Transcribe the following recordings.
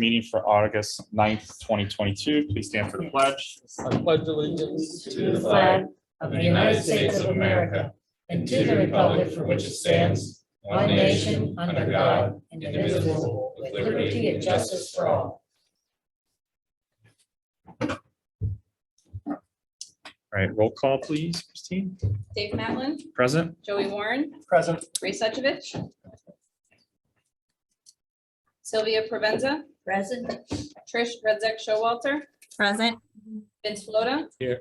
meeting for August 9th, 2022. Please stand for the pledge. I pledge allegiance to the flag of the United States of America and to the republic for which it stands, one nation, under God, indivisible, with liberty and justice for all. All right, roll call, please, Christine. Dave Matlin, Present. Joey Warren, present. Ray Suchovich, Sylvia Provenza, Present. Trish Redzek Showalter, Present. Vince Flota. Here.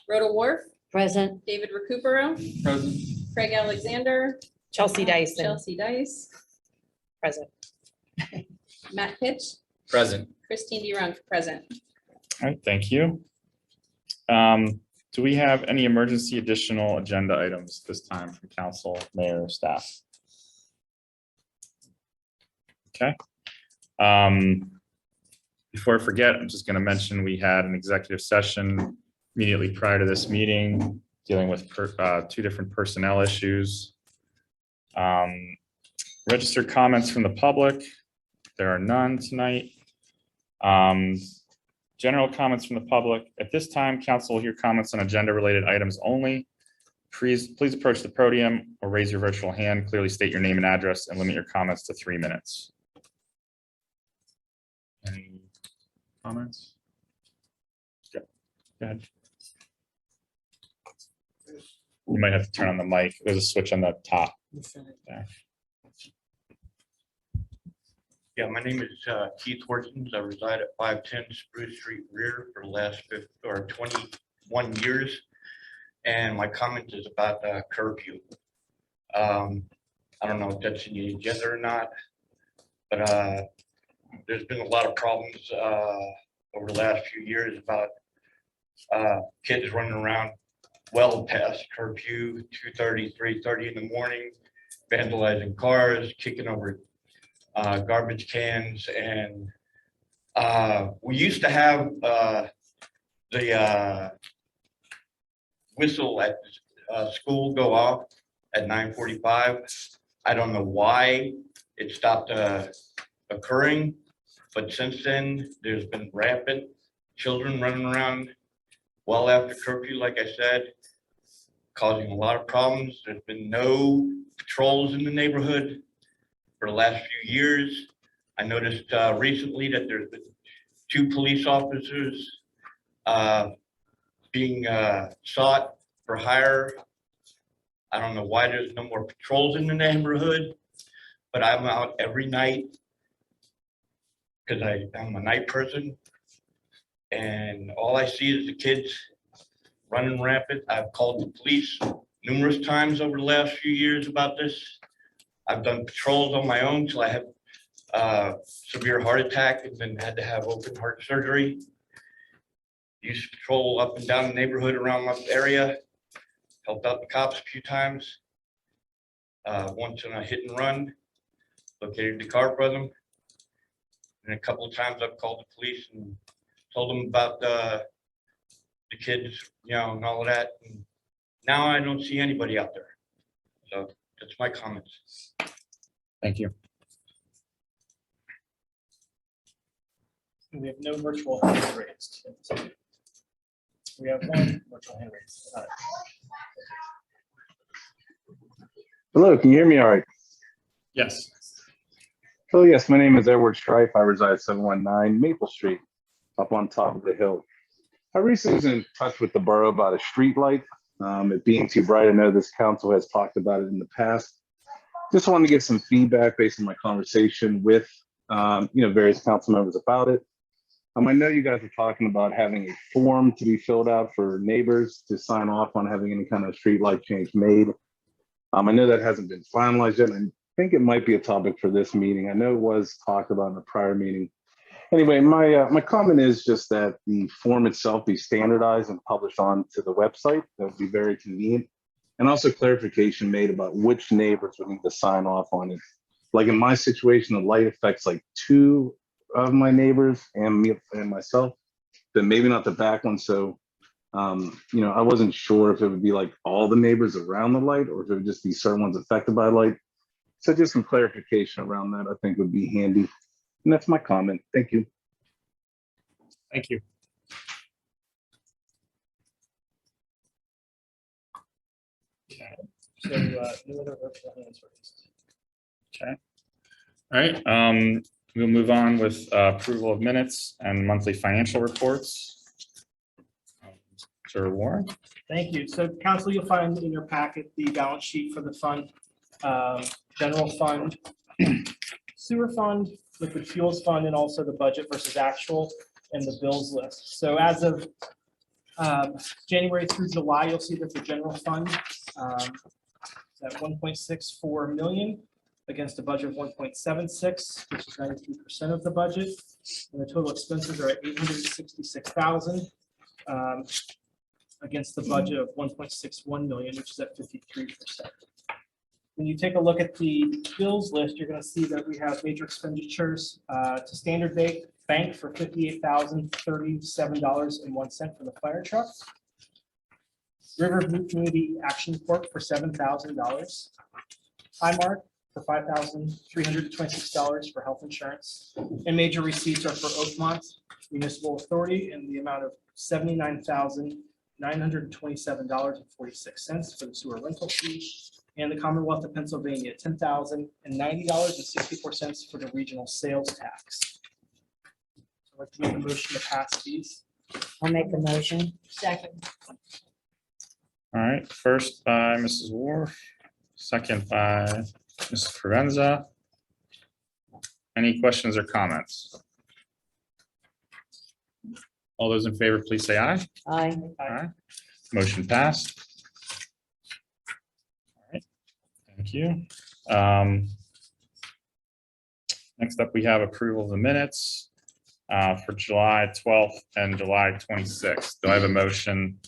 Rhoda Wharf, Present. David Recupero, Present. Craig Alexander, Chelsea Dyson. Chelsea Dice, Present. Matt Pitch, Present. Christine DeRunk, present. All right, thank you. Do we have any emergency additional agenda items this time from council, mayor, or staff? Okay. Before I forget, I'm just going to mention we had an executive session immediately prior to this meeting dealing with two different personnel issues. Registered comments from the public. There are none tonight. General comments from the public. At this time, council will hear comments on agenda-related items only. Please approach the podium or raise your virtual hand. Clearly state your name and address and limit your comments to 3 minutes. Any comments? Go ahead. You might have to turn on the mic. There's a switch on the top. There. Yeah, my name is Keith Hortons. I reside at 510 Spruce Street rear for the last 21 years. And my comment is about curfew. I don't know if that's in the agenda or not, but there's been a lot of problems over the last few years about kids running around well past curfew, 2:30, 3:30 in the morning, vandalizing cars, kicking over garbage cans, and we used to have the whistle at school go off at 9:45. I don't know why it stopped occurring, but since then there's been rampant children running around well after curfew, like I said, causing a lot of problems. There's been no patrols in the neighborhood for the last few years. I noticed recently that there's been 2 police officers being sought for hire. I don't know why there's no more patrols in the neighborhood, but I'm out every night because I'm a night person, and all I see is the kids running rampant. I've called the police numerous times over the last few years about this. I've done patrols on my own till I had severe heart attack and then had to have open heart surgery. Used to patrol up and down the neighborhood around my area. Helped out the cops a few times. Once in a hit and run, located the car for them. And a couple of times I've called the police and told them about the kids, and all of that. And now I don't see anybody out there. So that's my comments. Thank you. We have no virtual hands raised. We have one virtual hand raised. Hello, can you hear me all right? Yes. So yes, my name is Edward Strife. I reside at 719 Maple Street, up on top of the hill. I recently was in touch with the borough about a street light. It being too bright. I know this council has talked about it in the past. Just wanted to get some feedback based on my conversation with various council members about it. I know you guys were talking about having a form to be filled out for neighbors to sign off on having any kind of street light change made. I know that hasn't been finalized yet. And I think it might be a topic for this meeting. I know it was talked about in a prior meeting. Anyway, my comment is just that the form itself be standardized and published onto the website. That would be very convenient. And also clarification made about which neighbors would need to sign off on it. Like in my situation, the light affects like 2 of my neighbors and me and myself, but maybe not the back one. So, I wasn't sure if it would be like all the neighbors around the light or if it would just be certain ones affected by light. So just some clarification around that I think would be handy. And that's my comment. Thank you. Thank you. So, no other virtual hands raised. All right, we'll move on with approval of minutes and monthly financial reports. Sir Warren, Thank you. So council, you'll find in your packet the balance sheet for the fund, general fund, sewer fund, liquid fuels fund, and also the budget versus actual and the bills list. So as of January through July, you'll see that the general fund is at 1.64 million against a budget of 1.76, which is 93% of the budget. And the total expenses are at 866,000 against the budget of 1.61 million, which is at 53%. When you take a look at the bills list, you're going to see that we have major expenditures to Standard Bank for $58,037.01 for the fire truck. Riverview Community Action Corp for $7,000. Highmark for $5,326 for health insurance. And major receipts are for Oakmont Municipal Authority in the amount of $79,927.46 for the sewer rental fee. And the Commonwealth of Pennsylvania, $10,090.64 for the regional sales tax. I'd like to make a motion to pass these. I'll make a motion. Second. all right, first by Mrs. Wharf, second by Mrs. Provenza. Any questions or comments? All those in favor, please say aye. Aye. Aye. Motion passed. All right, thank you. Next up, we have approval of the minutes for July 12th and July 26th. Do I have a motion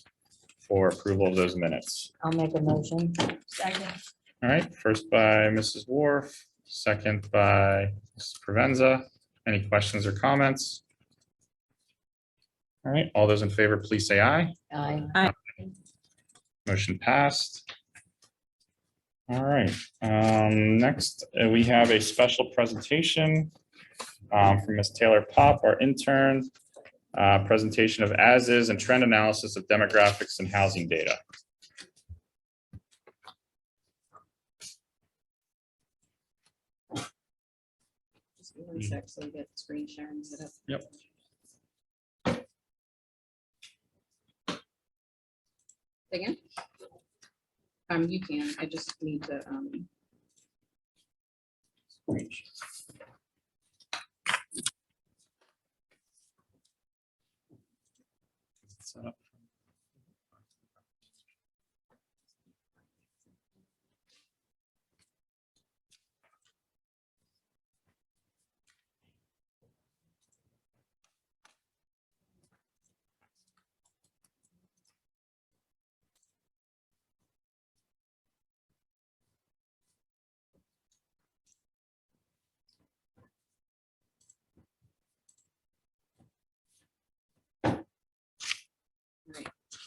for approval of those minutes? I'll make a motion. Second. All right, first by Mrs. Wharf, second by Mrs. Provenza. Any questions or comments? All right, all those in favor, please say aye. Aye. Motion passed. All right, next, we have a special presentation from Ms. Taylor Pop, our intern. Presentation of as-is and trend analysis of demographics and housing data. Just give me 1 sec so we get screen sharing set up. Yep. Again? You can, I just need to, Set up.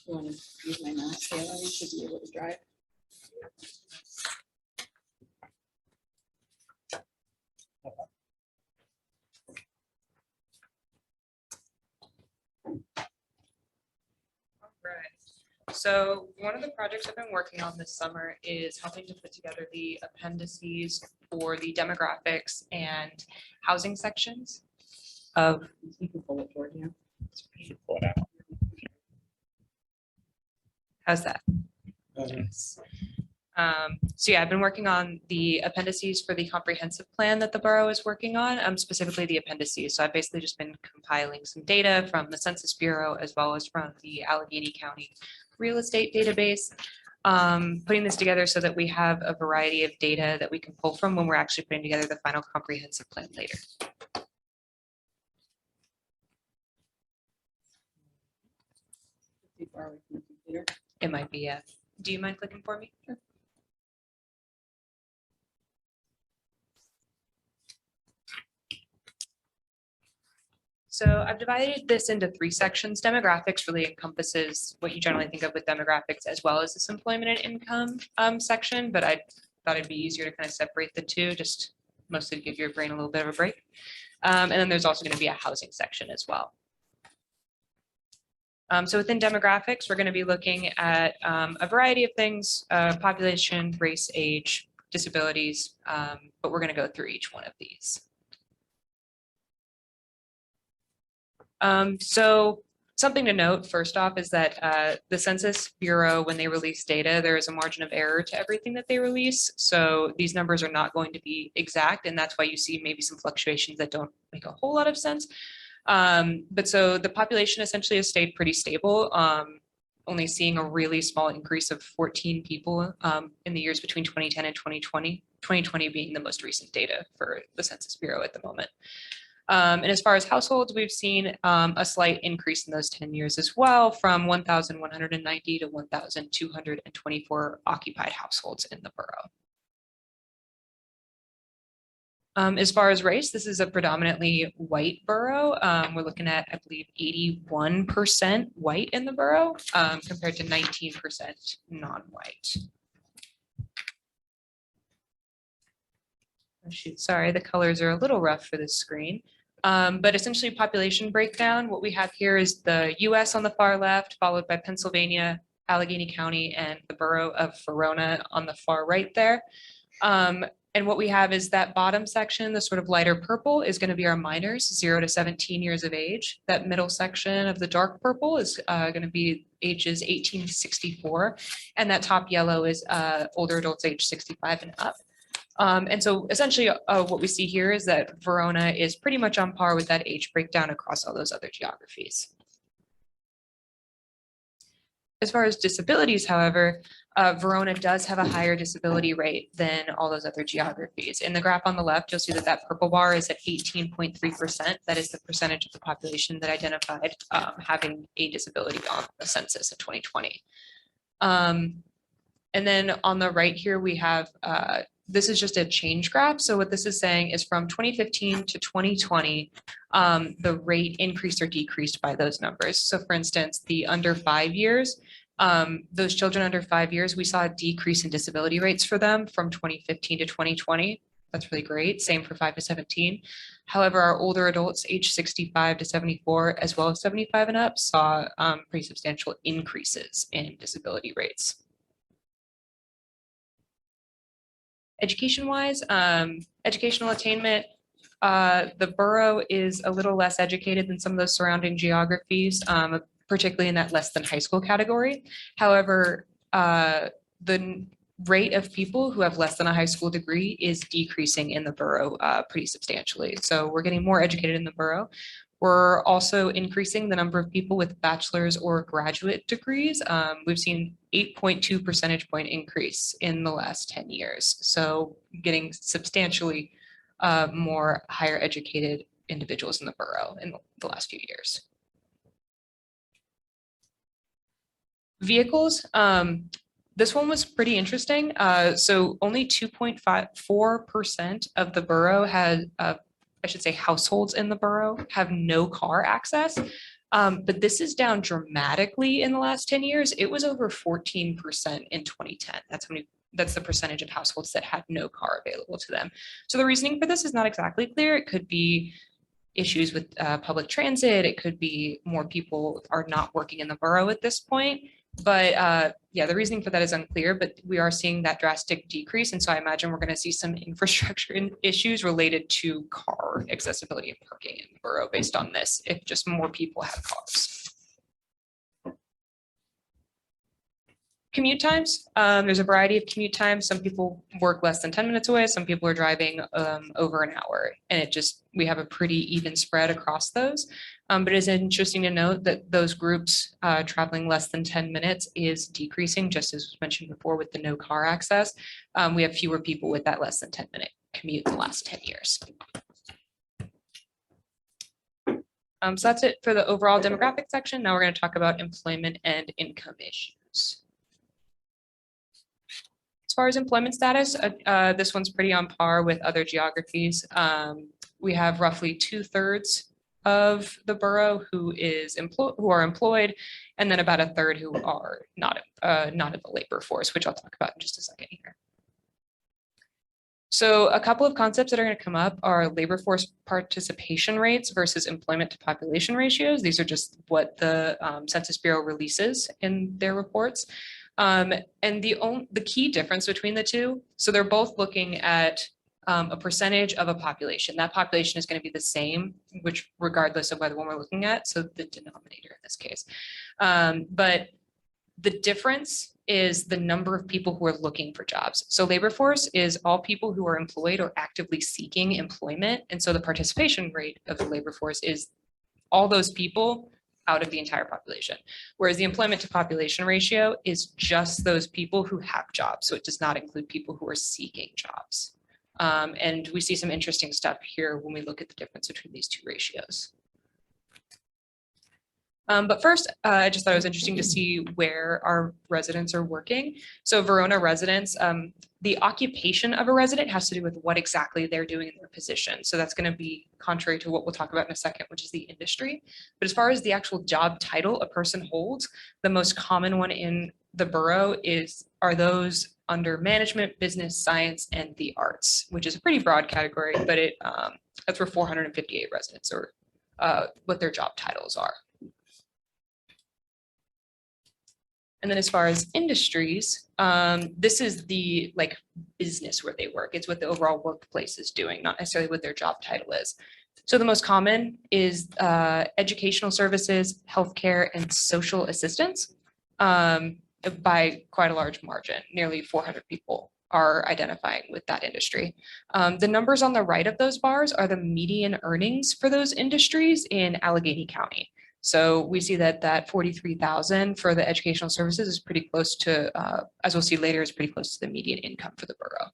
you want to use my mouse, Taylor, you should be able to drive. Right. So one of the projects I've been working on this summer is helping to put together the appendices for the demographics and housing sections of. You can pull it toward you. You should pull it out. How's that? So yeah, I've been working on the appendices for the comprehensive plan that the borough is working on, specifically the appendices. So I've basically just been compiling some data from the Census Bureau as well as from the Allegheny County Real Estate Database, putting this together so that we have a variety of data that we can pull from when we're actually putting together the final comprehensive plan later. Too far away from the computer. It might be, do you mind clicking for me? Sure. So I've divided this into 3 sections. Demographics really encompasses what you generally think of with demographics, as well as this employment and income section, but I thought it'd be easier to kind of separate the two, just mostly to give your brain a little bit of a break. And then there's also going to be a housing section as well. So within demographics, we're going to be looking at a variety of things, population, race, age, disabilities, but we're going to go through each one of these. So something to note first off is that the Census Bureau, when they release data, there is a margin of error to everything that they release. So these numbers are not going to be exact, and that's why you see maybe some fluctuations that don't make a whole lot of sense. But so the population essentially has stayed pretty stable, only seeing a really small increase of 14 people in the years between 2010 and 2020, 2020 being the most recent data for the Census Bureau at the moment. And as far as households, we've seen a slight increase in those 10 years as well, from 1,190 to 1,224 occupied households in the borough. As far as race, this is a predominantly white borough. We're looking at, I believe, 81% white in the borough compared to 19% non-white. Oh, shoot, sorry, the colors are a little rough for this screen. But essentially population breakdown, what we have here is the US on the far left, followed by Pennsylvania, Allegheny County, and the borough of Verona on the far right there. And what we have is that bottom section, the sort of lighter purple, is going to be our minors, 0 to 17 years of age. That middle section of the dark purple is going to be ages 18 to 64. And that top yellow is older adults age 65 and up. And so essentially what we see here is that Verona is pretty much on par with that age breakdown across all those other geographies. As far as disabilities, however, Verona does have a higher disability rate than all those other geographies. In the graph on the left, you'll see that that purple bar is at 18.3%. That is the percentage of the population that identified having a disability on the census in 2020. And then on the right here, we have, this is just a change graph. So what this is saying is from 2015 to 2020, the rate increased or decreased by those numbers. So for instance, the under 5 years, those children under 5 years, we saw a decrease in disability rates for them from 2015 to 2020. That's really great. Same for 5 to 17. However, our older adults age 65 to 74, as well as 75 and up, saw pretty substantial increases in disability rates. Education-wise, educational attainment, the borough is a little less educated than some of those surrounding geographies, particularly in that less than high school category. However, the rate of people who have less than a high school degree is decreasing in the borough pretty substantially. So we're getting more educated in the borough. We're also increasing the number of people with bachelor's or graduate degrees. We've seen 8.2 percentage point increase in the last 10 years. So getting substantially more higher educated individuals in the borough in the last few years. Vehicles, this one was pretty interesting. So only 2.54% of the borough had I should say households in the borough have no car access. But this is down dramatically in the last 10 years. It was over 14% in 2010. That's the percentage of households that had no car available to them. So the reasoning for this is not exactly clear. It could be issues with public transit. It could be more people are not working in the borough at this point. But yeah, the reasoning for that is unclear, but we are seeing that drastic decrease. And so I imagine we're going to see some infrastructure issues related to car accessibility and parking in the borough based on this, if just more people have cars. Commute times, there's a variety of commute times. Some people work less than 10 minutes away. Some people are driving over an hour, and we have a pretty even spread across those. But it is interesting to note that those groups traveling less than 10 minutes is decreasing, just as was mentioned before with the no car access. We have fewer people with that less than 10-minute commute in the last 10 years. So that's it for the overall demographic section. Now we're going to talk about employment and income issues. As far as employment status, this one's pretty on par with other geographies. We have roughly 2/3 of the borough who are employed, and then about 1/3 who are not in the labor force, which I'll talk about in just a second here. So a couple of concepts that are going to come up are labor force participation rates versus employment to population ratios. These are just what the Census Bureau releases in their reports. And the key difference between the two, so they're both looking at a percentage of a population. That population is going to be the same, which regardless of whether one we're looking at, so the denominator in this case. But the difference is the number of people who are looking for jobs. So labor force is all people who are employed or actively seeking employment. And so the participation rate of the labor force is all those people out of the entire population. Whereas the employment to population ratio is just those people who have jobs. So it does not include people who are seeking jobs. And we see some interesting stuff here when we look at the difference between these two ratios. But first, I just thought it was interesting to see where our residents are working. So Verona residents, the occupation of a resident has to do with what exactly they're doing in their position. So that's going to be contrary to what we'll talk about in a second, which is the industry. But as far as the actual job title a person holds, the most common one in the borough are those under management, business, science, and the arts, which is a pretty broad category, but that's where 458 residents are, what their job titles are. And then as far as industries, this is the business where they work. It's what the overall workplace is doing, not necessarily what their job title is. So the most common is educational services, healthcare, and social assistance by quite a large margin. Nearly 400 people are identifying with that industry. The numbers on the right of those bars are the median earnings for those industries in Allegheny County. So we see that 43,000 for the educational services is pretty close to, as we'll see later, is pretty close to the median income for the borough.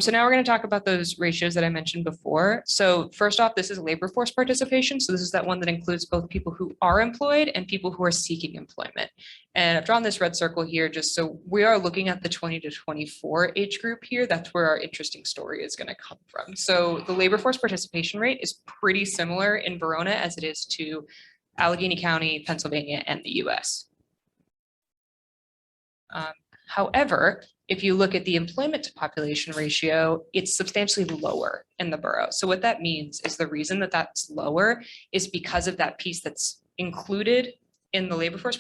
So now we're going to talk about those ratios that I mentioned before. So first off, this is labor force participation. So this is that one that includes both people who are employed and people who are seeking employment. And I've drawn this red circle here just so we are looking at the 20 to 24 age group here. That's where our interesting story is going to come from. So the labor force participation rate is pretty similar in Verona as it is to Allegheny County, Pennsylvania, and the US. However, if you look at the employment to population ratio, it's substantially lower in the borough. So what that means is the reason that that's lower is because of that piece that's included in the labor force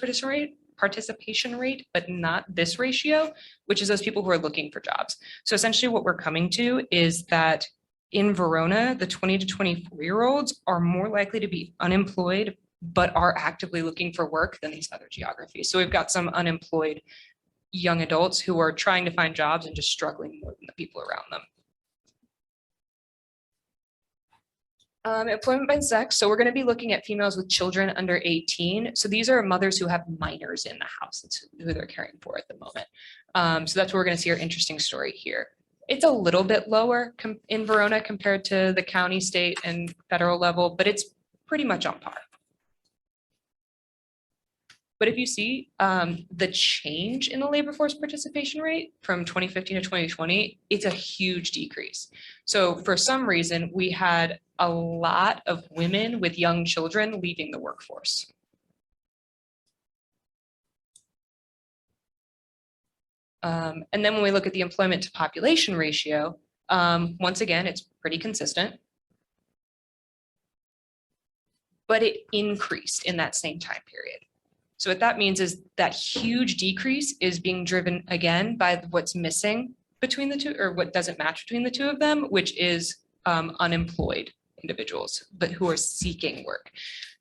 participation rate, but not this ratio, which is those people who are looking for jobs. So essentially what we're coming to is that in Verona, the 20 to 24-year-olds are more likely to be unemployed, but are actively looking for work than these other geographies. So we've got some unemployed young adults who are trying to find jobs and just struggling more than the people around them. Employment by sex. So we're going to be looking at females with children under 18. So these are mothers who have minors in the house. That's who they're caring for at the moment. So that's where we're going to see our interesting story here. It's a little bit lower in Verona compared to the county, state, and federal level, but it's pretty much on par. But if you see the change in the labor force participation rate from 2015 to 2020, it's a huge decrease. So for some reason, we had a lot of women with young children leaving the workforce. And then when we look at the employment to population ratio, once again, it's pretty consistent. But it increased in that same time period. So what that means is that huge decrease is being driven again by what's missing between the two, or what doesn't match between the two of them, which is unemployed individuals, but who are seeking work.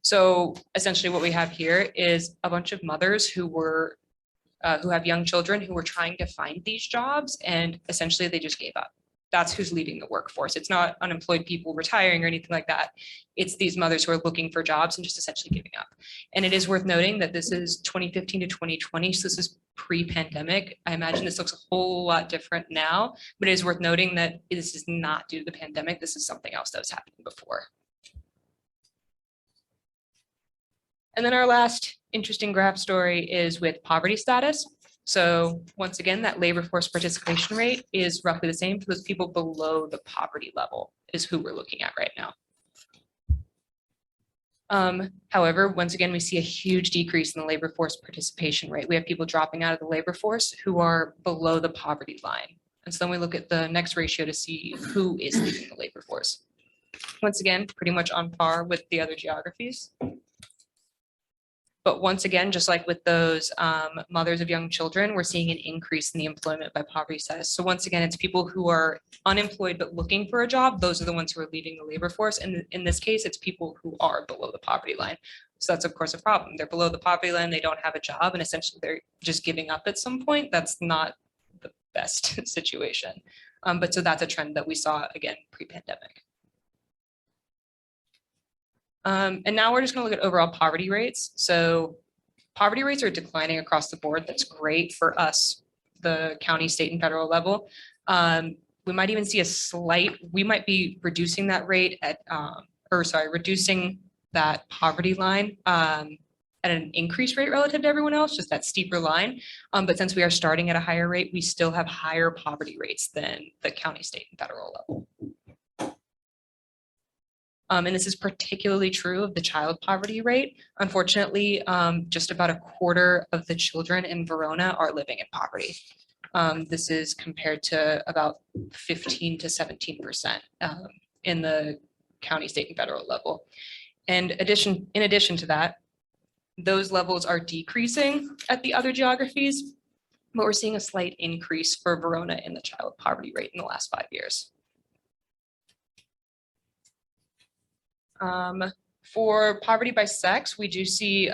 So essentially what we have here is a bunch of mothers who have young children who were trying to find these jobs, and essentially they just gave up. That's who's leaving the workforce. It's not unemployed people retiring or anything like that. It's these mothers who are looking for jobs and just essentially giving up. And it is worth noting that this is 2015 to 2020. So this is pre-pandemic. I imagine this looks a whole lot different now, but it is worth noting that this is not due to the pandemic. This is something else that was happening before. And then our last interesting graph story is with poverty status. So once again, that labor force participation rate is roughly the same for those people below the poverty level is who we're looking at right now. However, once again, we see a huge decrease in the labor force participation rate. We have people dropping out of the labor force who are below the poverty line. And so then we look at the next ratio to see who is leaving the labor force. Once again, pretty much on par with the other geographies. But once again, just like with those mothers of young children, we're seeing an increase in the employment by poverty status. So once again, it's people who are unemployed but looking for a job. Those are the ones who are leaving the labor force. And in this case, it's people who are below the poverty line. So that's of course a problem. They're below the poverty line, they don't have a job, and essentially they're just giving up at some point. That's not the best situation. But so that's a trend that we saw again pre-pandemic. And now we're just going to look at overall poverty rates. So poverty rates are declining across the board. That's great for us, the county, state, and federal level. We might even see we might be reducing that rate at, reducing that poverty line at an increased rate relative to everyone else, just that steeper line. But since we are starting at a higher rate, we still have higher poverty rates than the county, state, and federal level. And this is particularly true of the child poverty rate. Unfortunately, just about a quarter of the children in Verona are living in poverty. This is compared to about 15 to 17% in the county, state, and federal level. And in addition to that, those levels are decreasing at the other geographies, but we're seeing a slight increase for Verona in the child poverty rate in the last 5 years. For poverty by sex, we do see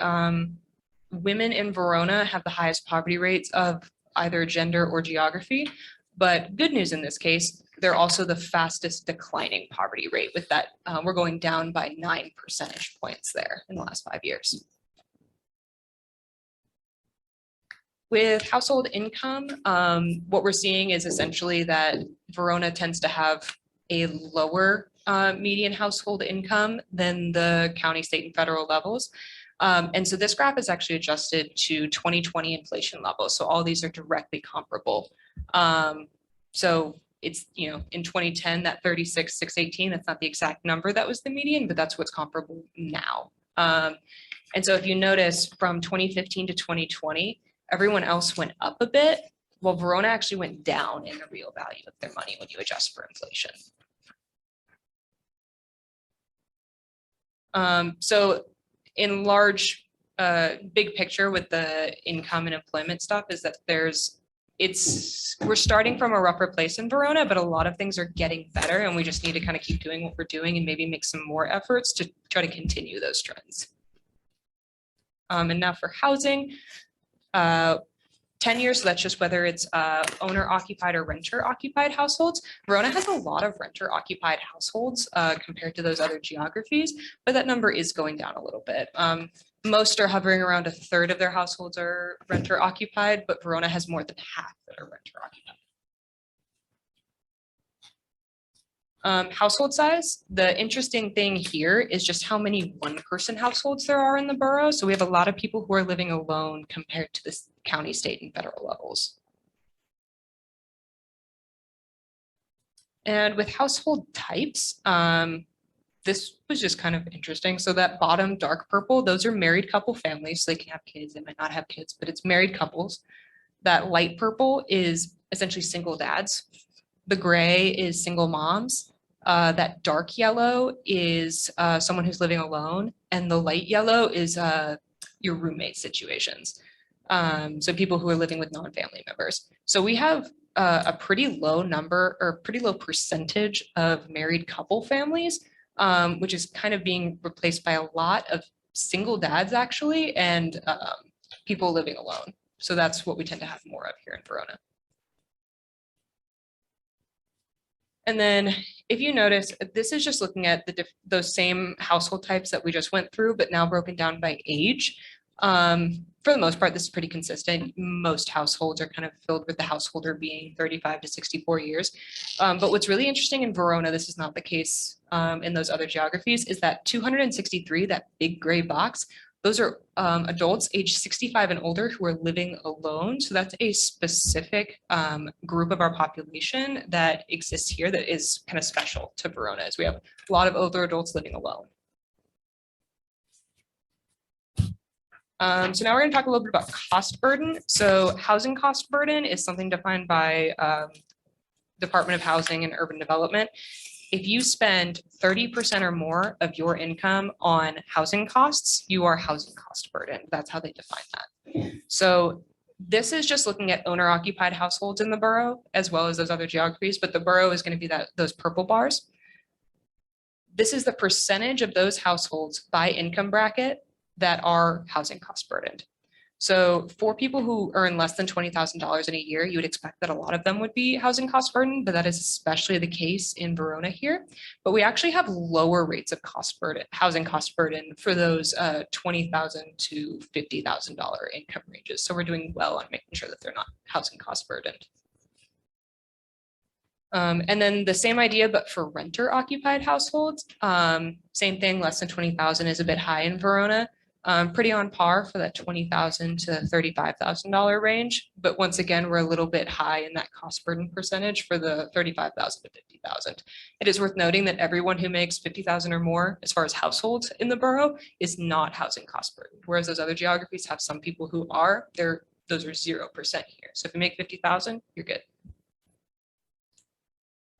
women in Verona have the highest poverty rates of either gender or geography. But good news in this case, they're also the fastest declining poverty rate. With that, we're going down by 9 percentage points there in the last 5 years. With household income, what we're seeing is essentially that Verona tends to have a lower median household income than the county, state, and federal levels. And so this graph is actually adjusted to 2020 inflation levels. So all these are directly comparable. So it's, in 2010, that 36,618, that's not the exact number that was the median, but that's what's comparable now. And so if you notice from 2015 to 2020, everyone else went up a bit. Well, Verona actually went down in the real value of their money when you adjust for inflation. So in large, big picture with the income and employment stuff is that we're starting from a rougher place in Verona, but a lot of things are getting better, and we just need to kind of keep doing what we're doing and maybe make some more efforts to try to continue those trends. And now for housing, tenure, so that's just whether it's owner occupied or renter occupied households. Verona has a lot of renter occupied households compared to those other geographies, but that number is going down a little bit. Most are hovering around a third of their households are renter occupied, but Verona has more than half that are renter occupied. Household size, the interesting thing here is just how many one-person households there are in the borough. So we have a lot of people who are living alone compared to the county, state, and federal levels. And with household types, this was just kind of interesting. So that bottom dark purple, those are married couple families. So they can have kids, they might not have kids, but it's married couples. That light purple is essentially single dads. The gray is single moms. That dark yellow is someone who's living alone. And the light yellow is your roommate situations. So people who are living with non-family members. So we have a pretty low number or pretty low percentage of married couple families, which is kind of being replaced by a lot of single dads actually, and people living alone. So that's what we tend to have more of here in Verona. And then if you notice, this is just looking at those same household types that we just went through, but now broken down by age. For the most part, this is pretty consistent. Most households are kind of filled with the householder being 35 to 64 years. But what's really interesting in Verona, this is not the case in those other geographies, is that 263, that big gray box, those are adults age 65 and older who are living alone. So that's a specific group of our population that exists here that is kind of special to Verona, as we have a lot of older adults living alone. So now we're going to talk a little bit about cost burden. So housing cost burden is something defined by Department of Housing and Urban Development. If you spend 30% or more of your income on housing costs, you are housing cost burden. That's how they define that. So this is just looking at owner occupied households in the borough, as well as those other geographies, but the borough is going to be those purple bars. This is the percentage of those households by income bracket that are housing cost burdened. So for people who earn less than $20,000 in a year, you would expect that a lot of them would be housing cost burden, but that is especially the case in Verona here. But we actually have lower rates of cost burden, housing cost burden for those $20,000 to $50,000 income ranges. So we're doing well on making sure that they're not housing cost burdened. And then the same idea, but for renter occupied households, same thing, less than 20,000 is a bit high in Verona. Pretty on par for that $20,000 to $35,000 range. But once again, we're a little bit high in that cost burden percentage for the 35,000 to 50,000. It is worth noting that everyone who makes 50,000 or more, as far as households in the borough, is not housing cost burden. Whereas those other geographies have some people who are, those are 0% here. So if you make 50,000, you're good.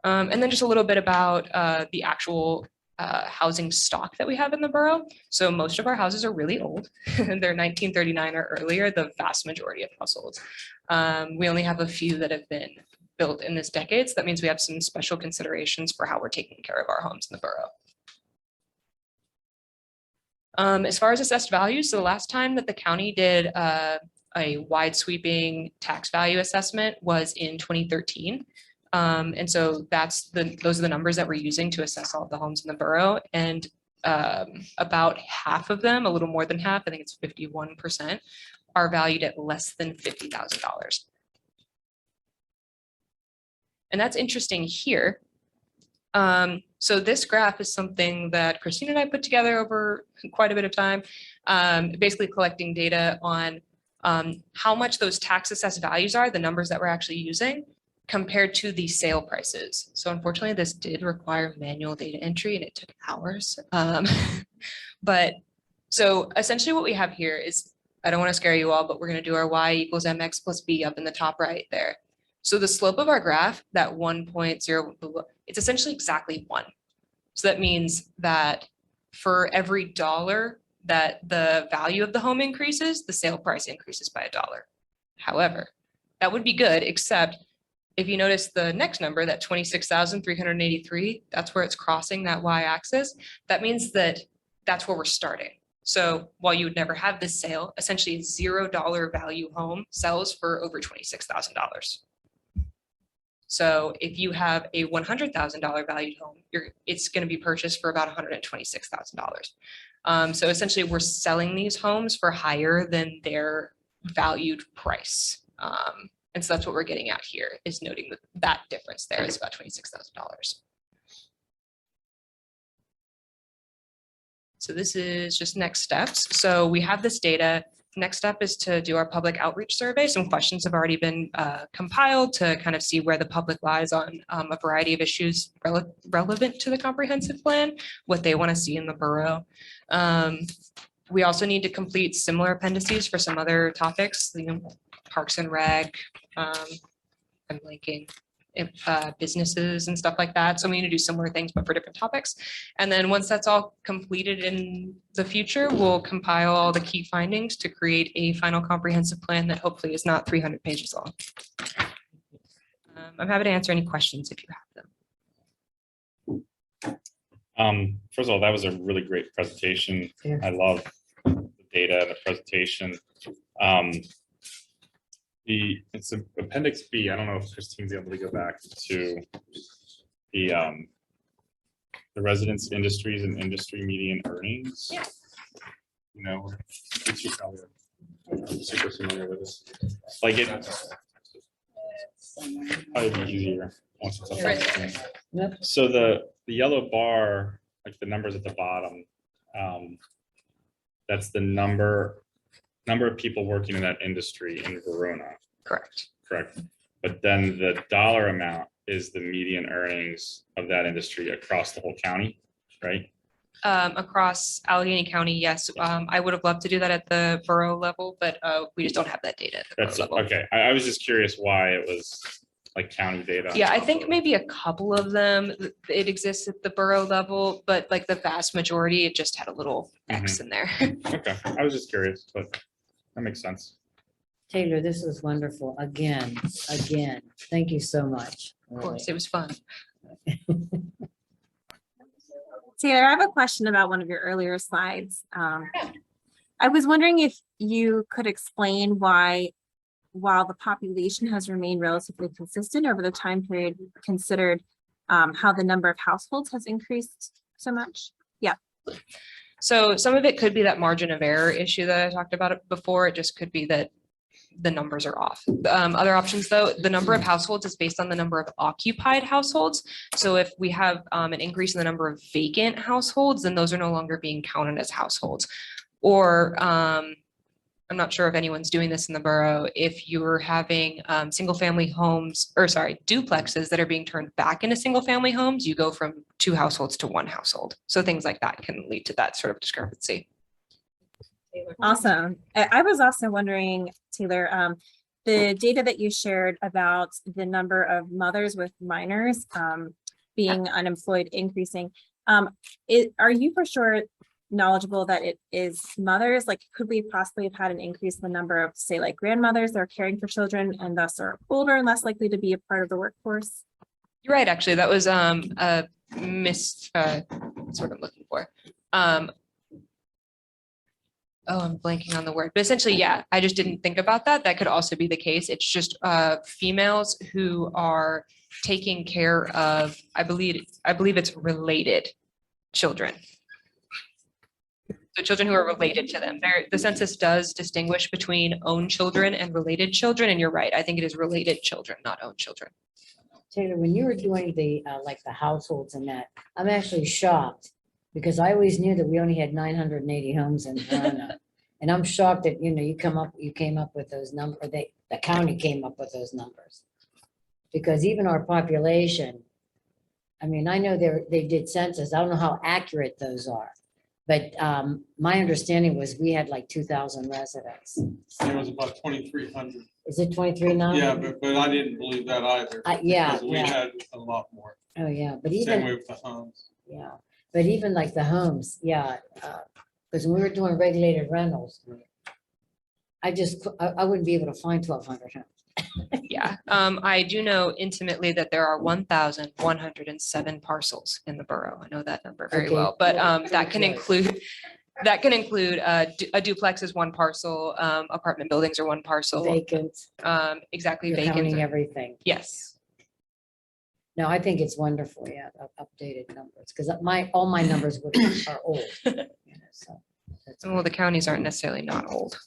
And then just a little bit about the actual housing stock that we have in the borough. So most of our houses are really old. They're 1939 or earlier, the vast majority of households. We only have a few that have been built in this decade. So that means we have some special considerations for how we're taking care of our homes in the borough. As far as assessed values, so the last time that the county did a wide sweeping tax value assessment was in 2013. And so those are the numbers that we're using to assess all of the homes in the borough. And about half of them, a little more than half, I think it's 51%, are valued at less than $50,000. And that's interesting here. So this graph is something that Christine and I put together over quite a bit of time, basically collecting data on how much those tax assessed values are, the numbers that we're actually using, compared to the sale prices. So unfortunately, this did require manual data entry and it took hours. But so essentially what we have here is, I don't want to scare you all, but we're going to do our y equals mx plus b up in the top right there. So the slope of our graph, that 1.0, it's essentially exactly 1. So that means that for every dollar that the value of the home increases, the sale price increases by $1. However, that would be good, except if you notice the next number, that 26,383, that's where it's crossing that y-axis. That means that that's where we're starting. So while you would never have this sale, essentially a $0 value home sells for over $26,000. So if you have a $100,000 valued home, it's going to be purchased for about $126,000. So essentially we're selling these homes for higher than their valued price. And so that's what we're getting at here, is noting that difference there is about $26,000. So this is just next steps. So we have this data. Next step is to do our public outreach survey. Some questions have already been compiled to kind of see where the public lies on a variety of issues relevant to the comprehensive plan, what they want to see in the borough. We also need to complete similar appendices for some other topics, Parks and Rec, I'm blanking, businesses and stuff like that. So we need to do similar things, but for different topics. And then once that's all completed in the future, we'll compile all the key findings to create a final comprehensive plan that hopefully is not 300 pages long. I'm happy to answer any questions if you have them. First of all, that was a really great presentation. I love the data and the presentation. It's appendix B. I don't know if Christine's able to go back to the residence industries and industry median earnings. Yeah. You know, which you probably are super familiar with this. Like it probably be easier once it's up on the screen. Yep. So the yellow bar, like the numbers at the bottom, that's the number of people working in that industry in Verona. Correct. Correct. But then the dollar amount is the median earnings of that industry across the whole county, right? Across Allegheny County, yes. I would have loved to do that at the borough level, but we just don't have that data at the borough That's level. okay. I was just curious why it was like county data. Yeah, I think maybe a couple of them, it exists at the borough level, but like the vast majority, it just had a little X in there. Okay, I was just curious, but that makes sense. Taylor, this was wonderful. Again. Thank you so much. Of course, it was fun. Taylor, I have a question about one of your earlier slides. I was wondering if you could explain why, while the population has remained relatively consistent over the time period considered, how the number of households has increased so much? So some of it could be that margin of error issue that I talked about before. It just could be that the numbers are off. Other options though, the number of households is based on the number of occupied households. So if we have an increase in the number of vacant households, then those are no longer being counted as households. Or I'm not sure if anyone's doing this in the borough. If you're having single family homes, or sorry, duplexes that are being turned back into single family homes, you go from 2 households to 1 household. So things like that can lead to that sort of discrepancy. Awesome. I was also wondering, Taylor, the data that you shared about the number of mothers with minors being unemployed increasing. Are you for sure knowledgeable that it is mothers? Like, could we possibly have had an increase in the number of, say, like grandmothers that are caring for children and thus are older and less likely to be a part of the workforce? You're right, actually, that was a miss, that's what I'm looking for. Oh, I'm blanking on the word, but essentially, yeah, I just didn't think about that. That could also be the case. It's just females who are taking care of, I believe it's related children. So children who are related to them. The census does distinguish between own children and related children, and you're right. I think it is related children, not own children. Taylor, when you were doing the, like the households and that, I'm actually shocked because I always knew that we only had 980 homes in Verona. And I'm shocked that, you came up with those numbers, the county came up with those numbers. Because even our population, I mean, I know they did census. I don't know how accurate those are. But my understanding was we had like 2,000 residents. It was about 2,300. Is it 23 now? Yeah, but I didn't believe that either. Yeah, because we yeah. had a lot more. Oh, yeah, but Same even, way with the homes. yeah, but even like the homes, yeah. Because when we were doing regulated rentals, I wouldn't be able to find 1,200 homes. Yeah, I do know intimately that there are 1,107 parcels in the borough. I know that number very Okay, well, but well, that can good. include a duplex is 1 parcel, apartment buildings are 1 parcel. Vacant, Exactly, you're vacant. counting everything. Yes. No, I think it's wonderful, yeah, updated numbers, because all my numbers are old. So that's Well, the counties aren't necessarily not old.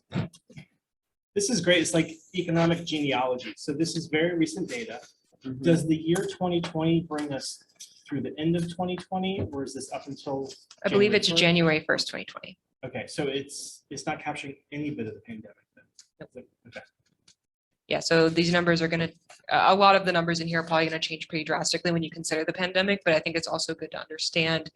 This is great. It's like economic genealogy. So this is very recent data. Does the year 2020 bring us through the end of 2020, or is this up until? I believe it's January 1st? January 1st, 2020. Okay, so it's not capturing any bit of the pandemic then? Okay. Yeah, so these numbers are gonna, a lot of the numbers in here are probably gonna change pretty drastically when you consider the pandemic, but I think it's also good to understand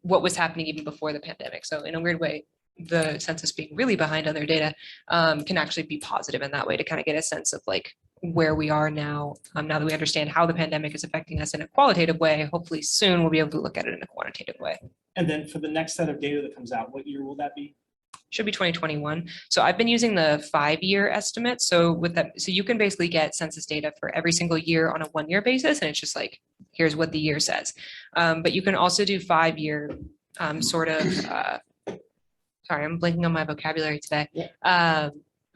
what was happening even before the pandemic. So in a weird way, the census being really behind on their data can actually be positive in that way to kind of get a sense of like where we are now. Now that we understand how the pandemic is affecting us in a qualitative way, hopefully soon we'll be able to look at it in a quantitative way. And then for the next set of data that comes out, what year will that be? Should be 2021. So I've been using the 5-year estimate. So with that, so you can basically get census data for every single year on a 1-year basis. And it's just like, here's what the year says. But you can also do 5-year sort of, sorry, I'm blanking on my vocabulary today.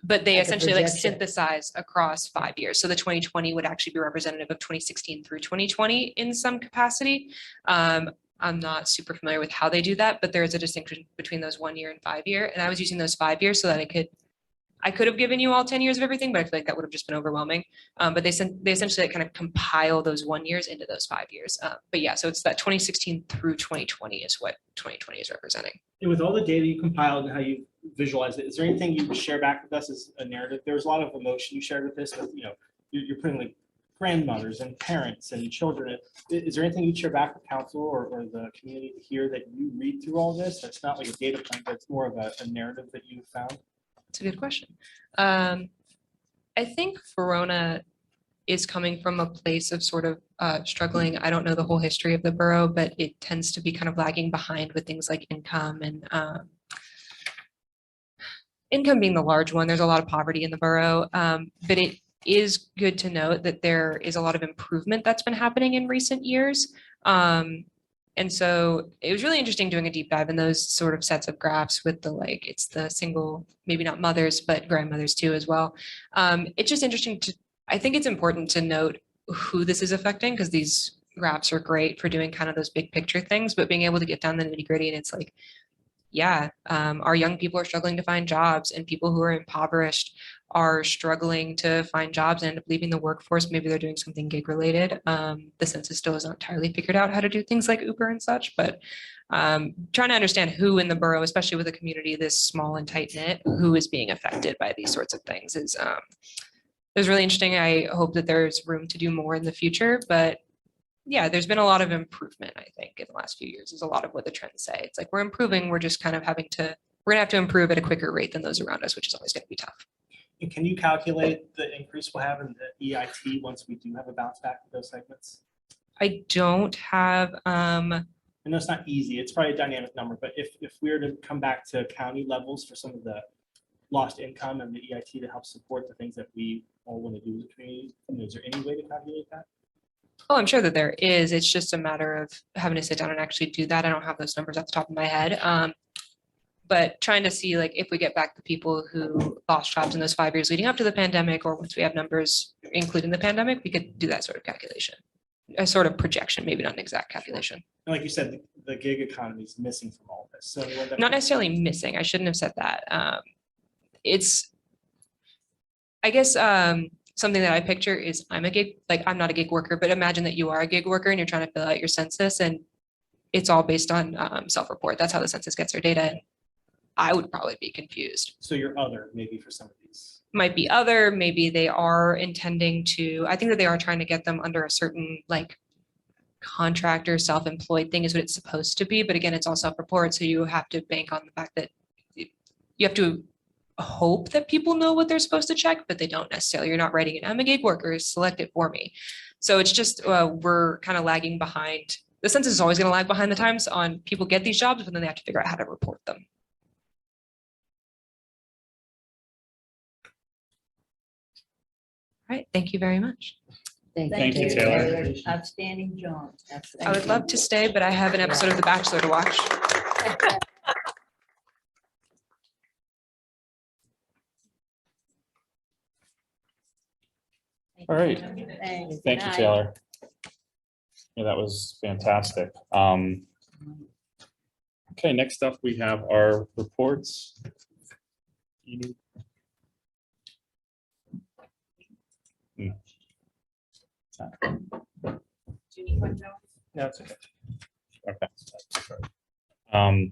But they Like a essentially like projection. synthesize across 5 years. So the 2020 would actually be representative of 2016 through 2020 in some capacity. I'm not super familiar with how they do that, but there is a distinction between those 1-year and 5-year. And I was using those 5 years so that I could have given you all 10 years of everything, but I feel like that would have just been overwhelming. But they essentially kind of compile those 1 years into those 5 years. But yeah, so it's that 2016 through 2020 is what 2020 is representing. And with all the data you compiled and how you visualize it, is there anything you would share back with us as a narrative? There was a lot of emotion you shared with this, with, you're putting like grandmothers and parents and children. Is there anything you'd share back with council or the community to hear that you read through all this? It's not like a data point, but it's more of a narrative that you found. It's a good question. I think Verona is coming from a place of sort of struggling. I don't know the whole history of the borough, but it tends to be kind of lagging behind with things like income and income being the large one. There's a lot of poverty in the borough, but it is good to note that there is a lot of improvement that's been happening in recent years. And so it was really interesting doing a deep dive in those sort of sets of graphs with the like, it's the single, maybe not mothers, but grandmothers too as well. It's just interesting to, I think it's important to note who this is affecting because these graphs are great for doing kind of those big picture things, but being able to get down the nitty gritty and it's like, yeah, our young people are struggling to find jobs and people who are impoverished are struggling to find jobs and end up leaving the workforce. Maybe they're doing something gig related. The census still hasn't entirely figured out how to do things like Uber and such, but trying to understand who in the borough, especially with a community this small and tight knit, who is being affected by these sorts of things is really interesting. I hope that there's room to do more in the future, but yeah, there's been a lot of improvement, I think, in the last few years is a lot of what the trends say. It's like we're improving, we're just kind of we're gonna have to improve at a quicker rate than those around us, which is always gonna be tough. And can you calculate the increase we'll have in the EIT once we do have a bounce back to those segments? I don't have, I know it's not easy, it's probably a dynamic number, but if we were to come back to county levels for some of the lost income and the EIT to help support the things that we all want to do as a community, is there any way to calculate that? oh, I'm sure that there is. It's just a matter of having to sit down and actually do that. I don't have those numbers off the top of my head. But trying to see like if we get back the people who lost jobs in those 5 years leading up to the pandemic, or once we have numbers including the pandemic, we could do that sort of calculation. A sort of projection, maybe not an exact calculation. And like you said, the gig economy is missing from all this. So Not necessarily missing. I shouldn't have said that. It's, I guess, something that I picture is I'm not a gig worker, but imagine that you are a gig worker and you're trying to fill out your census and it's all based on self-report. That's how the census gets their data. I would probably be confused. So you're other maybe for some of these. Might be other, maybe they are intending to, I think that they are trying to get them under a certain like contractor, self-employed thing is what it's supposed to be. But again, it's all self-report. So you have to bank on the fact that you have to hope that people know what they're supposed to check, but they don't necessarily. You're not writing an I'm a gig worker, select it for me. So it's just we're kind of lagging behind. The census is always going to lag behind the times on people get these jobs, but then they have to figure out how to report them. All right, thank you very much. Thank you, Taylor. Outstanding job. I would love to stay, but I have an episode of The Bachelor to watch. All right. Thank you, Taylor. Yeah, that was fantastic. Okay, next up, we have our reports. Hmm. No, it's okay. Okay. All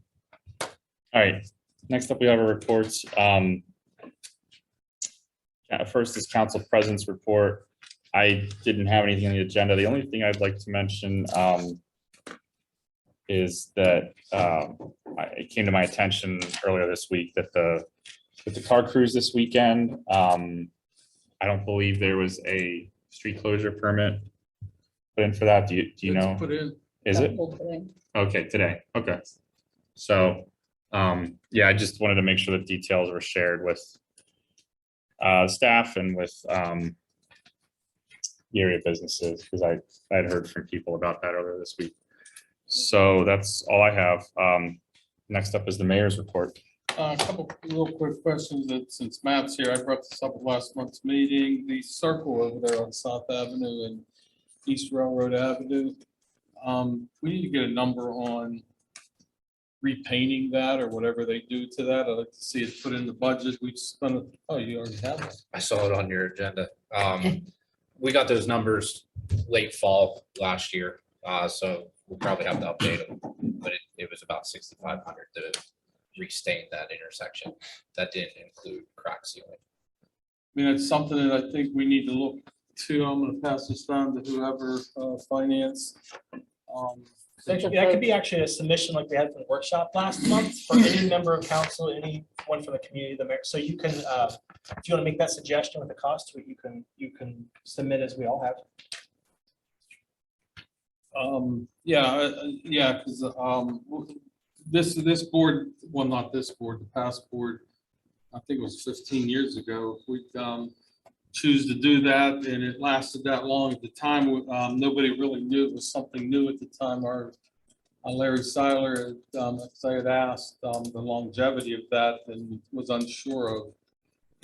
right, next up, we have our reports. First is council presence report. I didn't have anything on the agenda. The only thing I'd like to mention is that it came to my attention earlier this week that with the car cruise this weekend, I don't believe there was a street closure permit put in for that. Do you know? Put in. Is it? Okay, today. Okay. So, yeah, I just wanted to make sure that details were shared with staff and with the area businesses, because I had heard from people about that earlier this week. So that's all I have. Next up is the mayor's report. A couple real quick questions that since Matt's here, I brought this up at last month's meeting, the circle over there on South Avenue and East Railroad Avenue. We need to get a number on repainting that or whatever they do to that. I'd like to see it put in the budget. We spent it, oh, you already have it. I saw it on your agenda. We got those numbers late fall last year, so we'll probably have to update them. But it was about 6,500 to restain that intersection. That didn't include crack sealing. I mean, it's something that I think we need to look I'm gonna pass this down to whoever, finance. That could be actually a submission like we had for the workshop last month for any member of council, anyone from the community, the mayor. So you can, if you want to make that suggestion with the cost to it, you can submit as we all have. Yeah, because, this board, well, not this board, the past board, I think it was 15 years ago, we, choose to do that, and it lasted that long at the time. Nobody really knew it was something new at the time. Our Larry Seiler, as I had asked, the longevity of that and was unsure of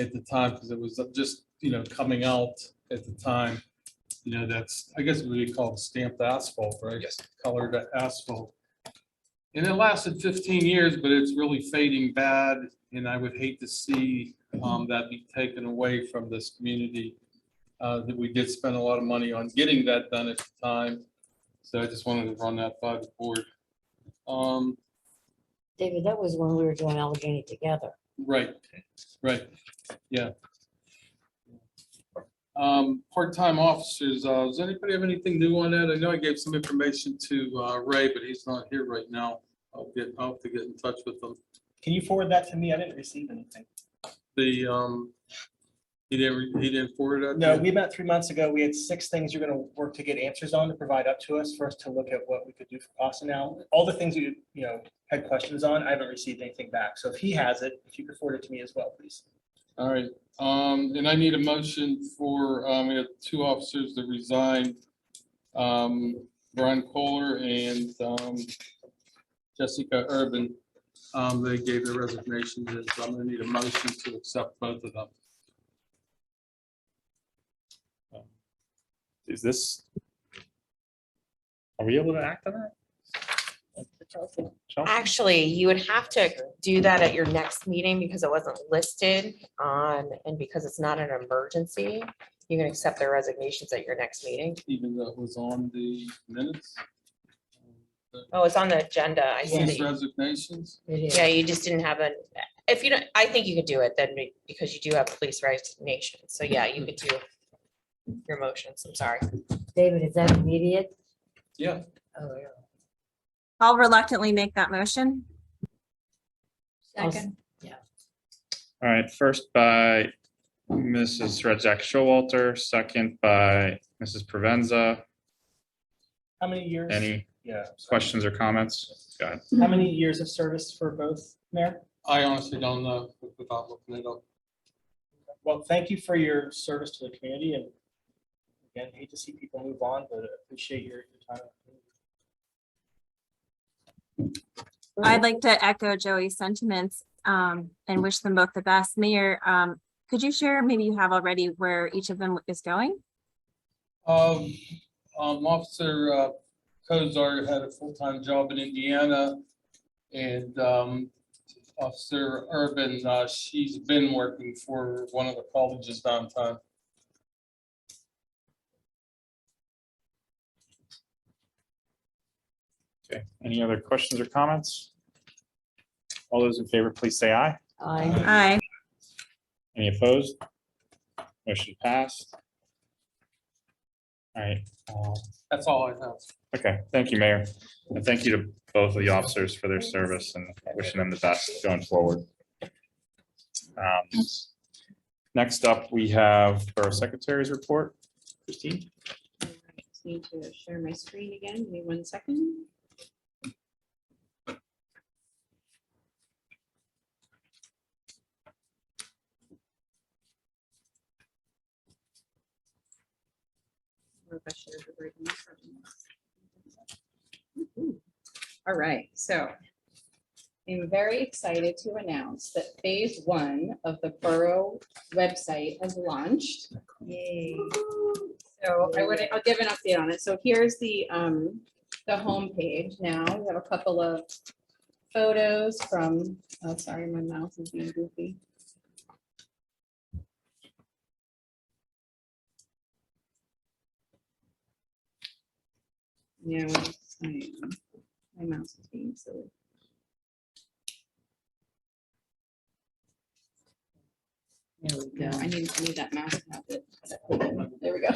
at the time, because it was just, coming out at the time. That's, I guess we call it stamped asphalt, right? Yes. Colored asphalt. And it lasted 15 years, but it's really fading bad, and I would hate to see that be taken away from this community. That we did spend a lot of money on getting that done at the time. So I just wanted to run that by the board. David, that was when we were doing Allegheny together. Right, yeah. Part-time officers, does anybody have anything new on that? I know I gave some information to Ray, but he's not here right now. I'll have to get in touch with him. Can you forward that to me? I didn't receive anything. He didn't forward that? No, we met 3 months ago. We had 6 things you're gonna work to get answers on to provide up to us for us to look at what we could do for costs. And now, all the things you had questions on, I haven't received anything back. So if he has it, if you could forward it to me as well, please. All right, and I need a motion for, we have 2 officers that resigned. Brian Kohler and Jessica Urban. They gave their resignations, and so I'm gonna need a motion to accept both of them. Is this? Are we able to act on that? Chelsea? Actually, you would have to do that at your next meeting because it wasn't listed on, and because it's not an emergency, you can accept their resignations at your next meeting. Even though it was on the minutes. Oh, it's on the agenda. I see. These that resignations. It is. Yeah, you just didn't have an, if you don't, I think you could do it then because you do have police resignations. So yeah, you could do your motions. I'm sorry. David, is that immediate? Yeah. Oh, yeah. I'll reluctantly make that motion. Second. All right, first by Mrs. Redzak Showalter, second by Mrs. Provenza. How many years? Any Yeah. questions or comments? Go ahead. How many years of service for both, Mayor? I honestly don't know without looking it up. Well, thank you for your service to the community, and again, hate to see people move on, but appreciate your time. I'd like to echo Joey's sentiments and wish them both the best. Mayor, could you share, maybe you have already, where each of them is going? Officer Kozar had a full-time job in Indiana, and Officer Urban, she's been working for one of the colleges downtown. Okay, any other questions or comments? All those in favor, please say aye. I, Aye. Any opposed? Motion passed. All right, That's all I have. okay, thank you, Mayor. And thank you to both of the officers for their service and wishing them the best going forward. Next up, we have Borough Secretary's report. Christine? All right, just need to share my screen again. Give me 1 second. Or if I shared the right one. All right, so I'm very excited to announce that phase 1 of the borough website has launched. Yay. So I'll give an update on it. So here's the homepage now. We have a couple of photos from, oh, sorry, my mouse is being goofy. Yeah, my mouse is being silly. There we No, go. I need that mouse pad. There we go.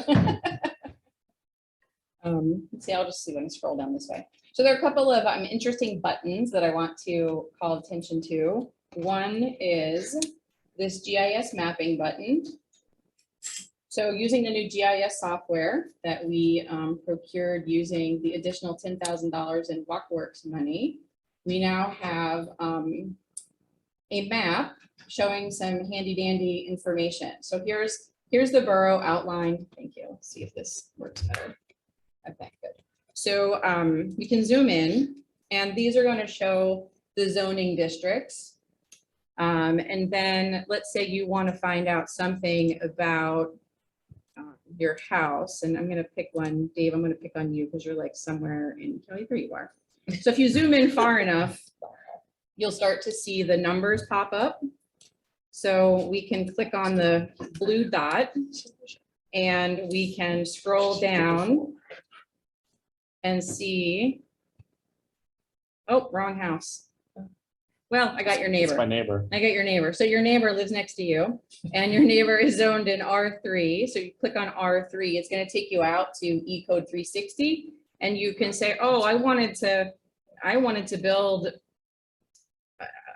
Let's see, I'll just see when I scroll down this way. So there are a couple of interesting buttons that I want to call attention to. One is this GIS mapping button. So using the new GIS software that we procured using the additional $10,000 in Walkworks money, we now have a map showing some handy dandy information. So here's the borough outlined. Thank you. Let's see if this works better. Okay, good. So we can zoom in, and these are going to show the zoning districts. And then let's say you want to find out something about your house, and I'm going to pick one. Dave, I'm going to pick on you because you're like somewhere in Kelly, there you are. So if you zoom in far enough, you'll start to see the numbers pop up. So we can click on the blue dot and we can scroll down and see, oh, wrong house. Well, I got your It's my neighbor. neighbor. I got your neighbor. So your neighbor lives next to you and your neighbor is zoned in R3. So you click on R3, it's going to take you out to E code 360 and you can say, oh, I wanted to build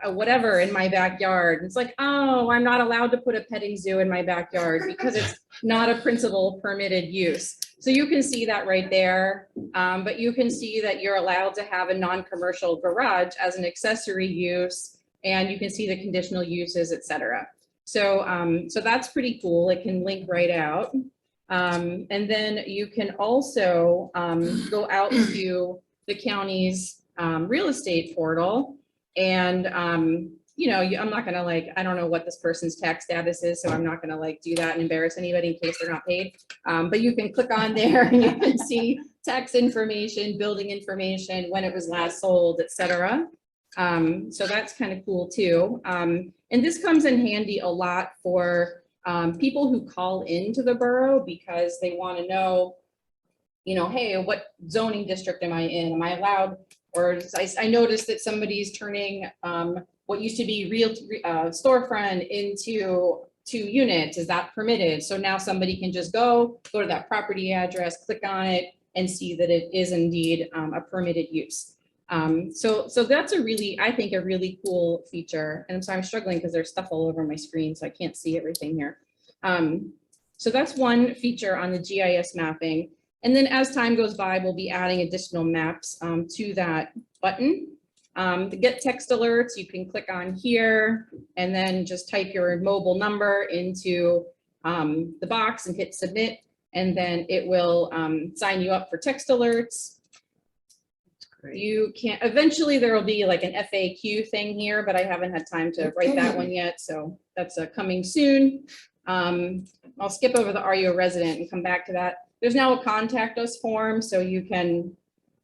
whatever in my backyard. It's like, oh, I'm not allowed to put a petting zoo in my backyard because it's not a principal permitted use. So you can see that right there. But you can see that you're allowed to have a non-commercial garage as an accessory use, and you can see the conditional uses, et cetera. So, so that's pretty cool. It can link right out. And then you can also go out to the county's real estate portal. And, you know, I'm not gonna I don't know what this person's tax status is, so I'm not gonna do that and embarrass anybody in case they're not paid. But you can click on there and you can see tax information, building information, when it was last sold, et cetera. So that's kind of cool too. And this comes in handy a lot for people who call into the borough because they want to know, you know, hey, what zoning district am I in? Am I allowed? Or I noticed that somebody's turning what used to be real storefront into 2 units. Is that permitted? So now somebody can just go to that property address, click on it, and see that it is indeed a permitted use. So that's a really, I think, a really cool feature. And so I'm struggling because there's stuff all over my screen, so I can't see everything here. So that's one feature on the GIS mapping. And then as time goes by, we'll be adding additional maps to that button. To get text alerts, you can click on here and then just type your mobile number into the box and hit submit. And then it will sign you up for text alerts. You can't, eventually there will be like an FAQ thing here, but I haven't had time to write that one yet. So that's coming soon. I'll skip over the Are You a Resident and come back to that. There's now a contact us form, so you can,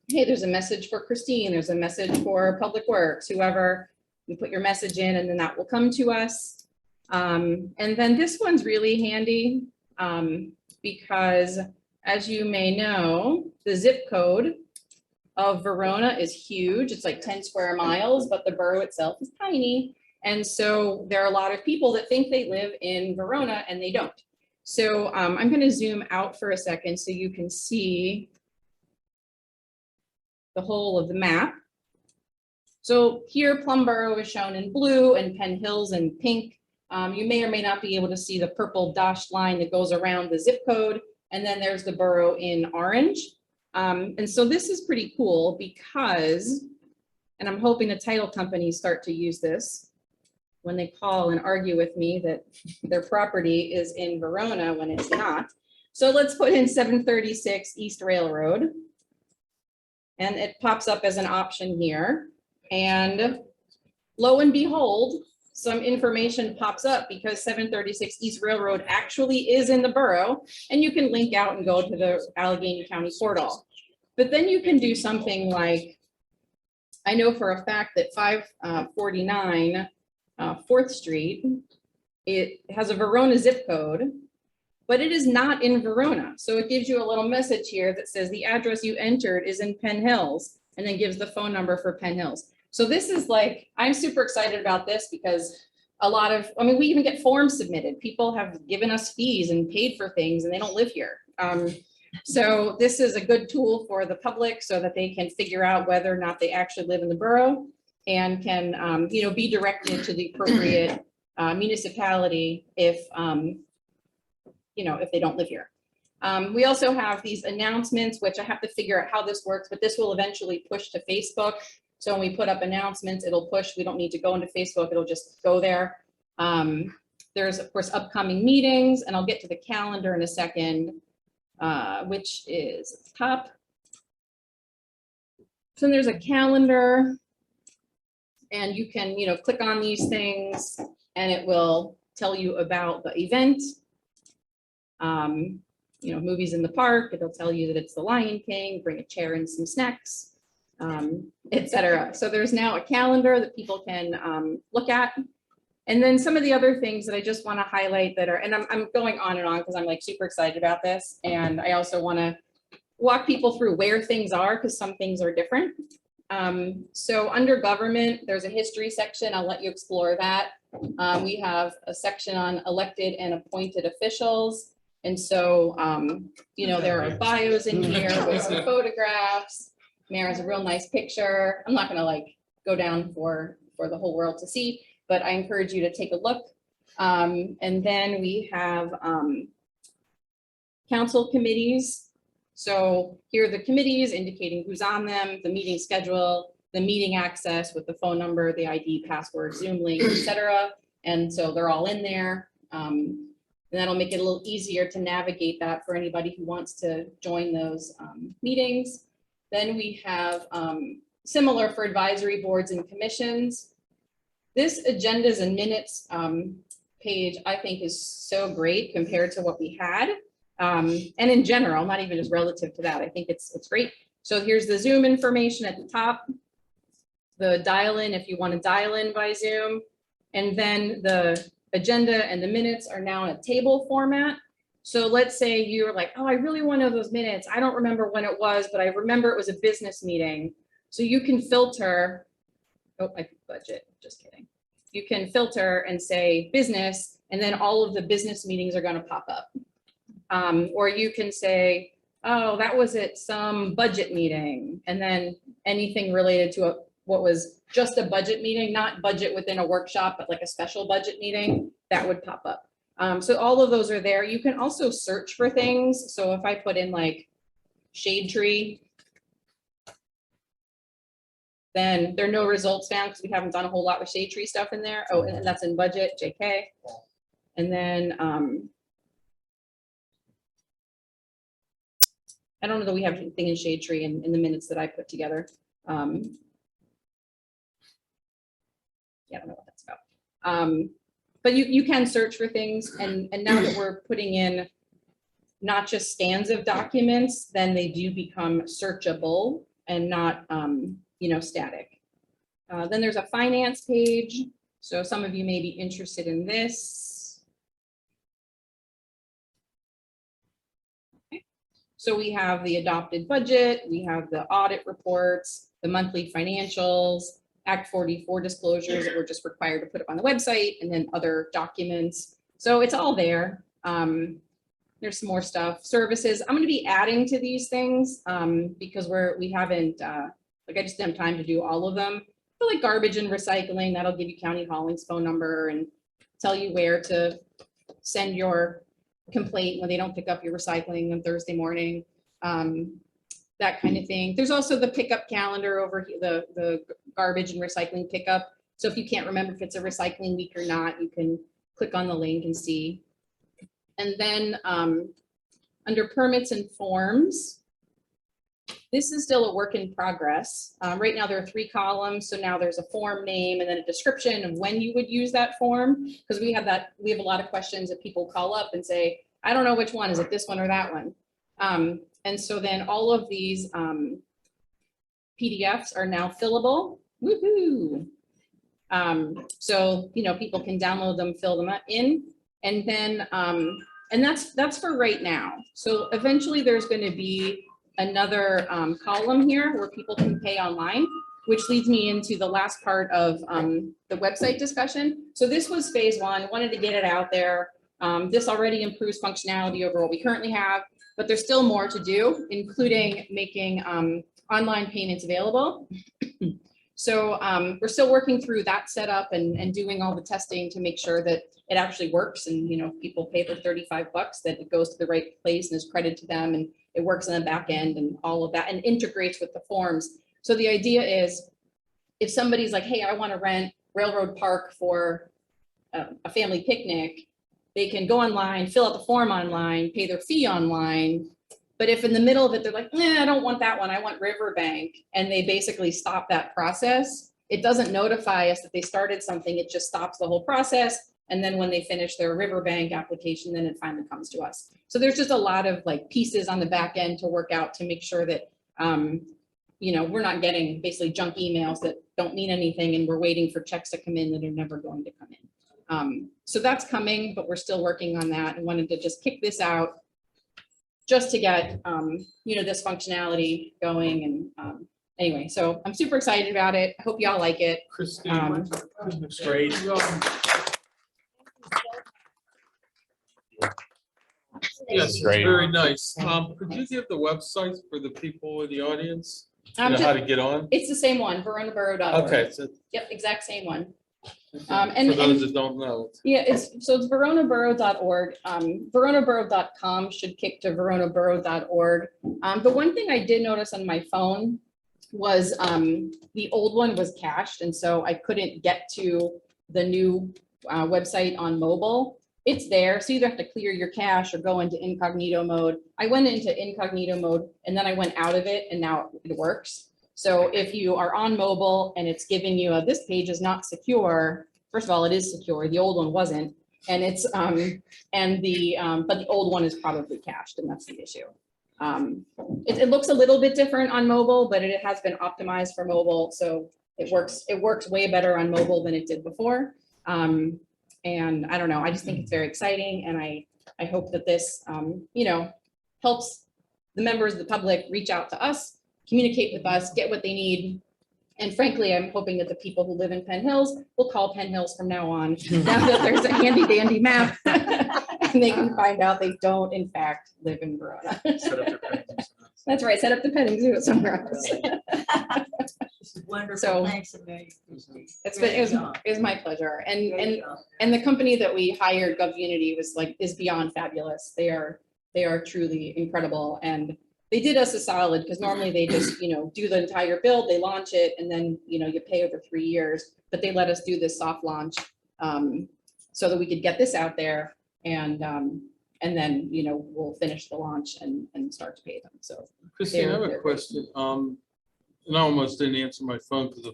hey, there's a message for Christine, there's a message for Public Works, whoever, you put your message in and then that will come to us. And then this one's really handy because as you may know, the zip code of Verona is huge. It's like 10 square miles, but the borough itself is tiny. And so there are a lot of people that think they live in Verona and they don't. So I'm going to zoom out for a second so you can see the whole of the map. So here Plum Borough is shown in blue and Penn Hills in pink. You may or may not be able to see the purple dashed line that goes around the zip code. And then there's the borough in orange. And so this is pretty cool because, and I'm hoping the title companies start to use this when they call and argue with me that their property is in Verona when it's not. So let's put in 736 East Railroad. And it pops up as an option here. And lo and behold, some information pops up because 736 East Railroad actually is in the borough, and you can link out and go to the Allegheny County portal. But then you can do something like, I know for a fact that 549 4th Street, it has a Verona zip code, but it is not in Verona. So it gives you a little message here that says the address you entered is in Penn Hills, and then gives the phone number for Penn Hills. So this is like, I'm super excited about this because a lot of, I mean, we even get forms submitted. People have given us fees and paid for things and they don't live here. So this is a good tool for the public so that they can figure out whether or not they actually live in the borough and can, you know, be directed to the appropriate municipality if, you know, if they don't live here. We also have these announcements, which I have to figure out how this works, but this will eventually push to Facebook. So when we put up announcements, it'll push. We don't need to go into Facebook. It'll just go there. There's of course upcoming meetings, and I'll get to the calendar in a second, which is at the top. So there's a calendar, and you can, you know, click on these things, and it will tell you about the event. You know, movies in the park. It'll tell you that it's the Lion King. Bring a chair and some snacks. Etc. So there's now a calendar that people can look at. And then some of the other things that I just want to highlight that are, and I'm going on and on because I'm like super excited about this. And I also want to walk people through where things are because some things are different. So under government, there's a history section. I'll let you explore that. We have a section on elected and appointed officials. And so, you know, there are bios in here with some photographs. Mayor has a real nice picture. I'm not gonna like go down for the whole world to see, but I encourage you to take a look. And then we have council committees. So here are the committees indicating who's on them, the meeting schedule, the meeting access with the phone number, the ID, password, Zoom link, etc. And so they're all in there. And that'll make it a little easier to navigate that for anybody who wants to join those meetings. Then we have similar for advisory boards and commissions. This agendas and minutes page, I think, is so great compared to what we had. And in general, not even just relative to that, I think it's great. So here's the Zoom information at the top, the dial in if you want to dial in by Zoom, and then the agenda and the minutes are now in a table format. So let's say you're like, oh, I really want to know those minutes. I don't remember when it was, but I remember it was a business meeting. So you can filter, oh, I budget, just kidding. You can filter and say business, and then all of the business meetings are going to pop up. Or you can say, oh, that was at some budget meeting, and then anything related to what was just a budget meeting, not budget within a workshop, but like a special budget meeting, that would pop up. So all of those are there. You can also search for things. So if I put in like shade tree, then there are no results found because we haven't done a whole lot with shade tree stuff in there. Oh, and that's in budget, JK. And then I don't know that we have anything in shade tree in the minutes that I put together. Yeah, I don't know what that's about. But you can search for things, and now that we're putting in not just stands of documents, then they do become searchable and not you know, static. Then there's a finance page. So some of you may be interested in this. Okay. So we have the adopted budget, we have the audit reports, the monthly financials, Act 44 disclosures that we're just required to put up on the website, and then other documents. So it's all there. There's some more stuff. Services. I'm going to be adding to these things because we haven't, like I just didn't have time to do all of them. But like garbage and recycling, that'll give you County Hauling's phone number and tell you where to send your complaint when they don't pick up your recycling on Thursday morning. That kind of thing. There's also the pickup calendar over here, the garbage and recycling pickup. So if you can't remember if it's a recycling week or not, you can click on the link and see. And then under permits and forms, this is still a work in progress. Right now there are 3 columns. So now there's a form name and then a description of when you would use that form. Because we have a lot of questions that people call up and say, I don't know which one, is it this one or that one? And so then all of these PDFs are now fillable. Woohoo! So, you know, people can download them, fill them in, and then, and that's for right now. So eventually there's going to be another column here where people can pay online. which leads me into the last part of the website discussion. So this was phase one, wanted to get it out there. This already improves functionality over what we currently have, but there's still more to do, including making online payments available. So we're still working through that setup and doing all the testing to make sure that it actually works. And, you know, people pay for $35, that it goes to the right place and is credited to them, and it works on the back end and all of that, and integrates with the forms. So the idea is, if somebody's like, hey, I want to rent Railroad Park for a family picnic, they can go online, fill out the form online, pay their fee online. But if in the middle of it, they're like, I don't want that one, I want Riverbank, and they basically stop that process, it doesn't notify us that they started something, it just stops the whole process. And then when they finish their Riverbank application, then it finally comes to us. So there's just a lot of like pieces on the back end to work out to make sure that, you know, we're not getting basically junk emails that don't mean anything, and we're waiting for checks to come in that are never going to come in. So that's coming, but we're still working on that, and wanted to just kick this out just to get, you know, this functionality going. And anyway, so I'm super excited about it. I hope y'all like it. Christine. Looks great. Yes, Great. very nice. Could you give the websites for the people in the audience? You know Just- how to get on? It's the same one, veronaborough.org. Okay, so Yep, exact same one. for And those that don't know. yeah, it's veronaborough.org. Veronaborough.com should kick to veronaborough.org. The one thing I did notice on my phone was the old one was cached, and so I couldn't get to the new website on mobile. It's there, so you either have to clear your cache or go into incognito mode. I went into incognito mode and then I went out of it, and now it works. So if you are on mobile and it's giving you this page is not secure, first of all, it is secure. The old one wasn't. And it's, but the old one is probably cached, and that's the issue. It looks a little bit different on mobile, but it has been optimized for mobile. So it works way better on mobile than it did before. And I don't know, I just think it's very exciting. And I hope that this, you know, helps the members of the public reach out to us, communicate with us, get what they need. And frankly, I'm hoping that the people who live in Penn Hills will call Penn Hills from now on, now that there's a handy dandy map. And they can find out they don't in fact live in Verona. That's right, set up the petting zoo somewhere else. This is wonderful. So- Thanks a million, Christine. It was my pleasure. And the company that we hired, GovUnity, is beyond fabulous. They are truly incredible. And they did us a solid, because normally they just, you know, do the entire build, they launch it, and then, you know, you pay over 3 years. But they let us do this soft launch so that we could get this out there, and then, you know, we'll finish the launch and start to pay them. So Christine, I have a They're- question. And I almost didn't answer my phone because I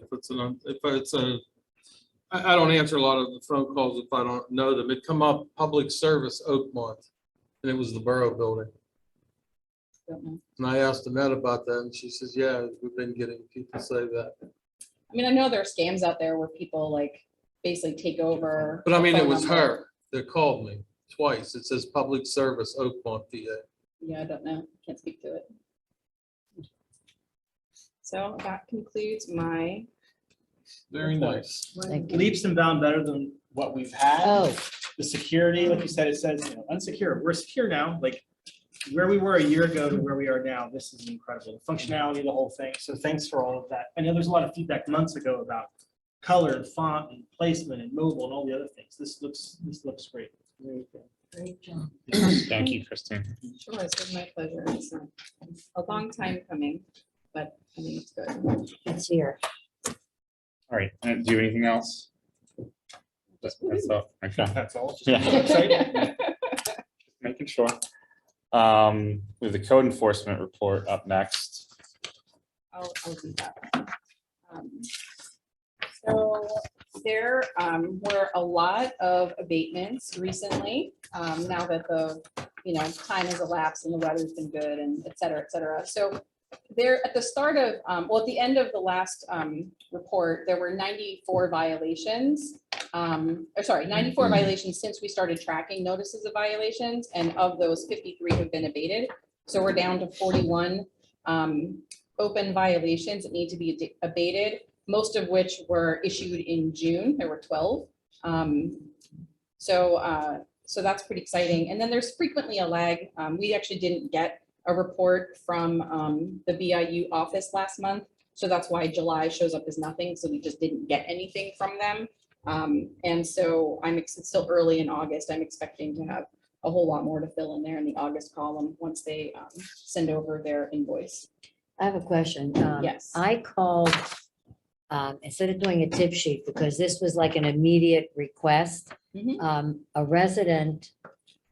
don't answer a lot of the phone calls if I don't know them. It come up Public Service Oakmont, and it was the Borough Building. don't know. And I asked Annette about that, and she says, yeah, we've been getting people say that. I mean, I know there are scams out there where people like basically take over. But I mean, it phone was number. her that called me twice. It says Public Service Oakmont, PA. Yeah, I don't know. Can't speak to it. So that concludes my, Very nice. Thank you. Leaps and bounds better than what we've had. Oh, The security, like you said, it says, you know, unsecure. We're secure now, like where we were a year ago to where we are now. This is incredible. The functionality, the whole thing. So thanks for all of that. I know there's a lot of feedback months ago about color and font and placement and mobile and all the other things. This looks great. Very good. great job. Thank you, Christine. sure, it's been my pleasure. It's a long time coming, but I think it's good. It's here. All right, do you have anything else? That's all. Okay. That's all. Just Yeah. exciting. Making sure. We have the code enforcement report up next. I'll do that. So there were a lot of abatements recently, now that the, you know, time has elapsed and the weather's been good and et cetera, et cetera. So there at the start of, well, at the end of the last report, there were 94 violations. Or sorry, 94 violations since we started tracking notices of violations, and of those 53 have been abated. So we're down to 41 open violations that need to be abated, most of which were issued in June. There were 12. So that's pretty exciting. And then there's frequently a lag. We actually didn't get a report from the BIU office last month. So that's why July shows up as nothing. So we just didn't get anything from them. And so it's still early in August. I'm expecting to have a whole lot more to fill in there in the August column once they send over their invoice. I have a question. Yes. I called, instead of doing a tip sheet, because this was like an immediate request. Mhm. A resident,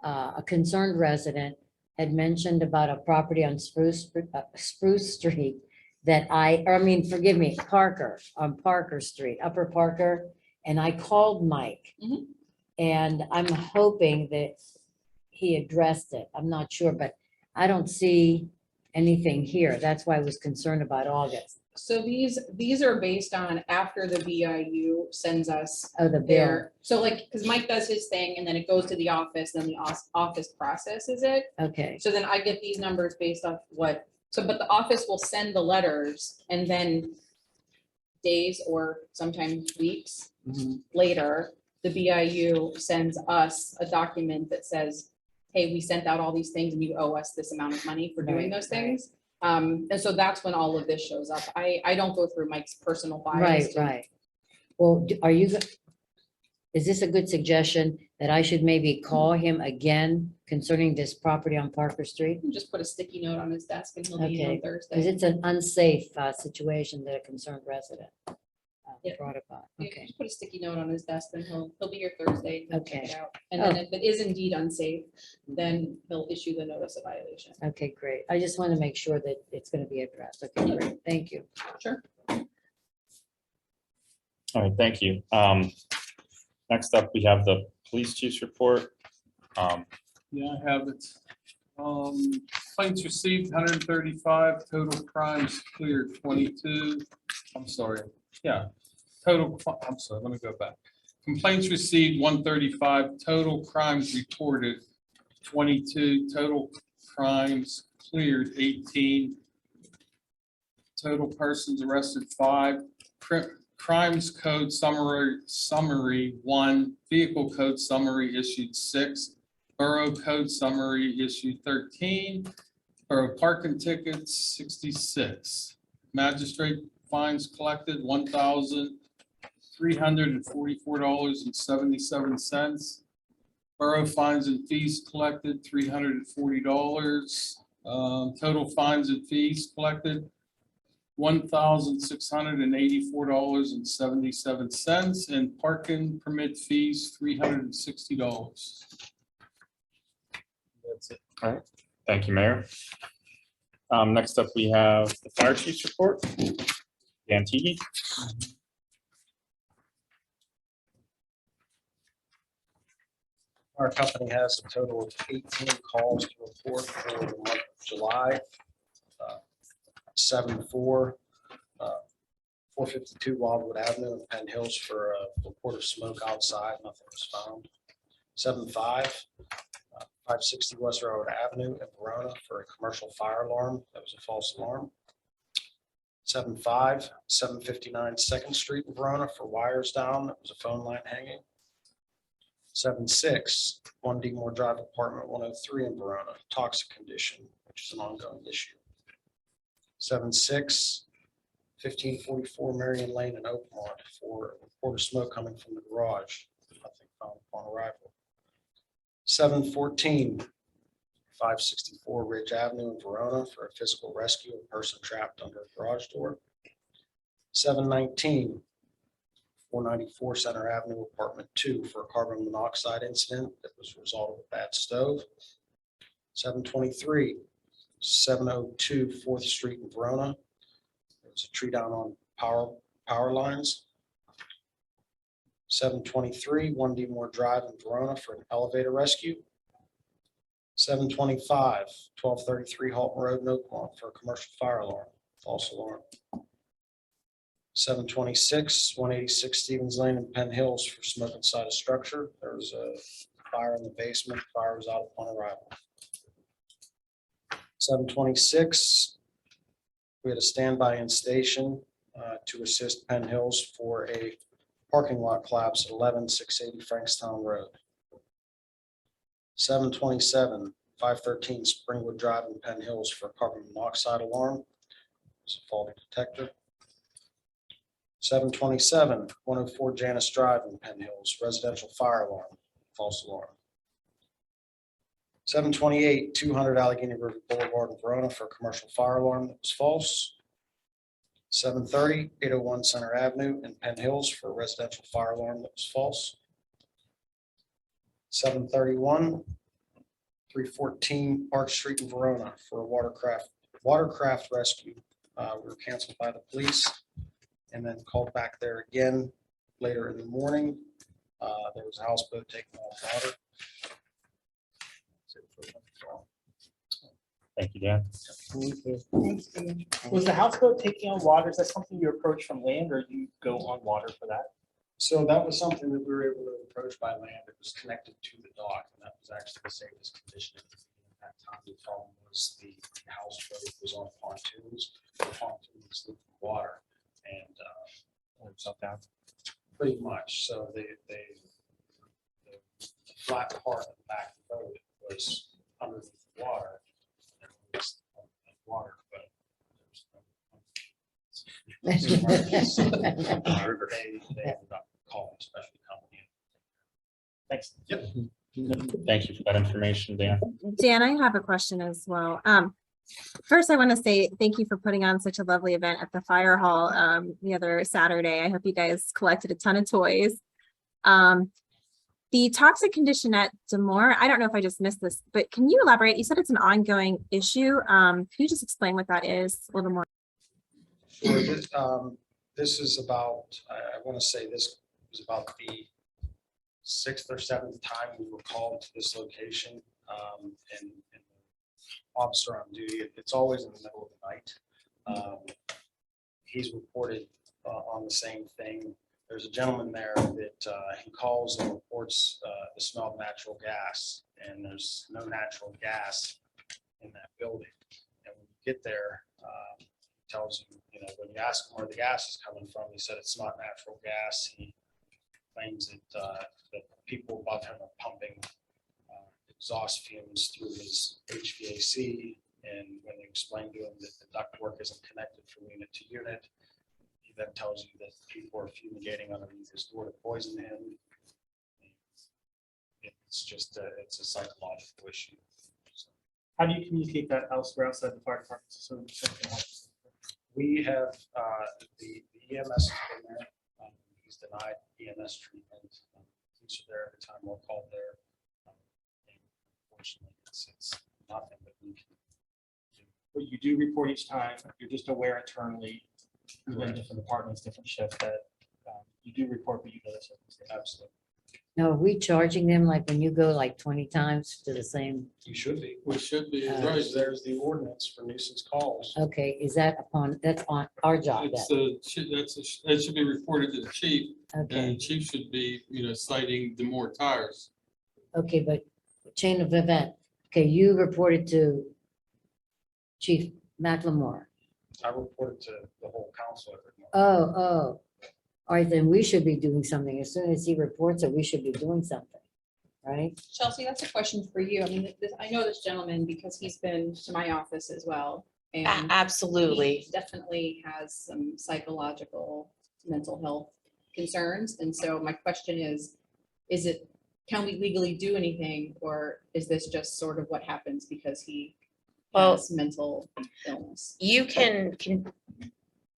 a concerned resident had mentioned about a property on Spruce Street that forgive me, on Parker Street, Upper Parker. And I called Mike. Mhm. And I'm hoping that he addressed it. I'm not sure, but I don't see anything here. That's why I was concerned about August. So these are based on after the BIU sends us Oh, the bill. their, so like, because Mike does his thing and then it goes to the office, then the office processes it. Okay, So then I get these numbers based off what, so, but the office will send the letters and then days or sometimes weeks Mhm. later, the BIU sends us a document that says, hey, we sent out all these things and you owe us this amount of money for doing Right, those things. And so that's when all of this shows up. I don't go through Mike's personal files. right, right. Well, is this a good suggestion that I should maybe call him again concerning this property on Parker Street? Just put a sticky note on his desk and he'll be in on Okay, because Thursday. it's an unsafe situation that a concerned resident Yeah. brought about. Yeah, Okay, just put a sticky note on his desk and he'll be here Thursday. He'll check it Okay. out. And then Oh. if it is indeed unsafe, then he'll issue the notice of violation. okay, great. I just want to make sure that it's going to be addressed. Okay, great. Thank you. Sure. All right, thank you. Next up, we have the police chief's report. Yeah, I have it. Complaints received 135, total crimes cleared 22. I'm sorry, yeah. I'm sorry, let me go back. Complaints received 135, total crimes reported 22, total crimes cleared 18. Total persons arrested 5. Crimes code summary 1, vehicle code summary issued 6, borough code summary issued 13, borough parking tickets 66, magistrate fines collected $1,344.77, borough fines and fees collected $340, total fines and fees collected $1,684.77, and parking permit fees $360. That's it. Thank you, Mayor. Next up, we have the fire chief's report. Dan Teague. Our company has a total of 18 calls to report for the month of July. 7-4, 452 Wildwood Avenue in Penn Hills for a report of smoke outside. Nothing was found. 7-5, 560 West Railroad Avenue in Verona for a commercial fire alarm. That was a false alarm. 7-5, 759 Second Street in Verona for wires down. That was a phone line hanging. 7-6, 1 Deamore Drive, apartment 103 in Verona, toxic condition, which is an ongoing issue. 7-6, 1544 Marion Lane in Oakmont for a report of smoke coming from the garage. Nothing found upon arrival. 7-14, 564 Ridge Avenue in Verona for a physical rescue of a person trapped under a garage door. 7-19, 494 Center Avenue, apartment 2 for a carbon monoxide incident that was a result of a bad stove. 7-23, 702 4th Street in Verona. There was a tree down on power lines. 723 1 Deamore Drive in Verona for an elevator rescue. 725 1233 Halton Road in Oakmont for a commercial fire alarm, false alarm. 726 186 Stevens Lane in Penn Hills for smoke inside a structure. There was a fire in the basement. Fire was out upon arrival. 726 We had a standby in station to assist Penn Hills for a parking lot collapse at 11-680 Frankstown Road. 727, 513 Springwood Drive in Penn Hills for a carbon monoxide alarm. It's a faulty detector. 727, 104 Janice Drive in Penn Hills, residential fire alarm, false alarm. 728, 200 Allegheny River Boulevard in Verona for a commercial fire alarm that was false. 730, 801 Center Avenue in Penn Hills for a residential fire alarm that was false. 731, 314 Park Street in Verona for a watercraft rescue. We were canceled by the police and then called back there again later in the morning. There was a houseboat taking on water. Thank you, Dan. Was the houseboat taking on water? Is that something you approach from land or you go on water for that? So that was something that we were able to approach by land. It was connected to the dock, and that was actually the safest condition at that time. The problem was the houseboat was on pontoons. The pontoons leaked water and Down. pretty much. So the flat part of the back of the boat was underneath the water. There was water, but there was no. They ended up calling a special company. Thanks. Yep. Thank you for that information, Dan. Dan, I have a question as well. First, I want to say thank you for putting on such a lovely event at the fire hall the other Saturday. I hope you guys collected a ton of toys. The toxic condition at Demore, I don't know if I just missed this, but can you elaborate? You said it's an ongoing issue. Can you just explain what that is a little more? Sure. This is about, I want to say this was about the 6th or 7th time we were called to this location. And the officer on duty, it's always in the middle of the night. He's reported on the same thing. There's a gentleman there that he calls and reports the smell of natural gas, and there's no natural gas in that building. And when you get there, tells you, when you ask him where the gas is coming from, he said it's not natural gas. He claims that people above him are pumping exhaust fumes through his HVAC. And when they explain to him that the ductwork isn't connected from unit to unit, he then tells you that people are fumigating underneath his door to poison him. It's just it's a psychological issue. How do you communicate that elsewhere outside the fire department? So We have the EMS has been there. He's denied EMS treatment. Police are there every time we're called there. And unfortunately, it's nothing that we can do. But you do report each time. You're just aware internally, within different departments, different shifts that you do report, but you know the circumstance. Absolutely. Now, are we charging them like when you go like 20 times to the same? You should be. We should be, Uh, right. There's the ordinance for nuisance calls. Okay, is that that's on our job It's then? that should be reported to the chief, and the Okay, chief should be, citing the more tires. okay, but chain of event. Okay, you reported to Chief McLemore. I reported to the whole council every month. Oh. All right, then we should be doing something. As soon as he reports it, we should be doing something, right? Chelsea, that's a question for you. I mean, I know this gentleman because he's been to my office as well. And Absolutely. he definitely has some psychological, mental health concerns. And so my question is can we legally do anything, or is this just sort of what happens because he Well, has mental illness? You can,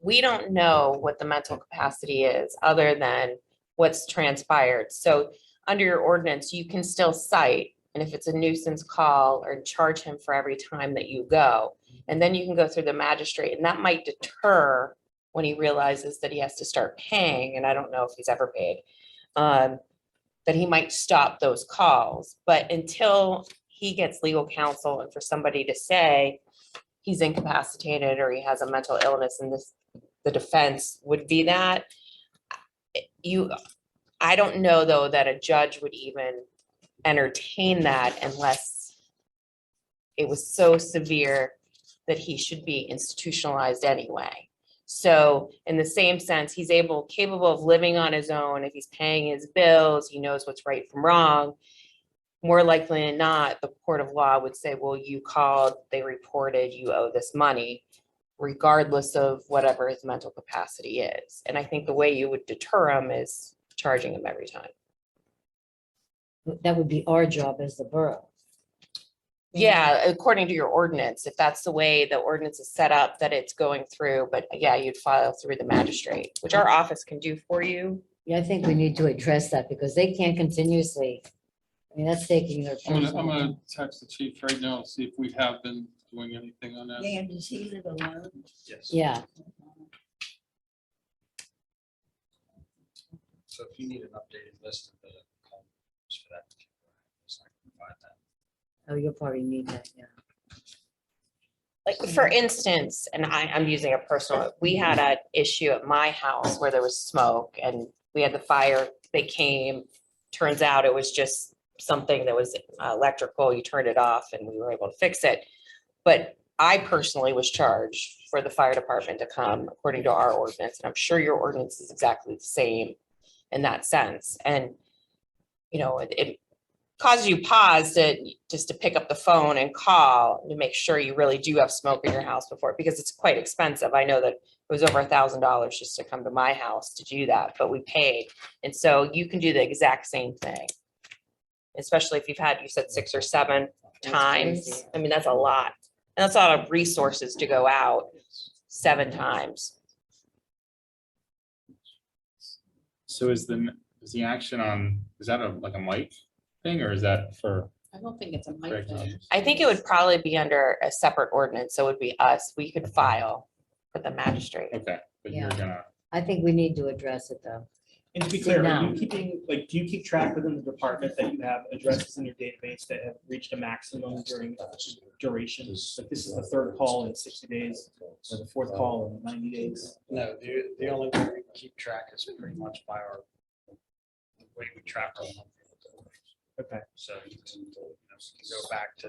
we don't know what the mental capacity is other than what's transpired. So under your ordinance, you can still cite, and if it's a nuisance call, or charge him for every time that you go. And then you can go through the magistrate, and that might deter when he realizes that he has to start paying, and I don't know if he's ever paid, that he might stop those calls. But until he gets legal counsel and for somebody to say he's incapacitated or he has a mental illness, and the defense would be that, I don't know though that a judge would even entertain that unless it was so severe that he should be institutionalized anyway. So in the same sense, he's capable of living on his own. If he's paying his bills, he knows what's right from wrong. More likely than not, the court of law would say, well, you called, they reported, you owe this money, regardless of whatever his mental capacity is. And I think the way you would deter him is charging him every time. That would be our job as the borough. Yeah, according to your ordinance, if that's the way the ordinance is set up, that it's going through, but yeah, you'd file through the magistrate, which our office can do for you. Yeah, I think we need to address that because they can't continuously, I mean, that's taking their. I'm personal gonna time. text the chief right now and see if we have been doing anything on that. Dan, does he live alone? Yes. Yeah, So if you need an updated list of the homes for that, I can provide that. oh, you'll probably need that, yeah. Like, for instance, and I'm using a personal, we had an issue at my house where there was smoke and we had the fire, they came. Turns out it was just something that was electrical, you turned it off and we were able to fix it. But I personally was charged for the fire department to come according to our ordinance, and I'm sure your ordinance is exactly the same in that sense. And, you know, it causes you pause just to pick up the phone and call to make sure you really do have smoke in your house before, because it's quite expensive. I know that it was over $1,000 just to come to my house to do that, but we paid. And so you can do the exact same thing. Especially if you've had, you said 6 or 7 That's times. crazy. I mean, that's a lot. And that's a lot of resources to go out 7 times. So is the action on, is that like a mic thing or is that for? I don't think it's a mic Greg to thing. use? I think it would probably be under a separate ordinance, so it would be us. We could file with the magistrate. Okay, but you're Yeah. gonna, I think we need to address it though. And to be clear, are Now. you keeping, like, do you keep track within the department that you have addresses in your database that have reached a maximum during durations? Like this is the 3rd call in 60 days, or the 4th call in 90 days? No, the only way we keep track is pretty much by the way we track our monthly reports. Okay. So you can go back to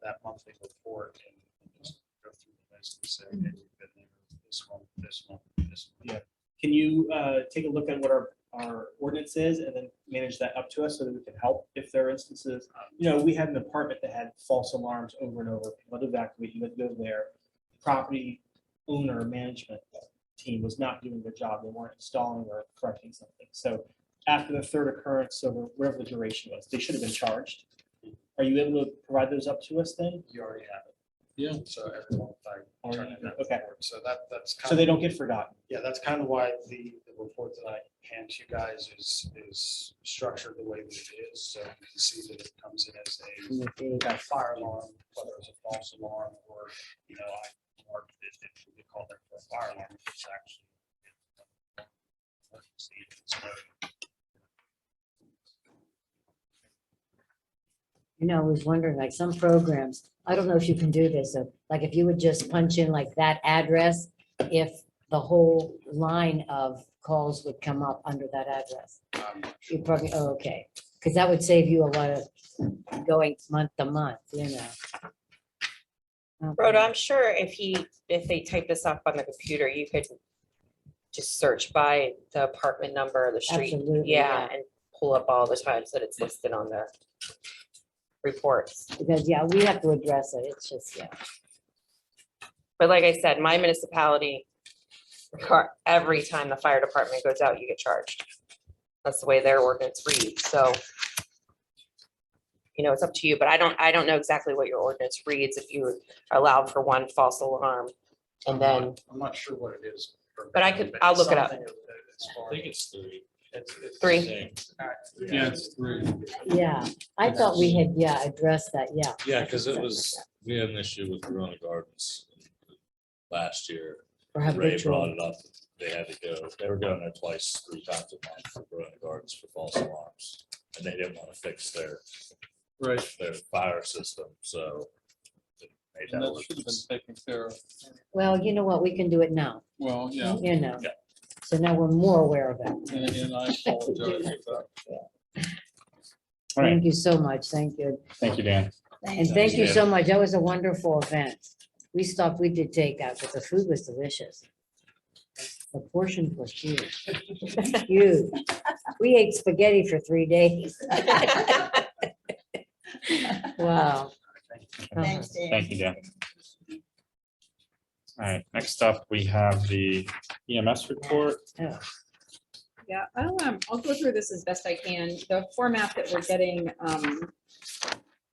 that monthly report and just go through the list and say, okay, we've been there this month, this month, this month. Yeah. Can you take a look at what our ordinance is and then manage that up to us so that we can help if there are instances? You know, we had an apartment that had false alarms over and over. People had to evacuate, you had to go there. Property owner management team was not doing their job. They weren't installing or correcting something. So after the 3rd occurrence, over whatever the duration was, they should have been charged. Are you able to provide those up to us then? You already have it. Yeah. So every month I turn in that Okay. report. So that's kind So of. they don't get forgotten. Yeah, that's kind of why the report that I hand to you guys is structured the way that it is. So you can see that it comes in as a fire alarm, whether it's a false alarm or, you know, I marked it, if we call that for a fire alarm, it's actually. emergency. So, You know, I was wondering, like some programs, I don't know if you can do this, so like if you would just punch in like that address, if the whole line of calls would come up under that address. You probably, oh, okay, because that would save you a lot of going month to month, you know. Okay. Rhoda, I'm sure if they type this up on the computer, you could just search by the apartment number, the street. Absolutely, Yeah, yeah. and pull up all the times that it's listed on the reports. Because, yeah, we have to address it, it's just, yeah. But like I said, my municipality, every time the fire department goes out, you get charged. That's the way their ordinance reads, so. You know, it's up to you, but I don't know exactly what your ordinance reads if you allow for one false alarm. And then, I'm not sure what it is. But I'll look it up. I think it's 3. It's 3. Yeah, it's 3. Yeah, I thought we had, yeah, addressed that, yeah. Yeah, because it was, we had an issue with Corona Gardens last year. For Ray habitual. brought it up. They had to go, they were going there twice, 3 times a month for Corona Gardens for false alarms. And they didn't want to fix their fire system, so. it made And that that should have been ordinance. taken care of. Well, you know what, we can do it now, Well, yeah, you know. Yeah. So now we're more aware of it. and I apologize for that. all right, Thank you so much, thank you. thank you, Dan. And thank you so much, that was a wonderful event. we stopped, we did takeout, because the food was delicious. The portion was huge. Huge. We ate spaghetti for 3 days. Wow. Thank you, Dan. All right, next up, we have the EMS report. Oh, Yeah, I'll go through this as best I can. The format that we're getting,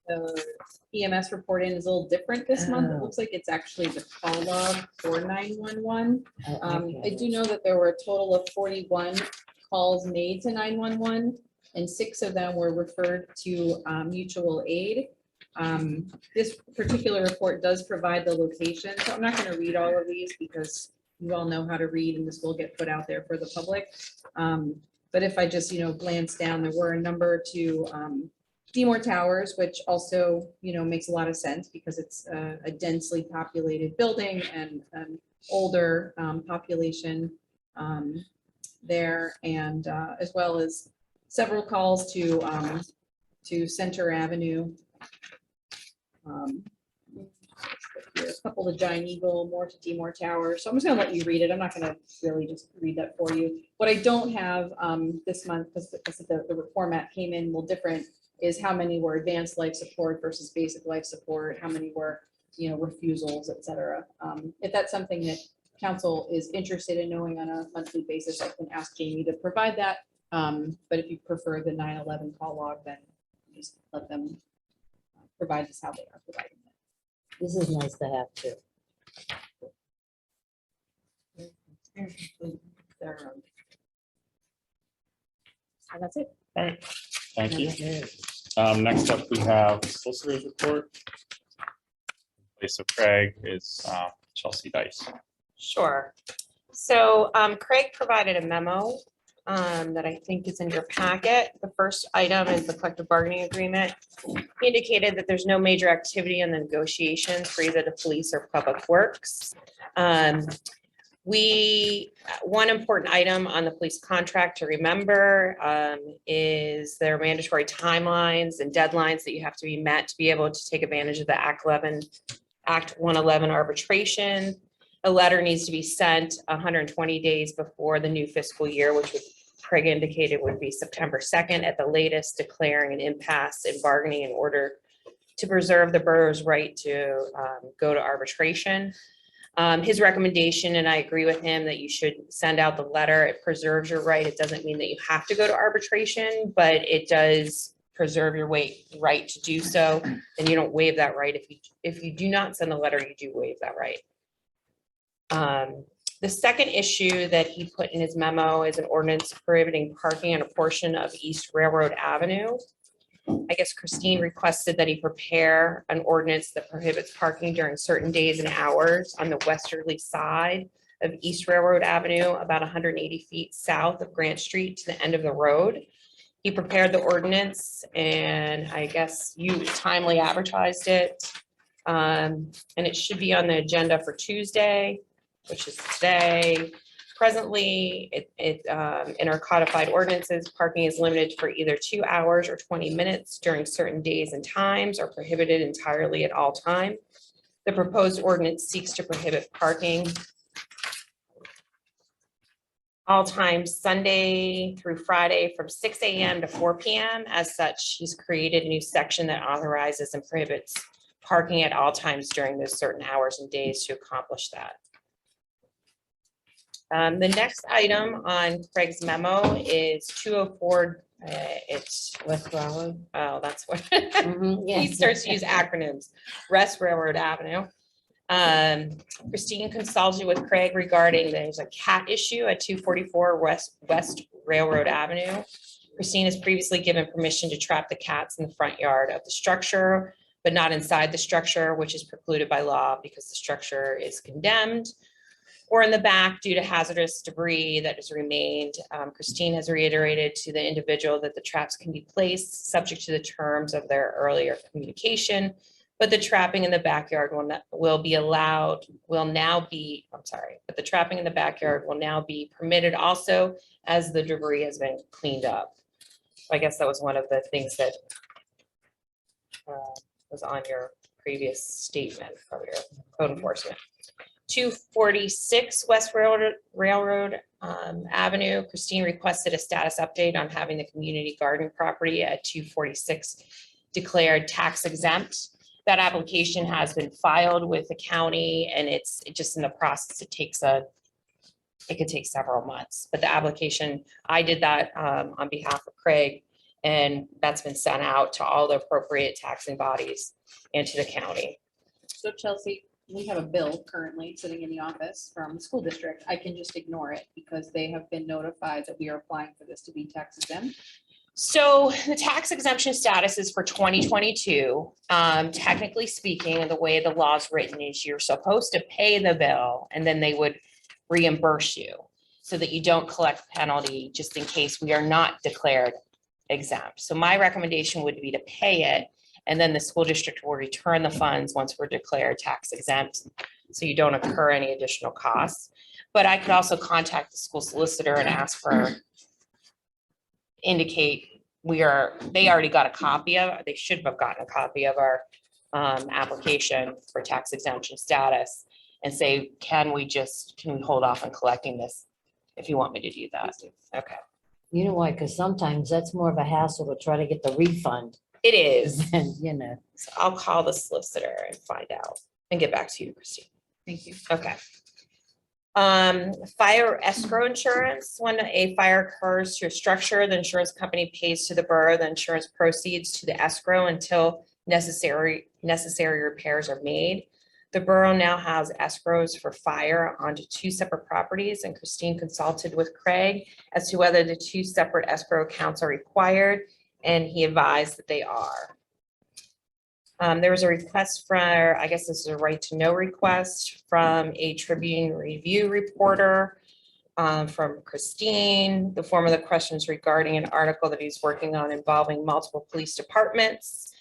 the EMS report in is a little different this month. It Oh. looks like it's actually the call log for 911. I okay. do know that there were a total of 41 calls made to 911, and 6 of them were referred to mutual aid. This particular report does provide the location, so I'm not gonna read all of these because you all know how to read and this will get put out there for the public. But if I just, glance down, there were a number to Seymour Towers, which also, makes a lot of sense because it's a densely populated building and an older population there, and as well as several calls to Center Avenue. A couple to Giant Eagle, more to Seymour Towers. So I'm just gonna let you read it. I'm not gonna really just read that for you. What I don't have this month, because the format came in a little different, is how many were advanced life support versus basic life support, how many were, refusals, et cetera. If that's something that council is interested in knowing on a monthly basis, I can ask Jamie to provide that. But if you prefer the 911 call log, then just let them provide us how they are providing it. This is nice to have too. And that's it. All right, thank you. Next up, we have solicitor's report. So Craig is Chelsea Dice. Sure. So Craig provided a memo that I think is in your packet. The first item is the collective bargaining agreement. He indicated that there's no major activity in the negotiations for either the police or public works. One important item on the police contract to remember is their mandatory timelines and deadlines that you have to be met to be able to take advantage of the Act 111 arbitration. A letter needs to be sent 120 days before the new fiscal year, which Craig indicated would be September 2nd at the latest, declaring an impasse in bargaining in order to preserve the borough's right to go to arbitration. His recommendation, and I agree with him, that you should send out the letter. It preserves your right. It doesn't mean that you have to go to arbitration, but it does preserve your right to do so. And you don't waive that right. If you do not send the letter, you do waive that right. The second issue that he put in his memo is an ordinance prohibiting parking on a portion of East Railroad Avenue. I guess Christine requested that he prepare an ordinance that prohibits parking during certain days and hours on the westerly side of East Railroad Avenue, about 180 feet south of Grant Street to the end of the road. He prepared the ordinance, and I guess you timely advertised it. And it should be on the agenda for Tuesday, which is today. Presently, in our codified ordinances, parking is limited for either 2 hours or 20 minutes during certain days and times, or prohibited entirely at all time. The proposed ordinance seeks to prohibit parking all times Sunday through Friday from 6 a.m. to 4 p.m. As such, he's created a new section that authorizes and prohibits parking at all times during those certain hours and days to accomplish that. The next item on Craig's memo is 204. It's West Railroad. Oh, that's what he starts to use acronyms. West Railroad Avenue. Christine consulted with Craig regarding there's a cat issue at 244 West Railroad Avenue. Christine has previously given permission to trap the cats in the front yard of the structure, but not inside the structure, which is precluded by law because the structure is condemned, or in the back due to hazardous debris that has remained. Christine has reiterated to the individual that the traps can be placed subject to the terms of their earlier communication, but the trapping in the backyard will now be permitted also as the debris has been cleaned up. I guess that was one of the things that was on your previous statement from your code enforcement. 246 West Railroad Avenue. Christine requested a status update on having the community garden property at 246 declared tax exempt. That application has been filed with the county and it's just in the process. It could take several months, but the application, I did that on behalf of Craig, and that's been sent out to all the appropriate taxing bodies and to the county. So Chelsea, we have a bill currently sitting in the office from the school district. I can just ignore it because they have been notified that we are applying for this to be tax exempt. So the tax exemption status is for 2022. Technically speaking, and the way the law is written is you're supposed to pay the bill and then they would reimburse you so that you don't collect penalty just in case we are not declared exempt. So my recommendation would be to pay it, and then the school district will return the funds once we're declared tax exempt, so you don't incur any additional costs. But I could also contact the school solicitor and ask for, indicate they already got a copy of, they should have gotten a copy of our application for tax exemption status, and say, can we hold off on collecting this if you want me to do that? Okay. You know why? Because sometimes that's more of a hassle to try to get the refund. It is. And, you know. So I'll call the solicitor and find out and get back to you, Christine. Thank you. Okay. Fire escrow insurance. When a fire occurs to a structure, the insurance company pays to the borough the insurance proceeds to the escrow until necessary repairs are made. The borough now has escrows for fire onto 2 separate properties, and Christine consulted with Craig as to whether the 2 separate escrow accounts are required, and he advised that they are. There was a request for, I guess this is a right to know request from a Tribune Review reporter from Christine. The form of the questions regarding an article that he's working on involving multiple police departments.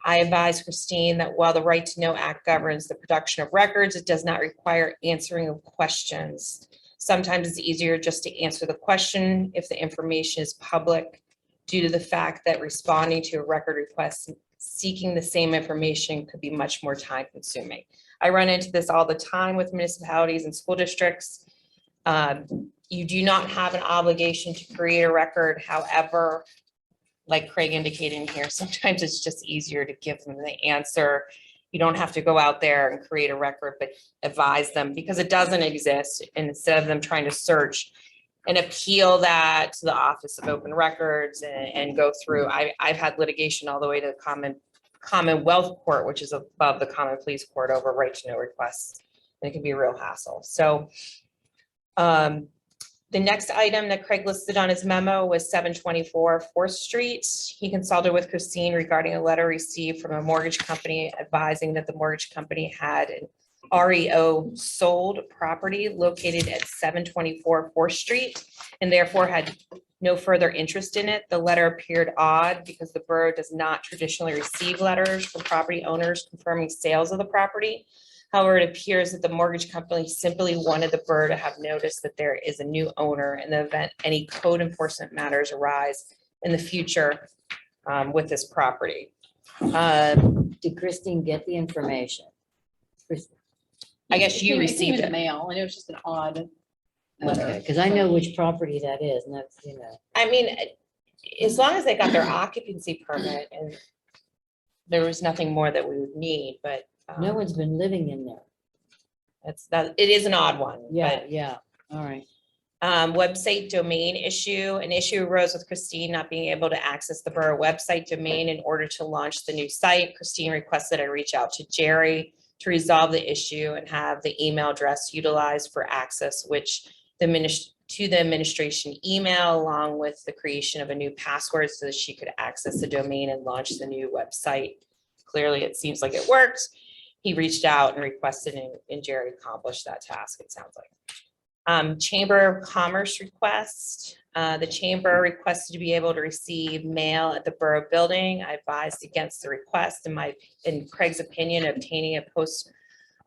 I advise Christine that while the Right to Know Act governs the production of records, it does not require answering of questions. Sometimes it's easier just to answer the question if the information is public, due to the fact that responding to a record request seeking the same information could be much more time consuming. I run into this all the time with municipalities and school districts. You do not have an obligation to create a record. However, like Craig indicated in here, sometimes it's just easier to give them the answer. You don't have to go out there and create a record, but advise them because it doesn't exist. And instead of them trying to search and appeal that to the Office of Open Records and go through, I've had litigation all the way to the Commonwealth Court, which is above the Common Pleas Court, over right to know requests. And it can be a real hassle. So the next item that Craig listed on his memo was 724 4th Street. He consulted with Christine regarding a letter received from a mortgage company advising that the mortgage company had an REO sold property located at 724 4th Street and therefore had no further interest in it. The letter appeared odd because the borough does not traditionally receive letters from property owners confirming sales of the property. However, it appears that the mortgage company simply wanted the borough to have noticed that there is a new owner in the event any code enforcement matters arise in the future with this property. Did Christine get the information? I guess you received the it. mail, and it was just an odd Okay, letter. because I know which property that is, and that's, you know. I mean, as long as they got their occupancy permit and there was nothing more that we would need, but No one's been living in there. it is an odd one. Yeah, but, yeah, all right. website domain issue. An issue arose with Christine not being able to access the borough website domain in order to launch the new site. Christine requested I reach out to Jerry to resolve the issue and have the email address utilized for access, which to the administration email, along with the creation of a new password so that she could access the domain and launch the new website. Clearly, it seems like it worked. He reached out and requested, and Jerry accomplished that task, it sounds like. Chamber of Commerce request. The chamber requested to be able to receive mail at the borough building. I advised against the request. In Craig's opinion, obtaining a post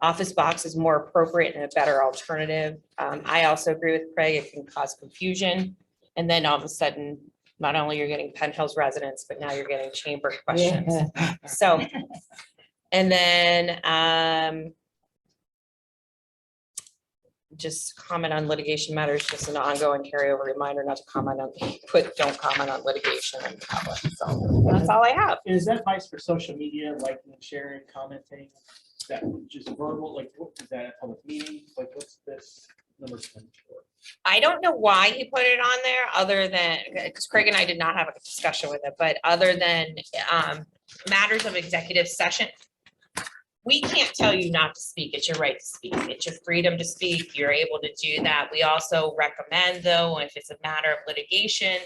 office box is more appropriate and a better alternative. I also agree with Craig, it can cause confusion. And then all of a sudden, not only you're getting Penn Hills residents, but now you're getting chamber questions. Yeah. So And then, just comment on litigation matters, just an ongoing carryover reminder not to comment on, don't comment on litigation in public. So that's all I have. Is that advice for social media, liking, sharing, commenting? Is that just verbal, like, what is that a public meeting? Like, what's this number 10 for? I don't know why he put it on there, other than, because Craig and I did not have a discussion with it, but other than matters of executive session. We can't tell you not to speak. It's your right to speak. It's your freedom to speak. You're able to do that. We also recommend, though, if it's a matter of litigation,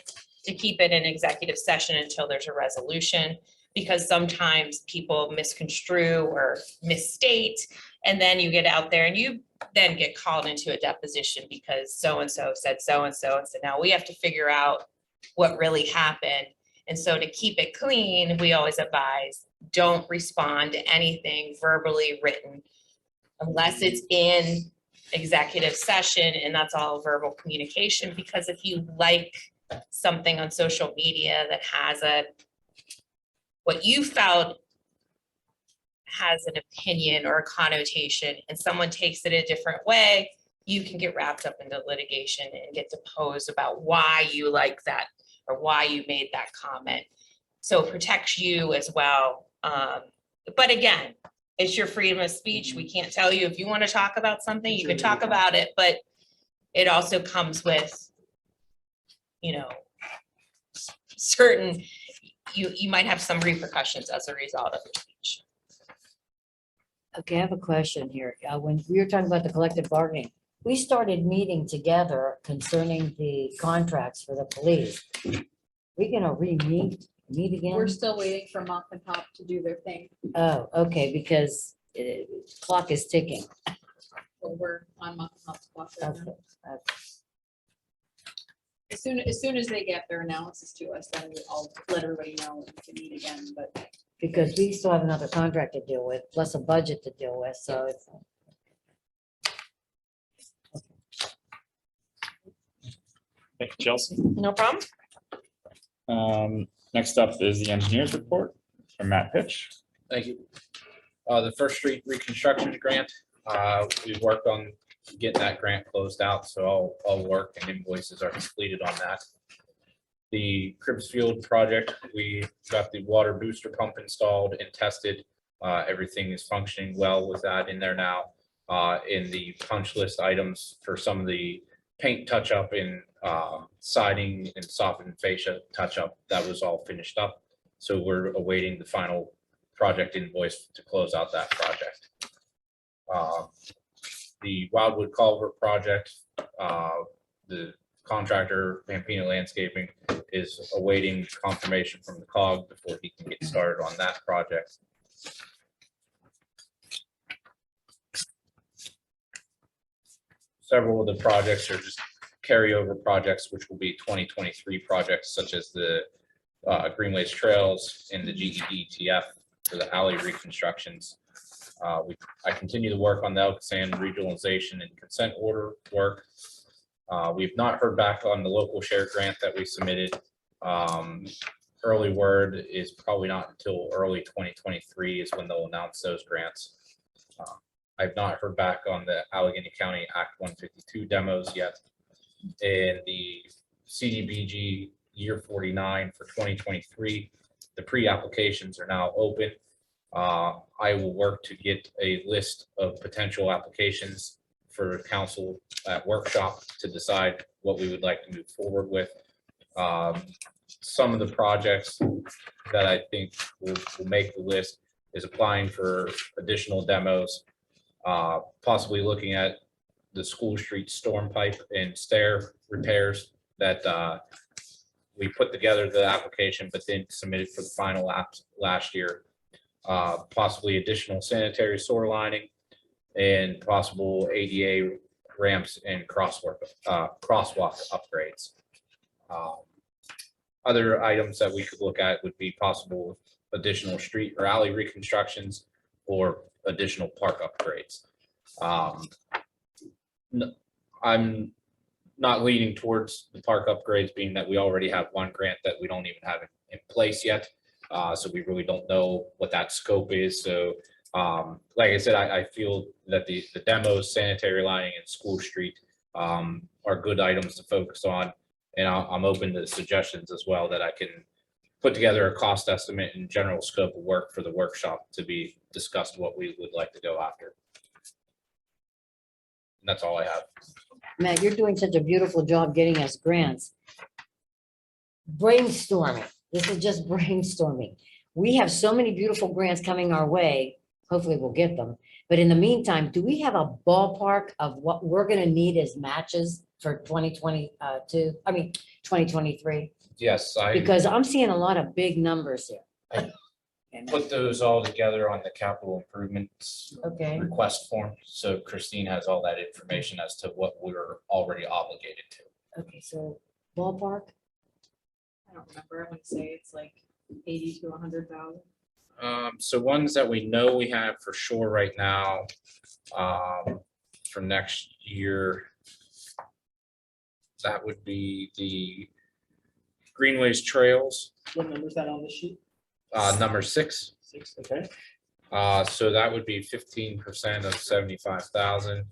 to keep it in executive session until there's a resolution, because sometimes people misconstrue or misstate, and then you get out there and you then get called into a deposition because so-and-so said so-and-so. And so now we have to figure out what really happened. And so to keep it clean, we always advise, don't respond to anything verbally written unless it's in executive session, and that's all verbal communication. Because if you like something on social media that has what you felt has an opinion or a connotation, and someone takes it a different way, you can get wrapped up into litigation and get deposed about why you like that or why you made that comment. So it protects you as well. But again, it's your freedom of speech. We can't tell you if you want to talk about something, you can talk about it, but it also comes with, certain, you might have some repercussions as a result of your speech. Okay, I have a question here. When we were talking about the collective bargaining, we started meeting together concerning the contracts for the police. We're gonna meet again? We're still waiting for Mop and Pop to do their thing. Oh, okay, because clock is ticking. So we're on Mop and Pop's clock right now. Okay. As soon as they get their analysis to us, then I'll let everybody know to meet again, but. Because we still have another contract to deal with, plus a budget to deal with, so it's. Thank you, Chelsea. No problem. Next up is the engineer's report from Matt Pitch. Thank you. The First Street reconstruction grant, we've worked on getting that grant closed out, so all work and invoices are completed on that. The Cribbs Field project, we got the water booster pump installed and tested. Everything is functioning well with that in there now. In the punch list items for some of the paint touch up in siding and softened fascia touch up, that was all finished up. So we're awaiting the final project invoice to close out that project. The Wildwood Culvert project, the contractor, Pampina Landscaping, is awaiting confirmation from the COG before he can get started on that project. Several of the projects are just carryover projects, which will be 2023 projects, such as the Greenways Trails and the GEDTF for the alley reconstructions. I continue to work on the Elk Sand regionalization and consent order work. We've not heard back on the local share grant that we submitted. Early word is probably not until early 2023 is when they'll announce those grants. I've not heard back on the Allegheny County Act 152 demos yet. And the CDBG year 49 for 2023, the pre-applications are now open. I will work to get a list of potential applications for council at workshop to decide what we would like to move forward with. Some of the projects that I think will make the list is applying for additional demos, possibly looking at the School Street storm pipe and stair repairs that we put together the application, but then submitted for the final apps last year. Possibly additional sanitary sewer lining and possible ADA ramps and crosswalk upgrades. Other items that we could look at would be possible additional street or alley reconstructions or additional park upgrades. I'm not leaning towards the park upgrades, being that we already have one grant that we don't even have in place yet. So we really don't know what that scope is. So Like I said, I feel that the demos, sanitary lining and School Street are good items to focus on. And I'm open to suggestions as well that I can put together a cost estimate and general scope of work for the workshop to be discussed what we would like to go after. And that's all I have. Matt, you're doing such a beautiful job getting us grants. Brainstorming, this is just brainstorming. We have so many beautiful grants coming our way. Hopefully we'll get them. But in the meantime, do we have a ballpark of what we're gonna need as matches for 2022? I mean, 2023? Yes, I Because I'm seeing a lot of big numbers here. put those all together on the capital improvements Okay, request form. So Christine has all that information as to what we're already obligated to. okay, so ballpark? I don't remember. I would say it's like 80 to 100,000. So ones that we know we have for sure right now, for next year, that would be the Greenways Trails, What number is that on the sheet? number 6. 6, okay. So that would be 15% of 75,000.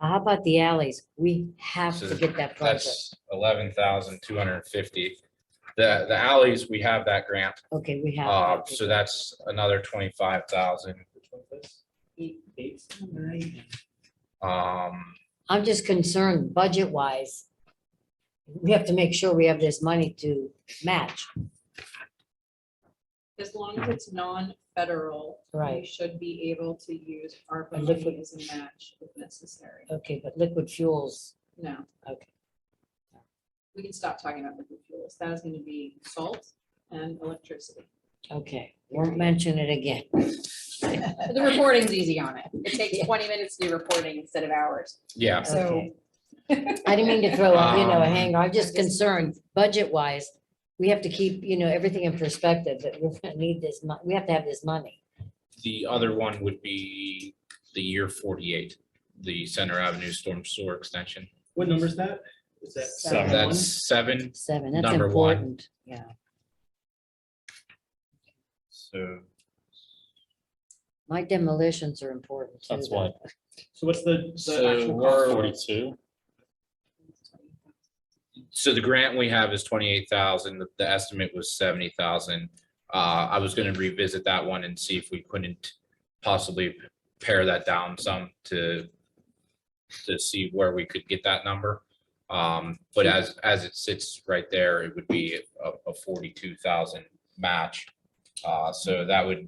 How about the alleys? We have So to get that project. That's 11,250. The alleys, we have that grant. Okay, we have. So that's another 25,000. Which one is this? 8. All right. I'm just concerned budget wise. We have to make sure we have this money to match. As long as it's non-federal, we Right. should be able to use ARPA And liquid- money as a match if necessary. Okay, but liquid fuels, No. Okay. We can stop talking about liquid fuels. That is going to be salt and electricity. okay, won't mention it again. The reporting's easy on it. It takes 20 minutes to do reporting instead of hours. Yeah, So Okay. I didn't mean to throw a, a Um, hanger. I'm just concerned, budget wise, we have to keep, everything in perspective, that we're gonna need this, we have to have this money. the other one would be the year 48, the Center Avenue Storm Sewer Extension. What number is that? Is that Seven. That's 7. 7, that's Number one. important, yeah. So My demolitions are important too. That's why. So what's the So actual we're- cost? 42. the grant we have is 28,000. The estimate was 70,000. I was gonna revisit that one and see if we couldn't possibly pare that down some to see where we could get that number. But as it sits right there, it would be a 42,000 match. So that would,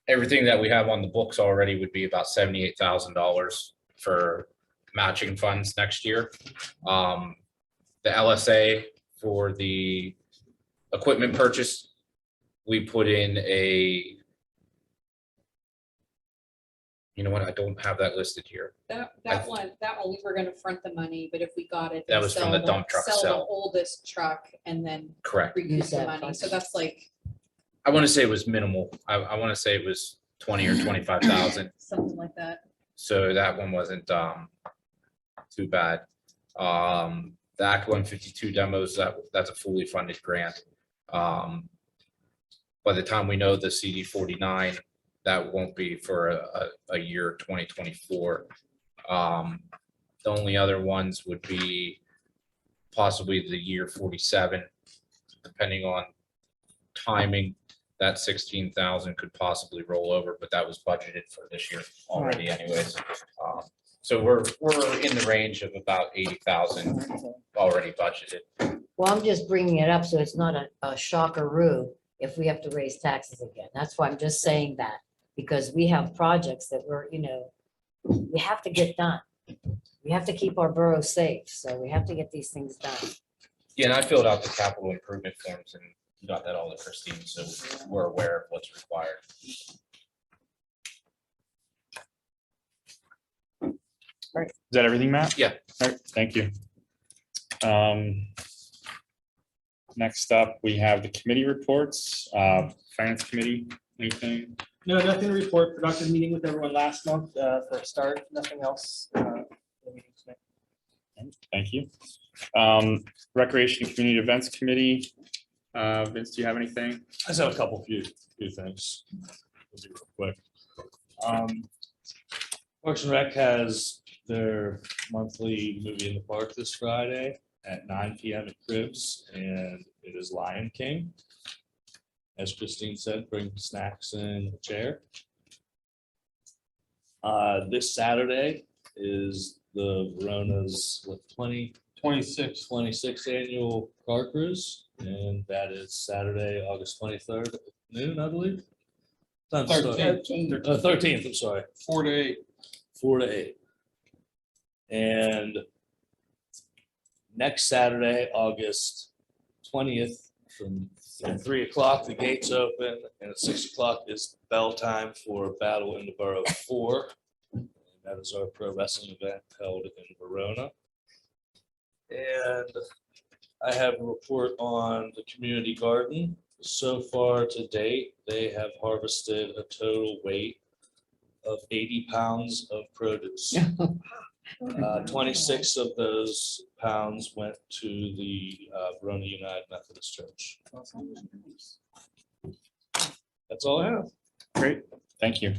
everything that we have on the books already would be about $78,000 for matching funds next year. The LSA for the equipment purchase, we put in a, you know what, I don't have that listed here. that one, we were going to front the money, but if we got it. That then was from sell the dump truck Sell the sell. oldest truck and then Correct. recoup Use the that money. fund. So that's like I want to say it was minimal. I want to say it was 20 or 25,000. something like that. So that one wasn't too bad. The Act 152 demos, that's a fully funded grant. By the time we know the CD 49, that won't be for a year 2024. The only other ones would be possibly the year 47, depending on timing. That 16,000 could possibly roll over, but that was budgeted for this year already anyways. So we're in the range of about 80,000 already budgeted. Well, I'm just bringing it up so it's not a shockaroo if we have to raise taxes again. That's why I'm just saying that, because we have projects that we have to get done. We have to keep our borough safe, so we have to get these things done. Yeah, and I filled out the capital improvement forms and got that all to Christine, so we're aware of what's required. Is that everything, Matt? Yeah. All right, thank you. Next up, we have the committee reports, Finance Committee, anything? No, nothing to report. Productive meeting with everyone last month for a start. Nothing else. The meeting tonight. Thank you. Recreation and Community Events Committee, Vince, do you have anything? I just have a couple few things. We'll be real quick. Parks and Rec has their monthly movie in the park this Friday at 9 PM at Cribs, and it is Lion King. As Christine said, bring snacks and a chair. This Saturday is the Verona's 26th annual car cruise, and that is Saturday, August 23rd at noon, I believe. 13th, I'm sorry. 4 to 8. 4 to 8. And next Saturday, August 20th, from 3 o'clock, the gates open, and at 6 o'clock is bell time for Battle in the Borough 4. And that is our pro wrestling event held in Verona. And I have a report on the community garden. So far to date, they have harvested a total weight of 80 pounds of produce. 26 of those pounds went to the Verona United Methodist Church. That's all I have. Great, thank you.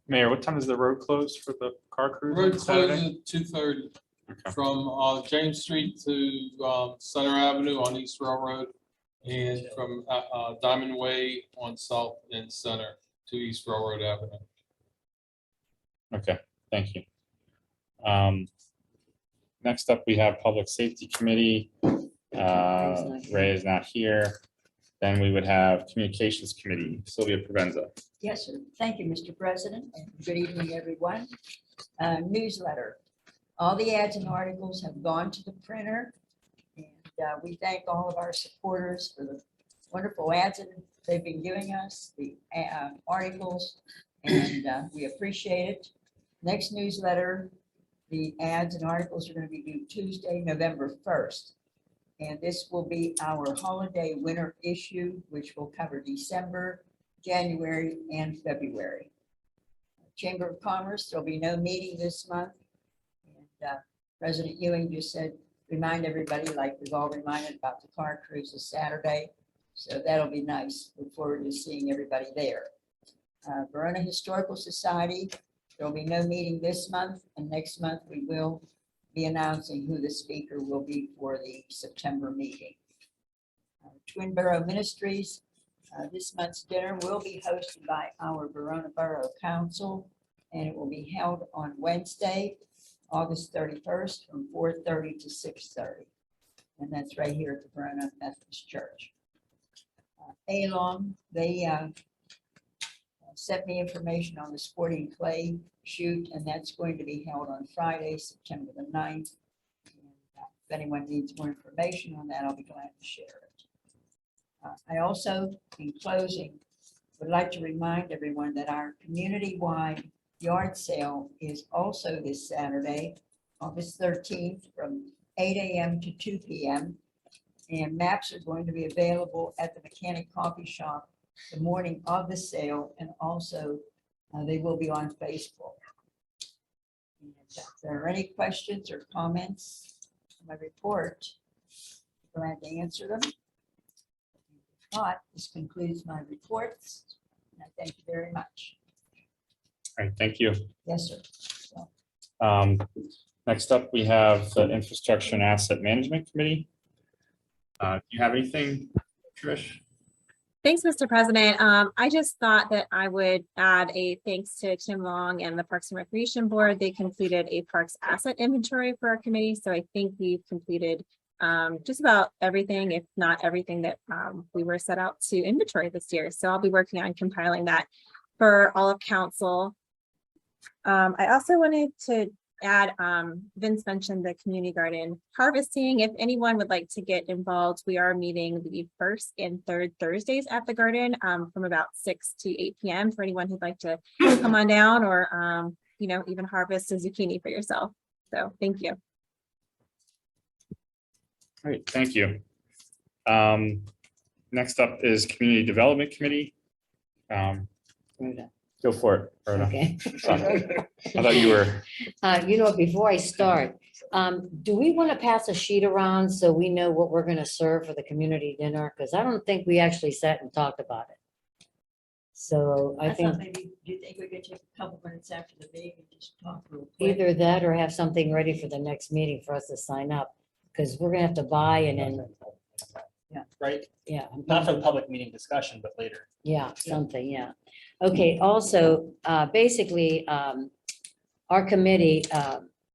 Mayor, what time is the road closed for the car cruise? Road on Saturday? closes at 2:30 Okay. from James Street to Center Avenue on East Railroad, and from Diamond Way on South and Center to East Railroad Avenue. Okay, thank you. Next up, we have Public Safety Committee. Ray is not here. Then we would have Communications Committee, Sylvia Provenza. Yes, sir. Thank you, Mr. President, and good evening, everyone. Newsletter. All the ads and articles have gone to the printer, and we thank all of our supporters for the wonderful ads that they've been giving us, the articles, and we appreciate it. Next newsletter, the ads and articles are going to be due Tuesday, November 1st. And this will be our holiday winter issue, which will cover December, January, and February. Chamber of Commerce, there'll be no meeting this month. And President Ewing just said, remind everybody, like we've all reminded about the car cruise this Saturday. So that'll be nice. Look forward to seeing everybody there. Verona Historical Society, there'll be no meeting this month, and next month we will be announcing who the speaker will be for the September meeting. Twin Borough Ministries, this month's dinner will be hosted by our Verona Borough Council, and it will be held on Wednesday, August 31st from 4:30 to 6:30. And that's right here at the Verona Methodist Church. ALOM, they sent me information on the sporting clay shoot, and that's going to be held on Friday, September the 9th. And, if anyone needs more information on that, I'll be glad to share it. I also, in closing, would like to remind everyone that our community-wide yard sale is also this Saturday, August 13th, from 8 a.m. to 2 p.m. And maps are going to be available at the Mechanic Coffee Shop the morning of the sale, and also they will be on Facebook. And if there are any questions or comments on my report, I'm glad to answer them. If not, this concludes my reports. And I thank you very much. All right, thank you. Yes, sir. Next up, we have the Infrastructure and Asset Management Committee. Do you have anything, Trish? Thanks, Mr. President. I just thought that I would add a thanks to Tim Long and the Parks and Recreation Board. They completed a parks asset inventory for our committee. So I think we've completed just about everything, if not everything that we were set out to inventory this year. So I'll be working on compiling that for all of council. I also wanted to add, Vince mentioned the community garden harvesting. If anyone would like to get involved, we are meeting the first and third Thursdays at the garden from about 6 to 8 p.m. for anyone who'd like to come on down or, you know, even harvest a zucchini for yourself. So thank you. Great, thank you. Next up is Community Development Committee. Go for it, Rhoda. Okay. Sorry. I thought you were, You know, before I start, do we want to pass a sheet around so we know what we're going to serve for the community dinner? Because I don't think we actually sat and talked about it. So I I think thought maybe, do you think we could take a couple minutes after the meeting and just talk real quick? either that or have something ready for the next meeting for us to sign up. Because we're gonna have to buy and then, Right? yeah, Not for the public meeting discussion, but later. yeah, something, yeah. Okay, also, basically, our committee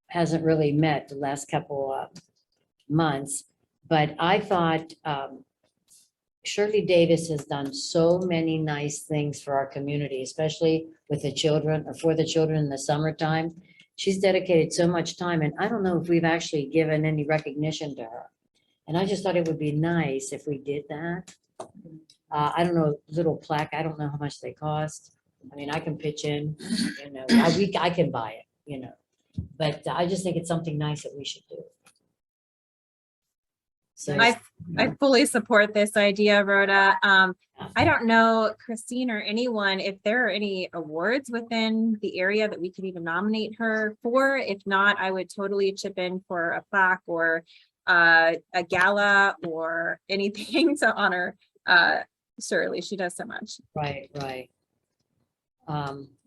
hasn't really met the last couple months, but I thought Shirley Davis has done so many nice things for our community, especially with the children or for the children in the summertime. She's dedicated so much time, and I don't know if we've actually given any recognition to her. And I just thought it would be nice if we did that. I don't know, little plaque, I don't know how much they cost. I mean, I can pitch in, you know, I can buy it, you know. But I just think it's something nice that we should do. So, I fully support this idea, Rhoda. I don't know, Christine or anyone, if there are any awards within the area that we could even nominate her for. If not, I would totally chip in for a plaque or a gala or anything to honor Shirley. She does so much. right, right.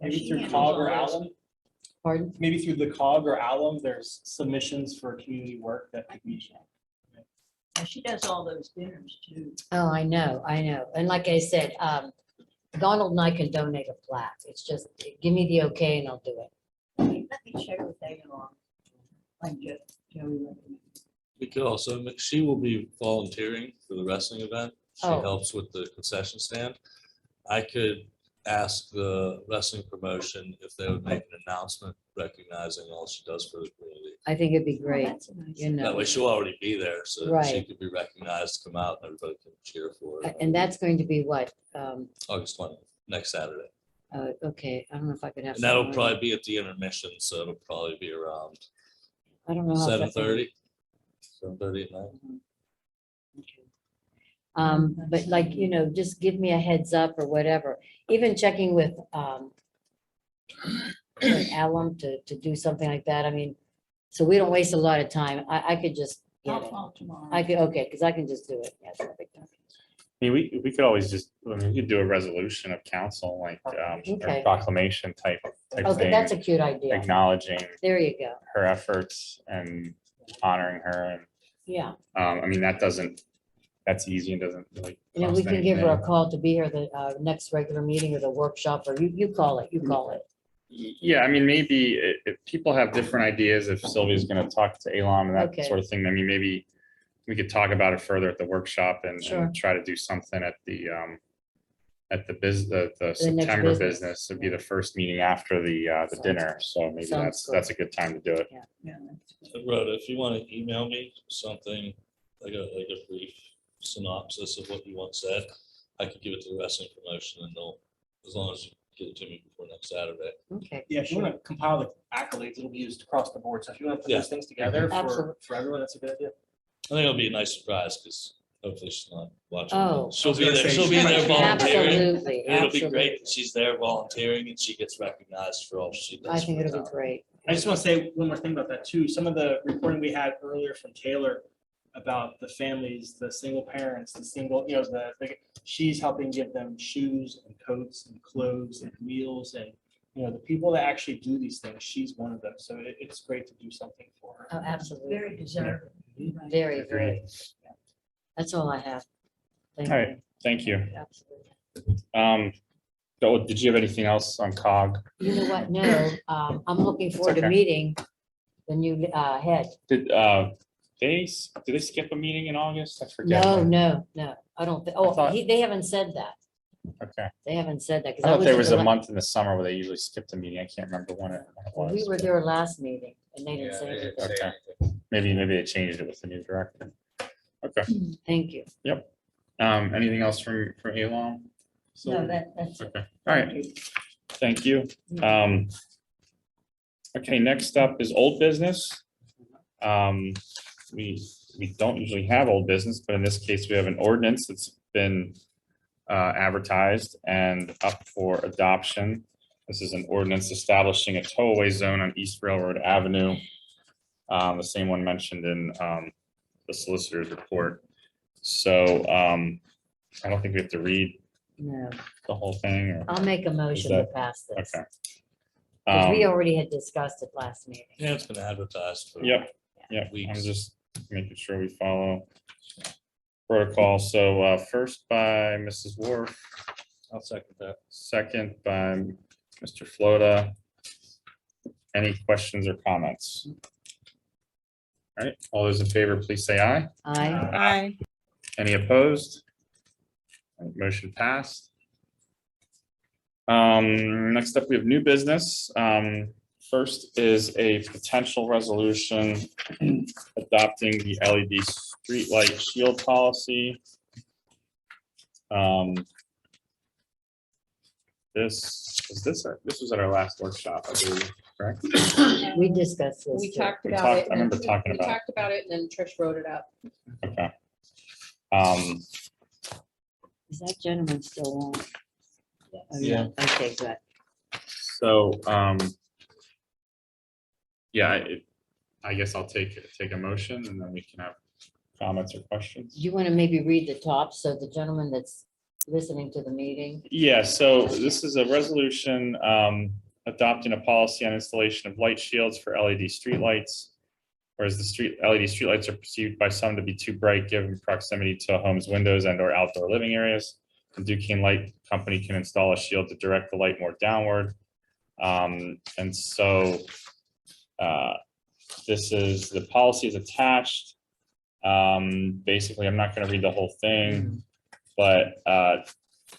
Maybe through COG or Alum, Pardon? maybe through the COG or Alum, there's submissions for community work that could be. And she does all those dinners too. Oh, I know. And like I said, Donald and I can donate a plaque. It's just, give me the okay and I'll do it. Let me check with Dagon. Like Joey recommended. We could also, she will be volunteering for the wrestling event. She Oh. helps with the concession stand. I could ask the wrestling promotion if they would make an announcement recognizing all she does for the community. I think it'd be Oh, great, that's a nice you know. That way she'll already be there, so that she Right. could be recognized, come out, and everybody can cheer for her. And that's going to be what? August 20th, next Saturday. Okay, I don't know if I could have. And that'll something probably be at the intermission, so it'll probably be around I don't know. how that- 7:30. 7:30 at night. But like, you know, just give me a heads up or whatever, even checking with Alum to do something like that. I mean, so we don't waste a lot of time. I could just I'll get it. call tomorrow. I could, okay, because I can just do it. Yes, perfect. I mean, we could always just, I mean, we could do a resolution of council, like or Okay. proclamation type Okay, that's a thing, cute idea. acknowledging There you go. her efforts and honoring her. Yeah. And I mean, that's easy and doesn't really. And then we cost can give her a anything. call to be here the next regular meeting or the workshop, or you call it, you call it. Yeah, I mean, maybe if people have different ideas, if Sylvia's gonna talk to Alon and that Okay. sort of thing, I mean, maybe we could talk about it further at the workshop and Sure. try to do something at the the next September business. business. It'd be the first meeting after the Sounds- dinner, so maybe sounds that's a good time to do it. Yeah, that's good. Rhoda, if you want to email me something, like a brief synopsis of what you want said, I could give it to the wrestling promotion and they'll, as long as you get it to me before next Saturday. Okay. Yeah, if you want to compile the accolades, it'll be used across the board. So if you want to put Yeah. those things together Absolutely. for everyone, that's a good idea. I think it'll be a nice surprise because hopefully she's not watching. Oh. She'll be I was there, gonna she'll say, be she there might- volunteering. Absolutely, And it'll be great absolutely. that she's there volunteering and she gets recognized for all she does. I think for the it'll be town. great. I just want to say one more thing about that too. Some of the reporting we had earlier from Taylor about the families, the single parents, the single, you know, she's helping give them shoes and coats and clothes and meals and, you know, the people that actually do these things, she's one of them. So it's great to do something for her. Oh, absolutely. Very deserving. Right. Very, very. That's all I have. Thank All right, you. thank you. Absolutely. Did you have anything else on COG? You know what? No, I'm looking forward to okay. meeting the new head. Did they skip a meeting in August? I forget. No. I don't, I thought- they haven't said that. Okay. They haven't said that. 'cause I thought there at was the a la- month in the summer where they usually skipped a meeting. I can't remember when it We was. were there last meeting and they didn't Yeah, say they anything. didn't say Okay. anything. Maybe they changed it with the new director. Okay. Thank you. Anything else from Elon? No, that's it. Okay, all right, thank you. Okay, next up is old business. We don't usually have old business, but in this case, we have an ordinance that's been advertised and up for adoption. This is an ordinance establishing a towaway zone on East Railroad Avenue. The same one mentioned in the solicitor's report. So I don't think we have to read No, the whole thing. Or, I'll make a motion to that- pass this. okay. 'Cause we already had discussed it last meeting. Yeah, it's been advertised for. Yep, yep. I'm Weeks. just making sure we follow protocol. So first by Mrs. Wharf, I'll second that. second by Mr. Floda. Any questions or comments? All right, all those in favor, please say aye. I, Any opposed? All right, motion passed. Next up, we have new business. First is a potential resolution adopting the LED streetlight shield policy. This was at our last workshop, I believe, correct? we discussed this. We too. talked We about talked- it. I remember and talking we about it. talked about it and then Trish wrote it up. Okay. Is that gentleman still on? Oh, Yeah. Okay, good. So, yeah, I guess I'll take a motion and then we can have comments or questions. Do you want to maybe read the top so the gentleman that's listening to the meeting? Yeah, so this is a resolution adopting a policy on installation of light shields for LED streetlights. Whereas the LED streetlights are perceived by some to be too bright given proximity to a home's windows and or outdoor living areas. The Duquesne Light Company can install a shield to direct the light more downward. And so the policy is attached. Basically, I'm not going to read the whole thing, but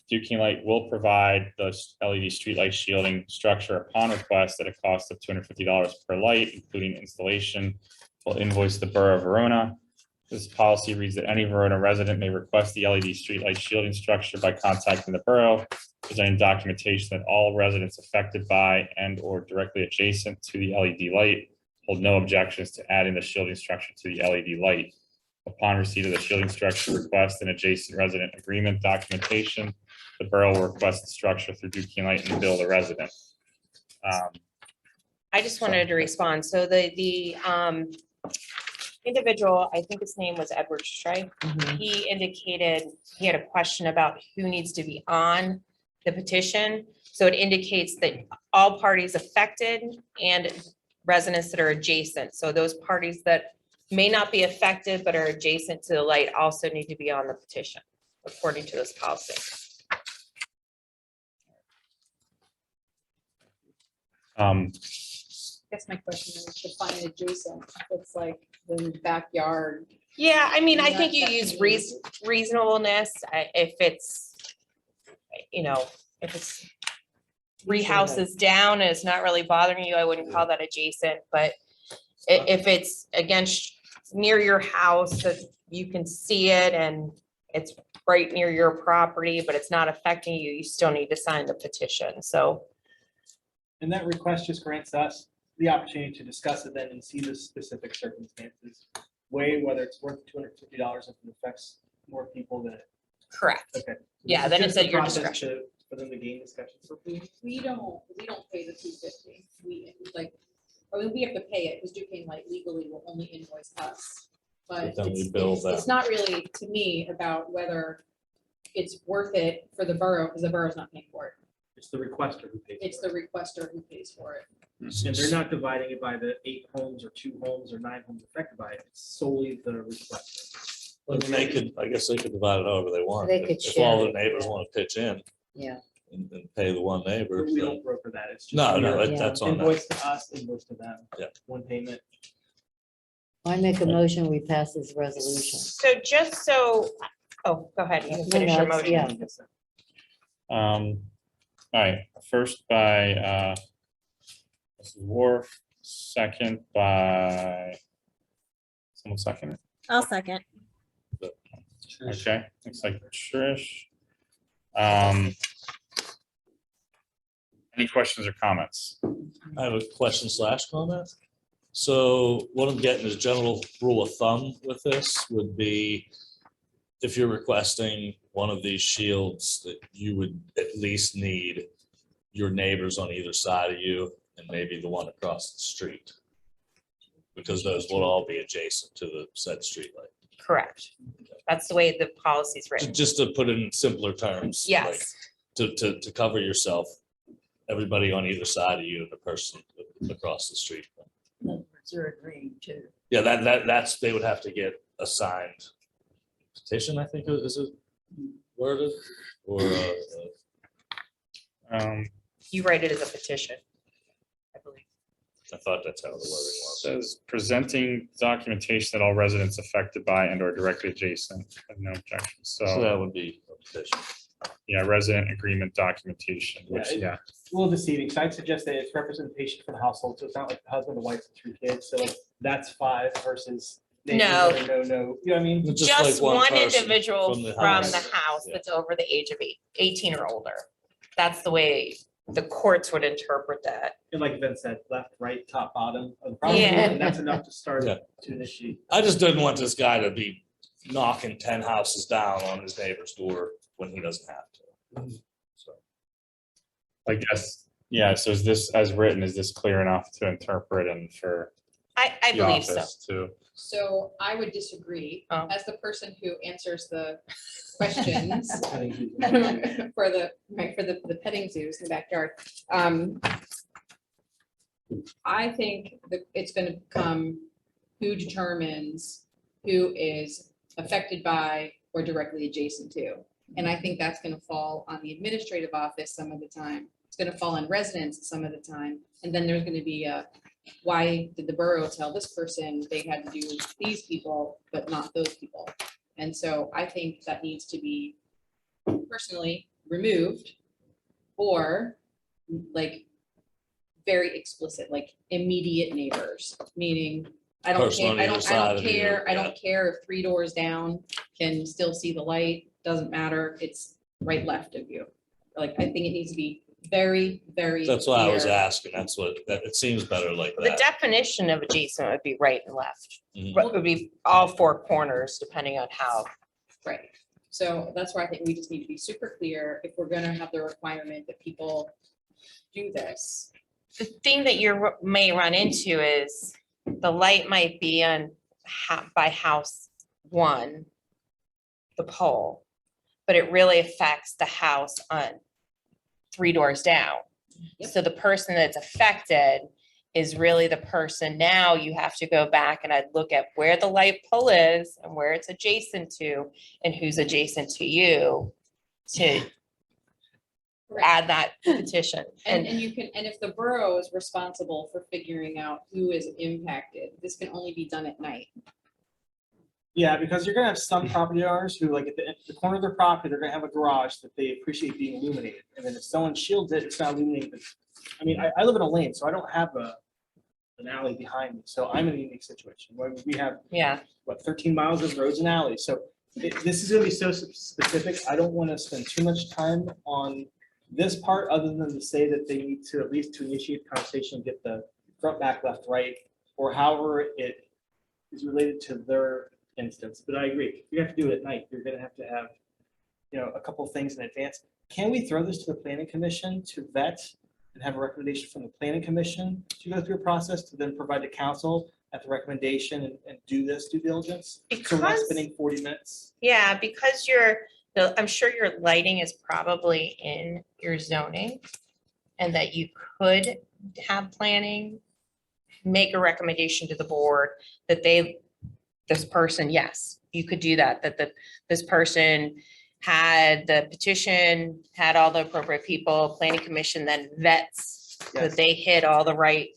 Duquesne Light will provide the LED streetlight shielding structure upon request at a cost of $250 per light, including installation. Will invoice the Borough of Verona. This policy reads that any Verona resident may request the LED streetlight shielding structure by contacting the borough, presenting documentation that all residents affected by and or directly adjacent to the LED light hold no objections to adding the shielding structure to the LED light. Upon receipt of the shielding structure request and adjacent resident agreement documentation, the borough will request the structure through Duquesne Light and bill the resident. I just wanted to respond. So the individual, I think his name was Edward Strife. Mhm. He indicated he had a question about who needs to be on the petition. So it indicates that all parties affected and residents that are adjacent. So those parties that may not be affected but are adjacent to the light also need to be on the petition, according to this policy. Um, I guess my question is define adjacent. It's like the backyard. Yeah, I mean, I Not think you that use many. reasonableness, if it's, if it's three houses down and it's not really bothering you, I wouldn't call that adjacent, but if it's against, near your house, that you can see it and it's right near your property, but it's not affecting you, you still need to sign the petition, so. And that request just grants us the opportunity to discuss it then and see the specific circumstances. Weigh whether it's worth $250 if it affects more people than it. Correct. Okay. Yeah, This is then it's just a at your process discretion. For them to gain discussion. We don't pay the $250. We like, I mean, we have to pay it because Duquesne Light legally will only invoice us. But But then we it's, bill it's them. not really, to me, about whether it's worth it for the borough, because the borough's not paying for it. It's the requester who pays. It's the requester who pays for it. And they're not dividing it by the 8 homes or 2 homes or 9 homes affected by it. It's solely the requester. Well, they could, I guess they could divide it however they want. They could If all share the it, neighbors yeah. want to pitch in Yeah, and pay the one neighbor. But we then- don't broker that. It's just. No, no, Yeah. that's on that. Invoice to us, invoice to them. Yeah. One payment. I make a motion, we pass this resolution. So just so, oh, go ahead, you can No, finish no, your it's- motion. yeah. All right, first by Mrs. Wharf, second by someone second. I'll second. Okay, looks like Trish. Any questions or comments? I have a question / comment. So what I'm getting is general rule of thumb with this would be if you're requesting one of these shields that you would at least need your neighbors on either side of you and maybe the one across the street. Because those will all be adjacent to the said streetlight. Correct. That's the way the policy's written. Just to put it in simpler terms. like, Yes, To cover yourself, everybody on either side of you and the person across the street. You're agreeing to. Yeah, that's, they would have to get a signed petition, I think, is it worded? Or, you write it as a petition, I believe. I thought that's how the wording was. Says presenting documentation that all residents affected by and or directly adjacent have no objections. So So, that would be a petition. yeah, resident agreement documentation, which, Yeah, yeah. A little deceiving, so I'd suggest that it's representation for the household, so it's not like the husband, the wife, and 3 kids, so like, that's 5 versus. neighbors No. that are No, you know what I mean? Just like one person individual from the from house. the house Yeah. that's over the age of 18 or older. That's the way the courts would interpret that. And like Vince said, left, right, top, bottom of the property, Yeah. and that's enough to start Yeah. to initiate. I just didn't want this guy to be knocking 10 houses down on his neighbor's door when he doesn't have to. So, I guess, yeah, so is this, as written, is this clear enough to interpret and for I the believe so. office to? So I would disagree, Oh. as the person who answers the questions for the, right, for the petting zoos in the backyard. I think that it's gonna become who determines who is affected by or directly adjacent to. And I think that's gonna fall on the administrative office some of the time. It's gonna fall on residents some of the time. And then there's gonna be a, why did the borough tell this person they had to do these people, but not those people? And so I think that needs to be personally removed or like very explicit, like immediate neighbors, meaning I don't Person care, on I either don't side of you, care, I yeah. don't care if 3 doors down can still see the light, doesn't matter, it's right left of you. Like, I think it needs to be very, very. That's why I was clear. asking. That's what, that, it seems better like The that. definition of adjacent would be right and left. Mhm. But it would be all 4 corners, depending on how. Right, so that's where I think we just need to be super clear if we're gonna have the requirement that people do this. The thing that you may run into is the light might be on by house 1, the pole, but it really affects the house on 3 doors down. Yep. So the person that's affected is really the person, now you have to go back and I'd look at where the light pole is and where it's adjacent to and who's adjacent to you to Correct. add that petition. And you can, and if the borough is responsible for figuring out who is impacted, this can only be done at night. Yeah, because you're gonna have some property owners who like at the corner of their property, they're gonna have a garage that they appreciate being illuminated. And then if someone shields it, it's not illuminated. I mean, I live in a lane, so I don't have an alley behind me, so I'm in a unique situation. Where we have, Yeah, what, 13 miles of roads and alleys, so this is gonna be so specific, I don't wanna spend too much time on this part, other than to say that they need to at least to initiate the conversation, get the front, back, left, right, or however it is related to their instance, but I agree, if you have to do it at night, you're gonna have to have, you know, a couple things in advance. Can we throw this to the planning commission to vet and have a recommendation from the planning commission to go through a process to then provide to council at the recommendation and do this due diligence? So we're not Because- spending 40 minutes. yeah, because I'm sure your lighting is probably in your zoning. And that you could have planning, make a recommendation to the board that this person, yes, you could do that, this person had the petition, had all the appropriate people, planning commission then vets that Yes. they hit all the right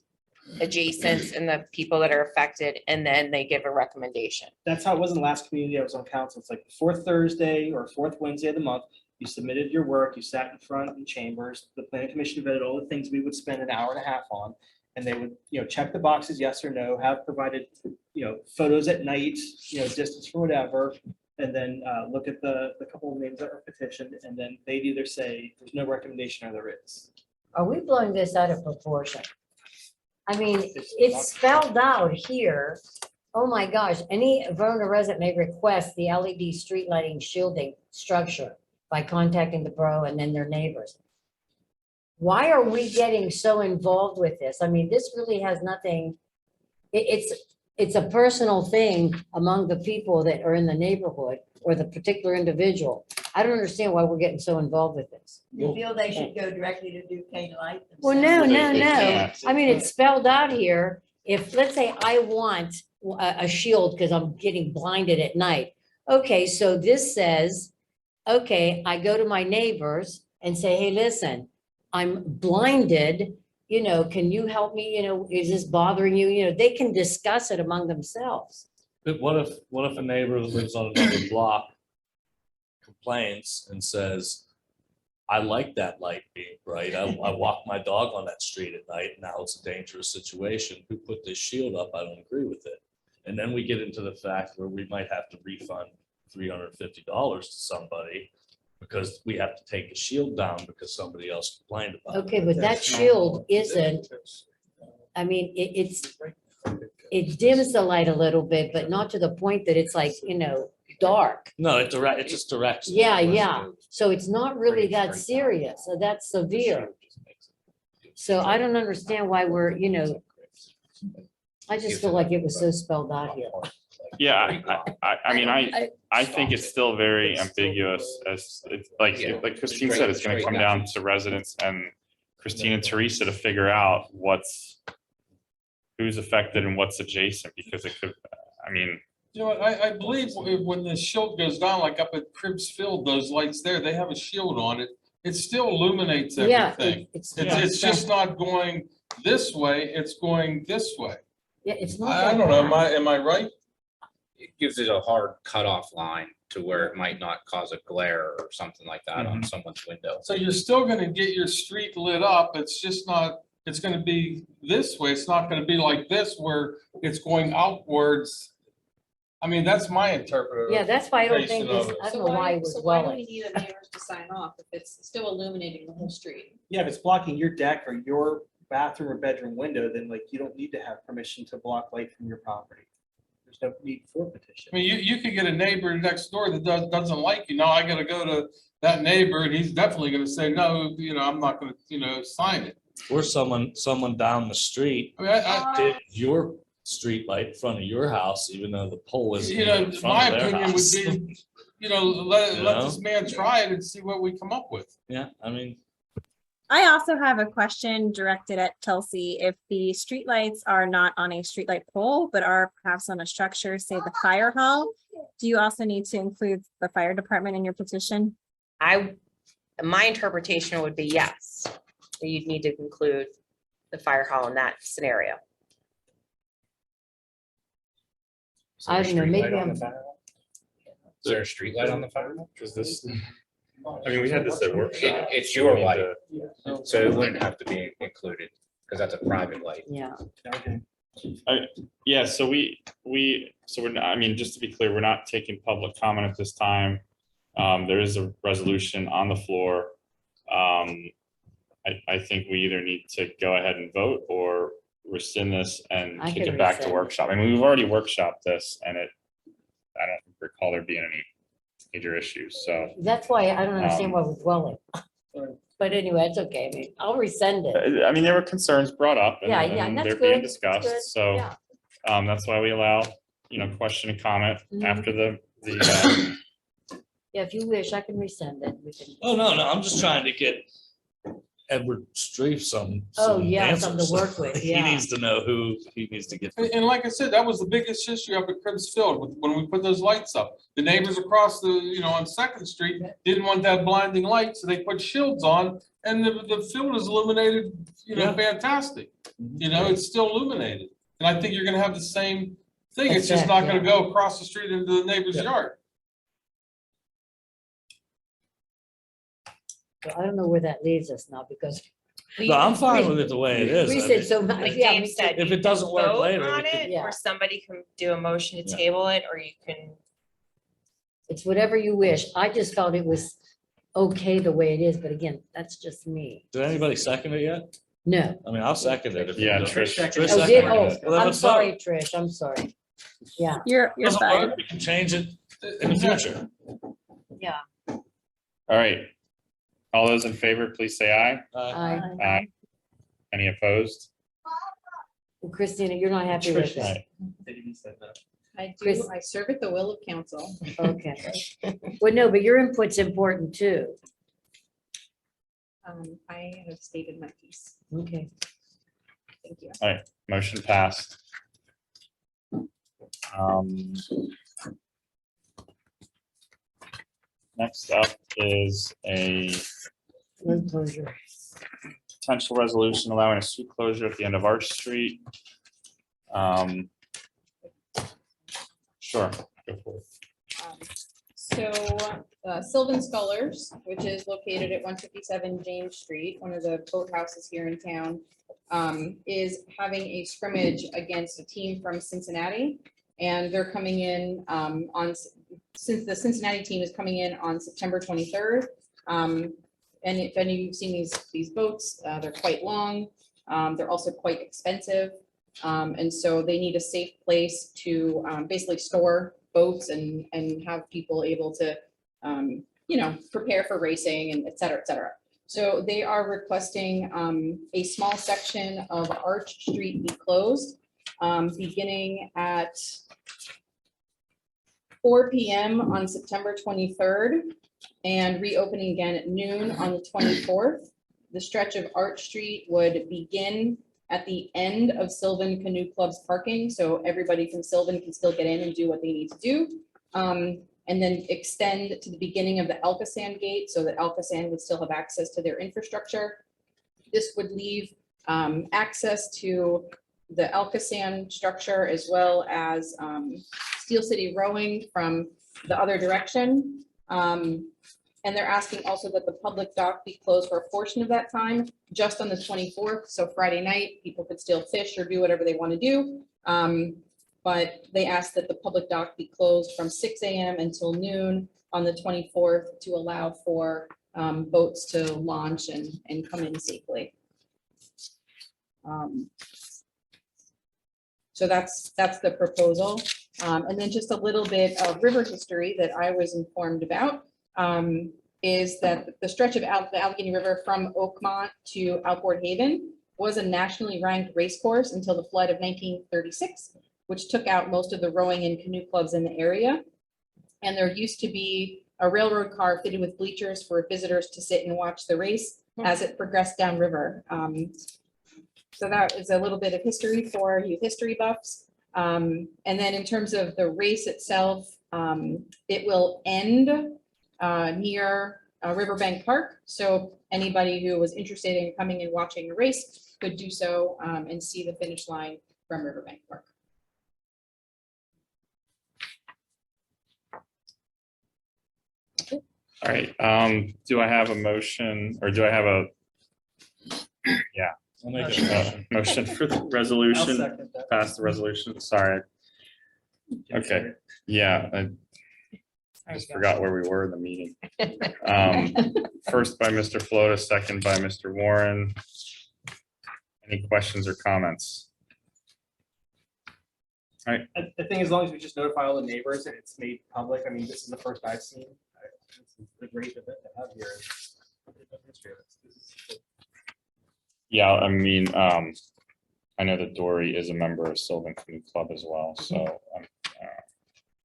adjacents and the people that are affected, and then they give a recommendation. That's how it was in the last community I was on council. It's like the 4th Thursday or 4th Wednesday of the month. You submitted your work, you sat in front in chambers, the planning commission vetted all the things we would spend an hour and a half on. And they would, you know, check the boxes, yes or no, have provided, you know, photos at night, you know, distance from whatever. And then look at the couple of names that are petitioned, and then they'd either say there's no recommendation or there is. Are we blowing this out of proportion? I mean, it's spelled out here. Oh my gosh, any Verona resident may request the LED street lighting shielding structure by contacting the borough and then their neighbors. why are we getting so involved with this? I mean, this really has nothing, it's a personal thing among the people that are in the neighborhood or the particular individual. I don't understand why we're getting so involved with this. You feel they should go directly to Duquesne Light? Well, no, themselves? no, They no. can't. I mean, it's spelled out here. If, let's say I want a shield because I'm getting blinded at night. Okay, so this says, okay, I go to my neighbors and say, hey, listen, I'm blinded, you know, can you help me? You know, is this bothering you? You know, they can discuss it among themselves. But what if a neighbor that lives on another block complains and says, I like that light being bright. I walk my dog on that street at night. Now it's a dangerous situation. Who put this shield up? I don't agree with it. And then we get into the fact where we might have to refund $350 to somebody because we have to take the shield down because somebody else complained about it. Okay, but that shield isn't, I mean, it dims the light a little bit, but not to the point that it's like, you know, dark. No, it just directs. it. Yeah, yeah. So it's not really that serious. So that's severe. So I don't understand why we're, you know, I just feel like it was so spelled out here. Yeah, I mean, I think it's still very ambiguous as, it's like Christine said, it's gonna come down to residents and Christine and Teresa to figure out who's affected and what's adjacent, because it could, I mean, You know, what, I believe when the shield goes down, like up at Cribbs Field, those lights there, they have a shield on it. It still illuminates Yeah, everything. It's just not going this way, it's going this way. Yeah, it's not. I that don't know, bad. am I right? It gives it a hard cutoff line to where it might not cause a glare or something like that on someone's window. So you're still gonna get your street lit up, it's just not, it's gonna be this way, it's not gonna be like this where it's going outwards. I mean, that's my interpretation. Yeah, that's why I don't think this, of it. I don't know why it was So why do we dwelling. need the neighbors to sign off if it's still illuminating the whole street? Yeah, if it's blocking your deck or your bathroom or bedroom window, then like you don't need to have permission to block light from your property. There's no need for petition. I mean, you could get a neighbor next door that doesn't like you. No, I gotta go to that neighbor and he's definitely gonna say, no, you know, I'm not gonna, sign it. Or someone down the street I mean, did your street light in front of your house, even though the pole is you know, in my front of their opinion would house. be, let You let know? this man try it and see what we come up with. Yeah, I mean, I also have a question directed at Kelsey. If the streetlights are not on a streetlight pole, but are perhaps on a structure, say the fire hall, do you also need to include the fire department in your petition? My interpretation would be yes. You'd need to include the fire hall in that scenario. I don't know, maybe I'm, Is there a street light on the fire? is this, I mean, we had this at workshop. It's your We need light, to- so it wouldn't have to be included because that's a private light. yeah. Yeah, so so we're not, I mean, just to be clear, we're not taking public comment at this time. There is a resolution on the floor. I think we either need to go ahead and vote or rescind this and I kick can it back to rescind. workshop. I mean, we've already workshopped this and I don't recall there being any major issues, so. That's why I don't understand why we're dwelling. But anyway, it's okay. I mean, I'll resend it. I mean, there were concerns brought up. Yeah, yeah, and that's they're being good. That's discussed, good. so Yeah. that's why we allow, question and comment Mhm. after the. Yeah, if you wish, I can resend it. We can. oh, no, I'm just trying to get Edward Streif some. Oh, some yeah, something to answers. work with, He yeah. needs to know who he needs to get. And like I said, that was the biggest issue up at Cribbs Field when we put those lights up. The neighbors across on Second Street didn't want that blinding light, so they put shields on and the field is illuminated, Yeah. fantastic. It's still illuminated. And I think you're gonna have the same thing. It's just Effect, not gonna yeah. go across the street into the neighbor's yard. So I don't know where that leaves us now because. No, I'm fine with it the way it is. We I said mean, so much. Like Yeah, Dave we said, If you it doesn't can work vote later, on we can- it, Yeah. or somebody can do a motion to Yeah. table it, or you can. It's whatever you wish. I just felt it was okay the way it is, but again, that's just me. Did anybody second it yet? No. I mean, I'll second it. if you Yeah, don't. Trish. Trish Oh, did, seconded oh, it. Well, then I'm let's vote. sorry, Trish, I'm sorry. Yeah, You're Doesn't fine. work, we can change it in the future. yeah. All right. All those in favor, please say aye. Aye. Aye. Any opposed? Well, Christina, you're not happy with this. Right. I Chris- do, I serve at the will of council. Okay. Well, no, but your input's important too. I have stated my piece. Okay. Thank you. Motion passed. Next up is a Road closure. potential resolution allowing a street closure at the end of Arch Street. Sure, go for it. So Sylvan Scullers, which is located at 157 James Street, one of the boathouses here in town, is having a scrimmage against a team from Cincinnati. And they're coming in since the Cincinnati team is coming in on September 23rd. And if any of you've seen these boats, they're quite long. They're also quite expensive. And so they need a safe place to basically store boats and have people able to, prepare for racing and et cetera, et cetera. So they are requesting a small section of Arch Street be closed, beginning at 4 p.m. on September 23rd and reopening again at noon on the 24th. The stretch of Arch Street would begin at the end of Sylvan Canoe Club's parking, so everybody from Sylvan can still get in and do what they need to do. And then extend to the beginning of the Alcasand gate so that Alcasand would still have access to their infrastructure. This would leave access to the Alcasand structure as well as Steel City Rowing from the other direction. And they're asking also that the public dock be closed for a portion of that time, just on the 24th. So Friday night, people could still fish or do whatever they want to do. But they asked that the public dock be closed from 6 a.m. until noon on the 24th to allow for boats to launch and come in safely. So that's the proposal. And then just a little bit of river history that I was informed about. Is that the stretch of the Allegheny River from Oakmont to Outboard Haven was a nationally ranked race course until the flood of 1936, which took out most of the rowing and canoe clubs in the area. And there used to be a railroad car fitted with bleachers for visitors to sit and watch the race as it progressed downriver. So that is a little bit of history for you history buffs. And then in terms of the race itself, it will end near Riverbank Park. So anybody who was interested in coming and watching a race could do so and see the finish line from Riverbank Park. All right, do I have a motion or do I have a? Yeah. I'll make a Motion for the I'll resolution, second that. pass the resolution, sorry. Okay, yeah, I just forgot where we were in the meeting. First by Mr. Flotis, second by Mr. Warren. Any questions or comments? I think as long as we just notify all the neighbors and it's made public, I mean, this is the first I've seen. This is the great event to have here. Yeah, I mean, I know that Dory is a member of Sylvan Canoe Club as well, so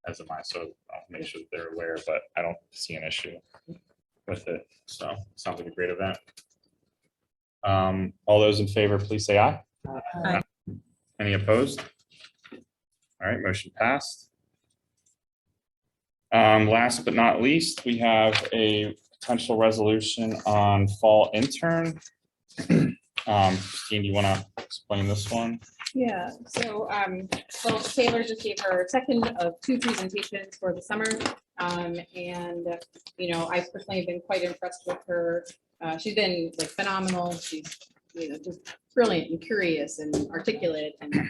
as am I, so I'll make sure that they're aware, but I don't see an issue with it. So sounds like a great event. All those in favor, please say aye. Aye. Any opposed? All right, motion passed. Last but not least, we have a potential resolution on fall intern. Christine, do you want to explain this one? Yeah, so, well, Taylor just gave her second of two presentations for the summer. And, I personally have been quite impressed with her. She's been like phenomenal. She's, just brilliant and curious and articulate and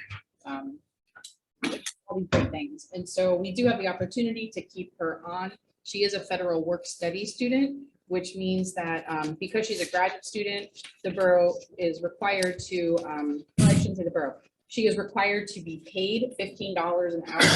all these great things. And so we do have the opportunity to keep her on. She is a federal work study student, which means that because she's a graduate student, the borough is required to, I shouldn't say the borough, she is required to be paid $15 an hour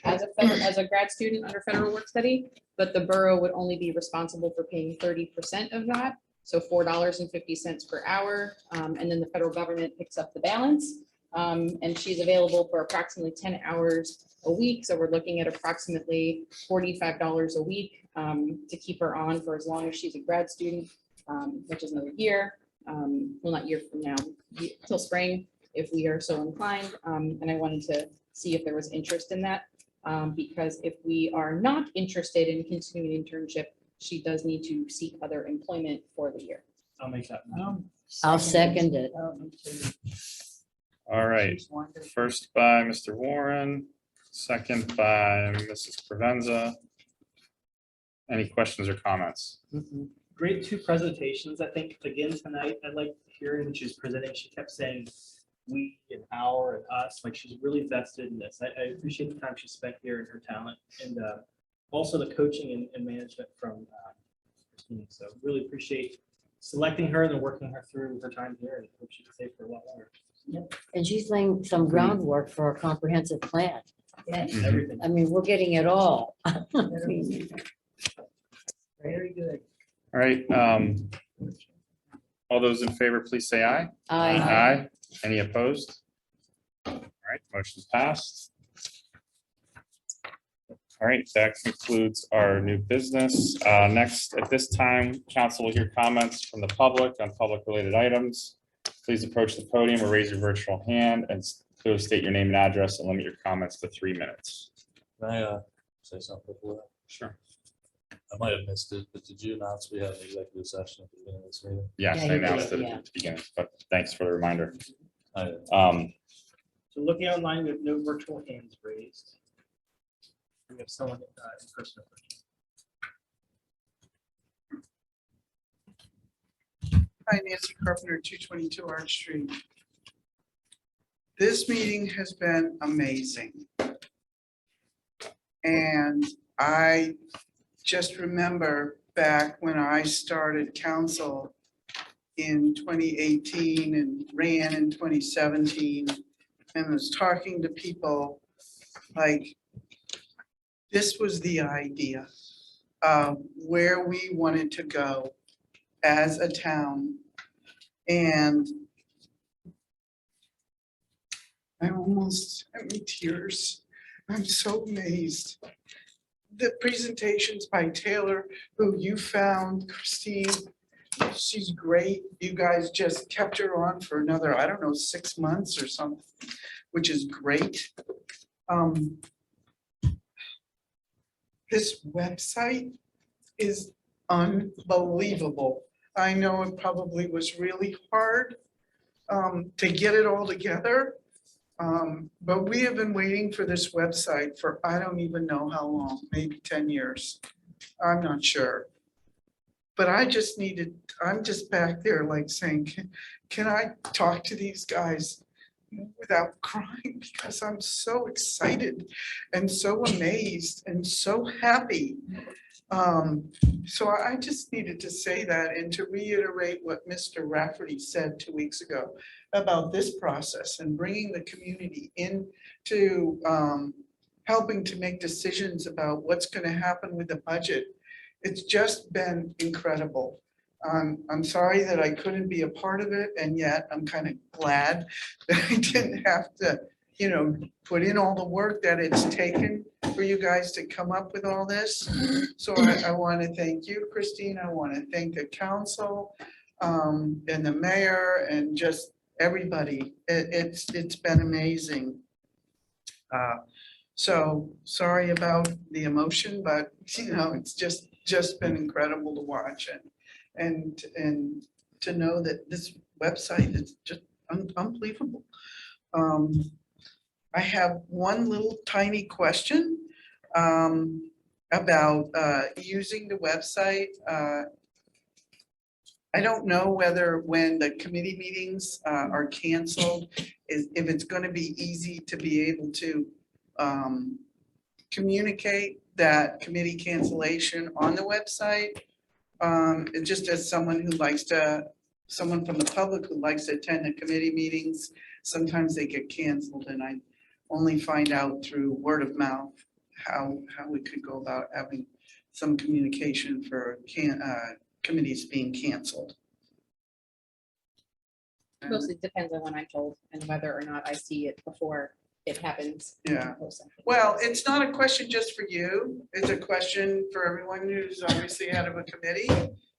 as a grad student under federal work study, but the borough would only be responsible for paying 30% of that. So $4.50 per hour. And then the federal government picks up the balance. And she's available for approximately 10 hours a week. So we're looking at approximately $45 a week to keep her on for as long as she's a grad student, which is another year. Well, not year from now, till spring, if we are so inclined. And I wanted to see if there was interest in that. Because if we are not interested in continuing internship, she does need to seek other employment for the year. I'll make that. I'll second it. All right, first by Mr. Warren, second by Mrs. Provenza. Any questions or comments? Great two presentations, I think, again, tonight. I like hearing when she was presenting, she kept saying we and our and us, like she's really vested in this. I appreciate the time she spent here and her talent, and also the coaching and management from Christine. So really appreciate selecting her and then working her through her time here, and hope she can stay for a lot longer. And she's laying some groundwork for a comprehensive plan. Mhm. Everything. I mean, we're getting it all. Very good. All right, all those in favor, please say aye. Aye. Aye. Any opposed? All right, motion's passed. All right, that concludes our new business. Next, at this time, council will hear comments from the public on public-related items. Please approach the podium or raise your virtual hand and clearly state your name and address and limit your comments to 3 minutes. Can I say something before that? Sure. I might have missed it, but did you announce we have an executive session at the beginning of this meeting? Yes, Yeah, I you did, announced it yeah. at the beginning, but thanks for the reminder. I- So looking online, we have no virtual hands raised. We have someone in person. Hi, Nancy Carpenter, 222 Arch Street. This meeting has been amazing. And I just remember back when I started council in 2018 and ran in 2017 and was talking to people, like, this was the idea of where we wanted to go as a town. And I'm in tears. I'm so amazed. The presentations by Taylor, who you found, Christine, she's great. You guys just kept her on for another, I don't know, 6 months or something, which is great. This website is unbelievable. I know it probably was really hard to get it all together. But we have been waiting for this website for, I don't even know how long, maybe 10 years. I'm not sure. But I'm just back there like saying, can I talk to these guys without crying? Because I'm so excited and so amazed and so happy. So I just needed to say that and to reiterate what Mr. Rafferty said 2 weeks ago about this process and bringing the community into helping to make decisions about what's going to happen with the budget. It's just been incredible. I'm sorry that I couldn't be a part of it, and yet I'm kind of glad that I didn't have to, put in all the work that it's taken for you guys to come up with all this. So I want to thank you, Christine. I want to thank the council and the mayor and just everybody. It's been amazing. So sorry about the emotion, but it's just been incredible to watch and to know that this website is just unbelievable. I have one little tiny question about using the website. I don't know whether when the committee meetings are canceled, if it's going to be easy to be able to communicate that committee cancellation on the website. Just as someone someone from the public who likes to attend the committee meetings, sometimes they get canceled, and I only find out through word of mouth how we could go about having some communication for committees being canceled. Mostly depends on when I'm told and whether or not I see it before it happens. Yeah. Well, it's not a question just for you. It's a question for everyone who's obviously head of a committee.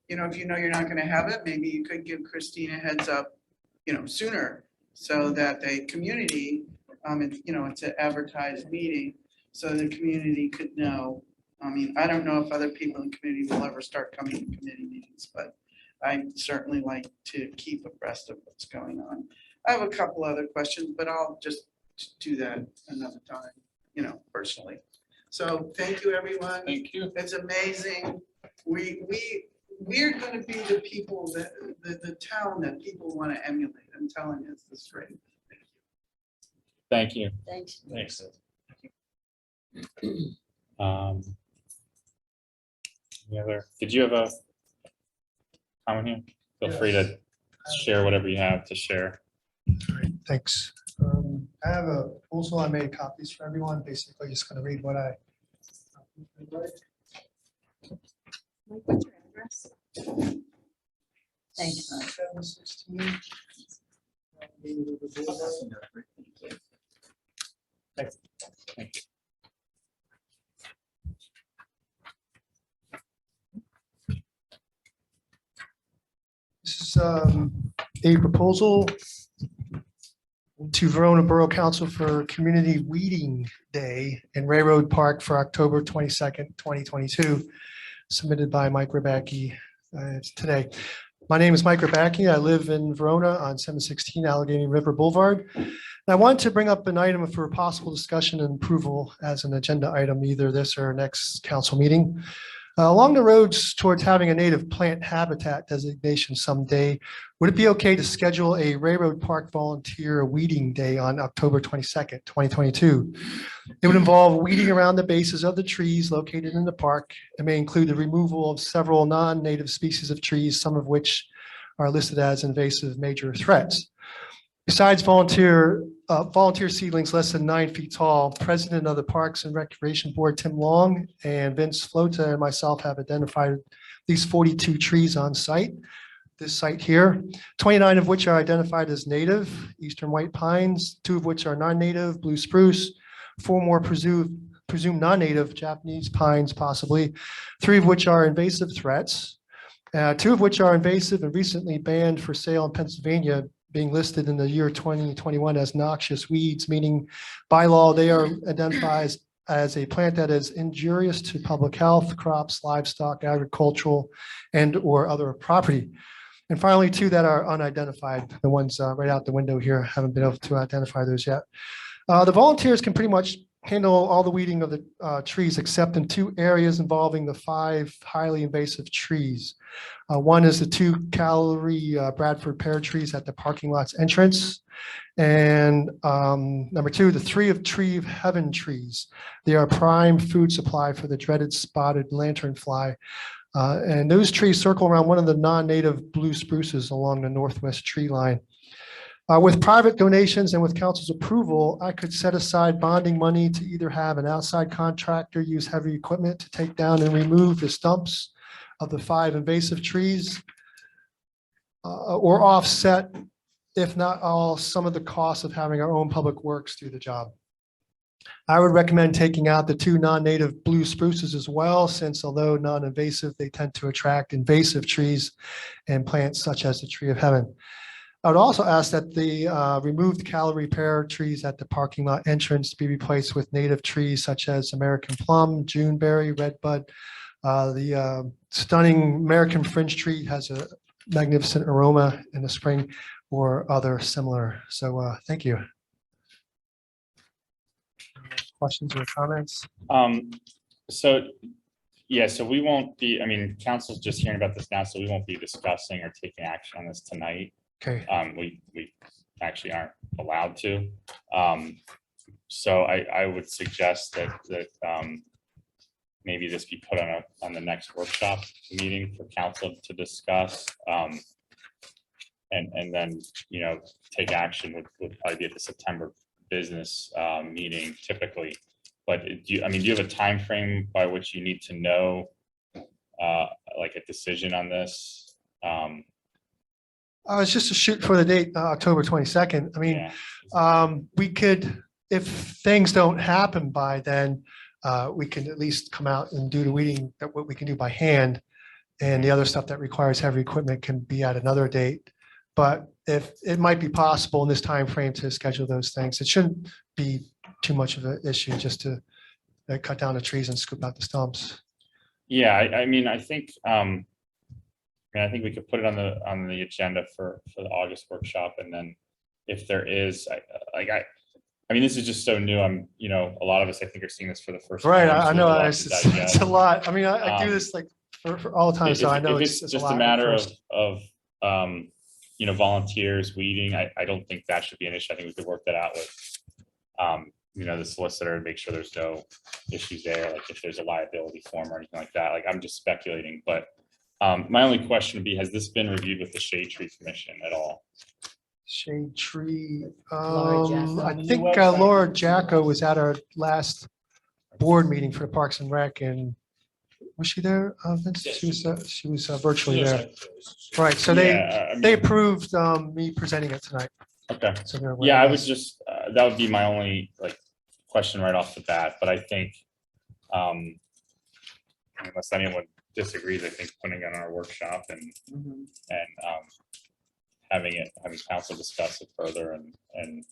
You know, if you know you're not gonna have it, maybe you could give Christine a heads up, you know, sooner, so that the community, it's an advertised meeting, so the community could know. I mean, I don't know if other people in the community will ever start coming to committee meetings, but I certainly like to keep abreast of what's going on. I have a couple other questions, but I'll just do that another time, personally. So thank you, everyone. Thank you. It's amazing. We're gonna be the people that, the town that people want to emulate. I'm telling you, it's this great. Thank you. Thanks. Thanks. Did you have a comment here? Feel free to share whatever you have to share. Thanks. I have a proposal. I made copies for everyone. Basically, just going to read what I. What's your address? Thanks. 716. Thank you. This is a proposal to Verona Borough Council for Community Weeding Day in Railroad Park for October 22nd, 2022, submitted by Mike Rebecki today. My name is Mike Rebecki. I live in Verona on 716 Allegheny River Boulevard. And I want to bring up an item for possible discussion and approval as an agenda item, either this or next council meeting. Along the roads towards having a native plant habitat designation someday, would it be okay to schedule a Railroad Park Volunteer Weeding Day on October 22nd, 2022? It would involve weeding around the bases of the trees located in the park. It may include the removal of several non-native species of trees, some of which are listed as invasive major threats. Besides volunteer seedlings less than 9 feet tall, President of the Parks and Recreation Board, Tim Long, and Vince Flota and myself have identified these 42 trees on site. This site here, 29 of which are identified as native, eastern white pines, 2 of which are non-native, blue spruce, 4 more presumed non-native, Japanese pines possibly, 3 of which are invasive threats, 2 of which are invasive and recently banned for sale in Pennsylvania, being listed in the year 2021 as noxious weeds, meaning by law, they are identified as a plant that is injurious to public health, crops, livestock, agricultural, and or other property. And finally, 2 that are unidentified, the ones right out the window here, haven't been able to identify those yet. The volunteers can pretty much handle all the weeding of the trees except in 2 areas involving the 5 highly invasive trees. One is the 2-calorie Bradford pear trees at the parking lot's entrance. And number 2, the 3 of Tree of Heaven trees. They are prime food supply for the dreaded spotted lanternfly. And those trees circle around one of the non-native blue spruces along the northwest tree line. With private donations and with council's approval, I could set aside bonding money to either have an outside contractor use heavy equipment to take down and remove the stumps of the 5 invasive trees, or offset, if not all, some of the costs of having our own public works do the job. I would recommend taking out the 2 non-native blue spruces as well, since although non-invasive, they tend to attract invasive trees and plants such as the Tree of Heaven. I would also ask that the removed calorie pear trees at the parking lot entrance be replaced with native trees such as American plum, Juneberry, redbud. The stunning American fringe tree has a magnificent aroma in the spring, or other similar. So thank you. Questions or comments? So we won't be, council's just hearing about this now, so we won't be discussing or taking action on this tonight. Okay. We actually aren't allowed to. So I would suggest that maybe this be put on the next workshop meeting for council to discuss. And then, take action would probably be at the September business meeting typically. But do you have a time frame by which you need to know like a decision on this. It's just a shoot for the date, October 22nd. I mean, Yeah. we could, if things don't happen by then, we can at least come out and do the weeding, that what we can do by hand. And the other stuff that requires heavy equipment can be at another date. But if it might be possible in this time frame to schedule those things, it shouldn't be too much of an issue just to cut down the trees and scoop out the stumps. Yeah, I mean, I think, I think we could put it on the agenda for the August workshop, and then if there is, I mean, this is just so new. A lot of us, I think, are seeing this for the first time. Right, so I there's know, a lot to it's digest. a lot. I mean, I do Um, this like for all the time, so I know If it's a just lot a at matter first. of volunteers weeding, I don't think that should be an issue. I think we could work that out with, the solicitor and make sure there's no issues there, like if there's a liability form or anything like that. Like, I'm just speculating, but my only question would be, has this been reviewed with the Shade Tree Commission at all? Shade Tree, Laura Jacko. I On the new think website. Laura Jacko was at our last board meeting for the Parks and Rec, and was she there? Vince? She was virtually there. Right, so Yeah, I mean- they approved me presenting it tonight. Okay. So they're aware Yeah, I of was it. just, that would be my only question right off the bat, but I think, unless anyone disagrees, I think putting it on our workshop and having council discuss it further and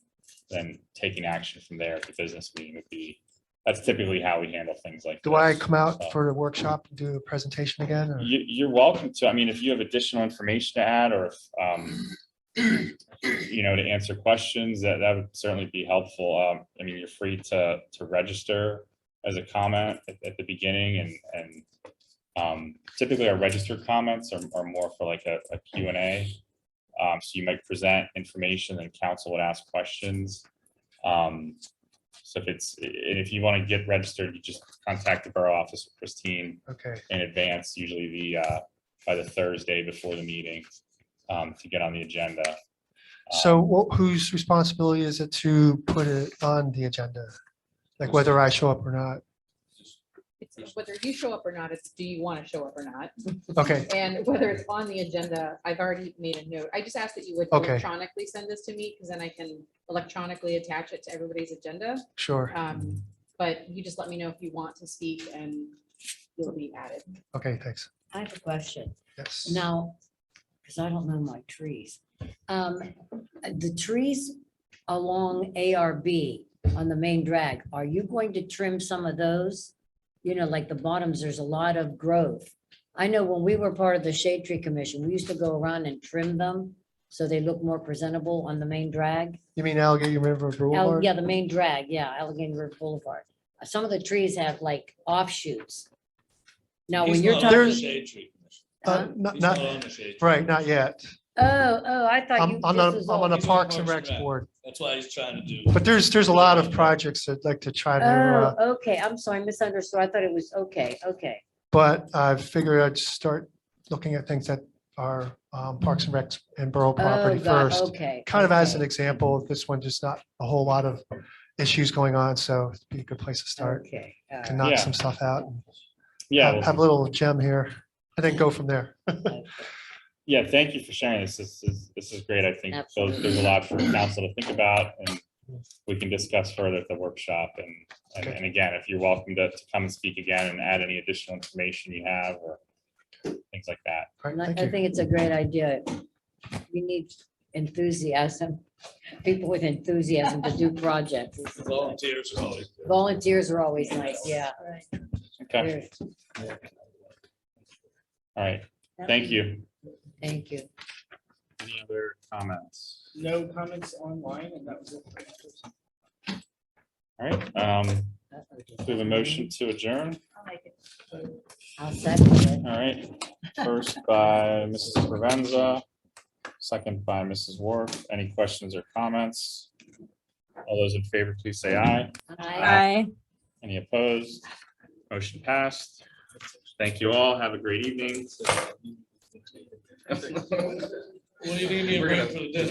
then taking action from there at the business meeting would be, that's typically how we handle things like. Do I this. come out So, for the workshop and do a presentation again? Or? You're welcome to. I mean, if you have additional information to add, or if, to answer questions, that would certainly be helpful. I mean, you're free to register as a comment at the beginning, and typically our registered comments are more for like a Q&A. So you might present information and council would ask questions. So if you want to get registered, you just contact the borough office with Christine Okay. in advance, usually by the Thursday before the meeting, to get on the agenda. So whose responsibility is it to put it on the agenda? Like whether I show up or not? It's whether you show up or not, it's do you want to show up or not? Okay. And whether it's on the agenda, I've already made a note. I just asked that you would Okay. electronically send this to me, because then I can electronically attach it to everybody's agenda. Sure. But you just let me know if you want to speak and you'll be added. Okay, thanks. I have a question. Yes. Now, because I don't know my trees. The trees along ARB on the main drag, are you going to trim some of those? Like the bottoms, there's a lot of growth. I know when we were part of the Shade Tree Commission, we used to go around and trim them so they look more presentable on the main drag. You mean Allegheny River Boulevard? Yeah, the main drag, yeah, Allegheny River Boulevard. Some of the trees have like offshoots. Now, when you're talking. Huh? Right, not yet. Oh, I thought you. I'm this was on all- the Parks and Recs board. That's why he's trying to do. But there's a lot of projects that like to try to, Oh, okay, I'm sorry, misunderstood. I thought it was, okay. but I figured I'd start looking at things that are Parks and Recs and borough property Oh, God, first. okay, Kind of as okay. an example, this one just not a whole lot of issues going on, so it'd be a good place to start. Okay. To knock Yeah. some stuff out. and Yeah. Have a little gem here and then go from there. Yeah, thank you for sharing this. This is great. I think there's a lot for council to think about, and we can discuss further at the workshop. And again, if you're welcome to come and speak again and add any additional information you have or things like that. And I think it's a great idea. We need enthusiasm, people with enthusiasm to do projects. Volunteers are always. Volunteers are always nice, yeah. Okay. All right. Thank you. Thank you. Any other comments? No comments online, and that was it. All right. We have a motion to adjourn. I'll second it. All right. First by Mrs. Provenza, second by Mrs. Wharf. Any questions or comments? All those in favor, please say aye. Aye. Any opposed? Motion passed. Thank you all. Have a great evening. What do you need me to bring for the dinner?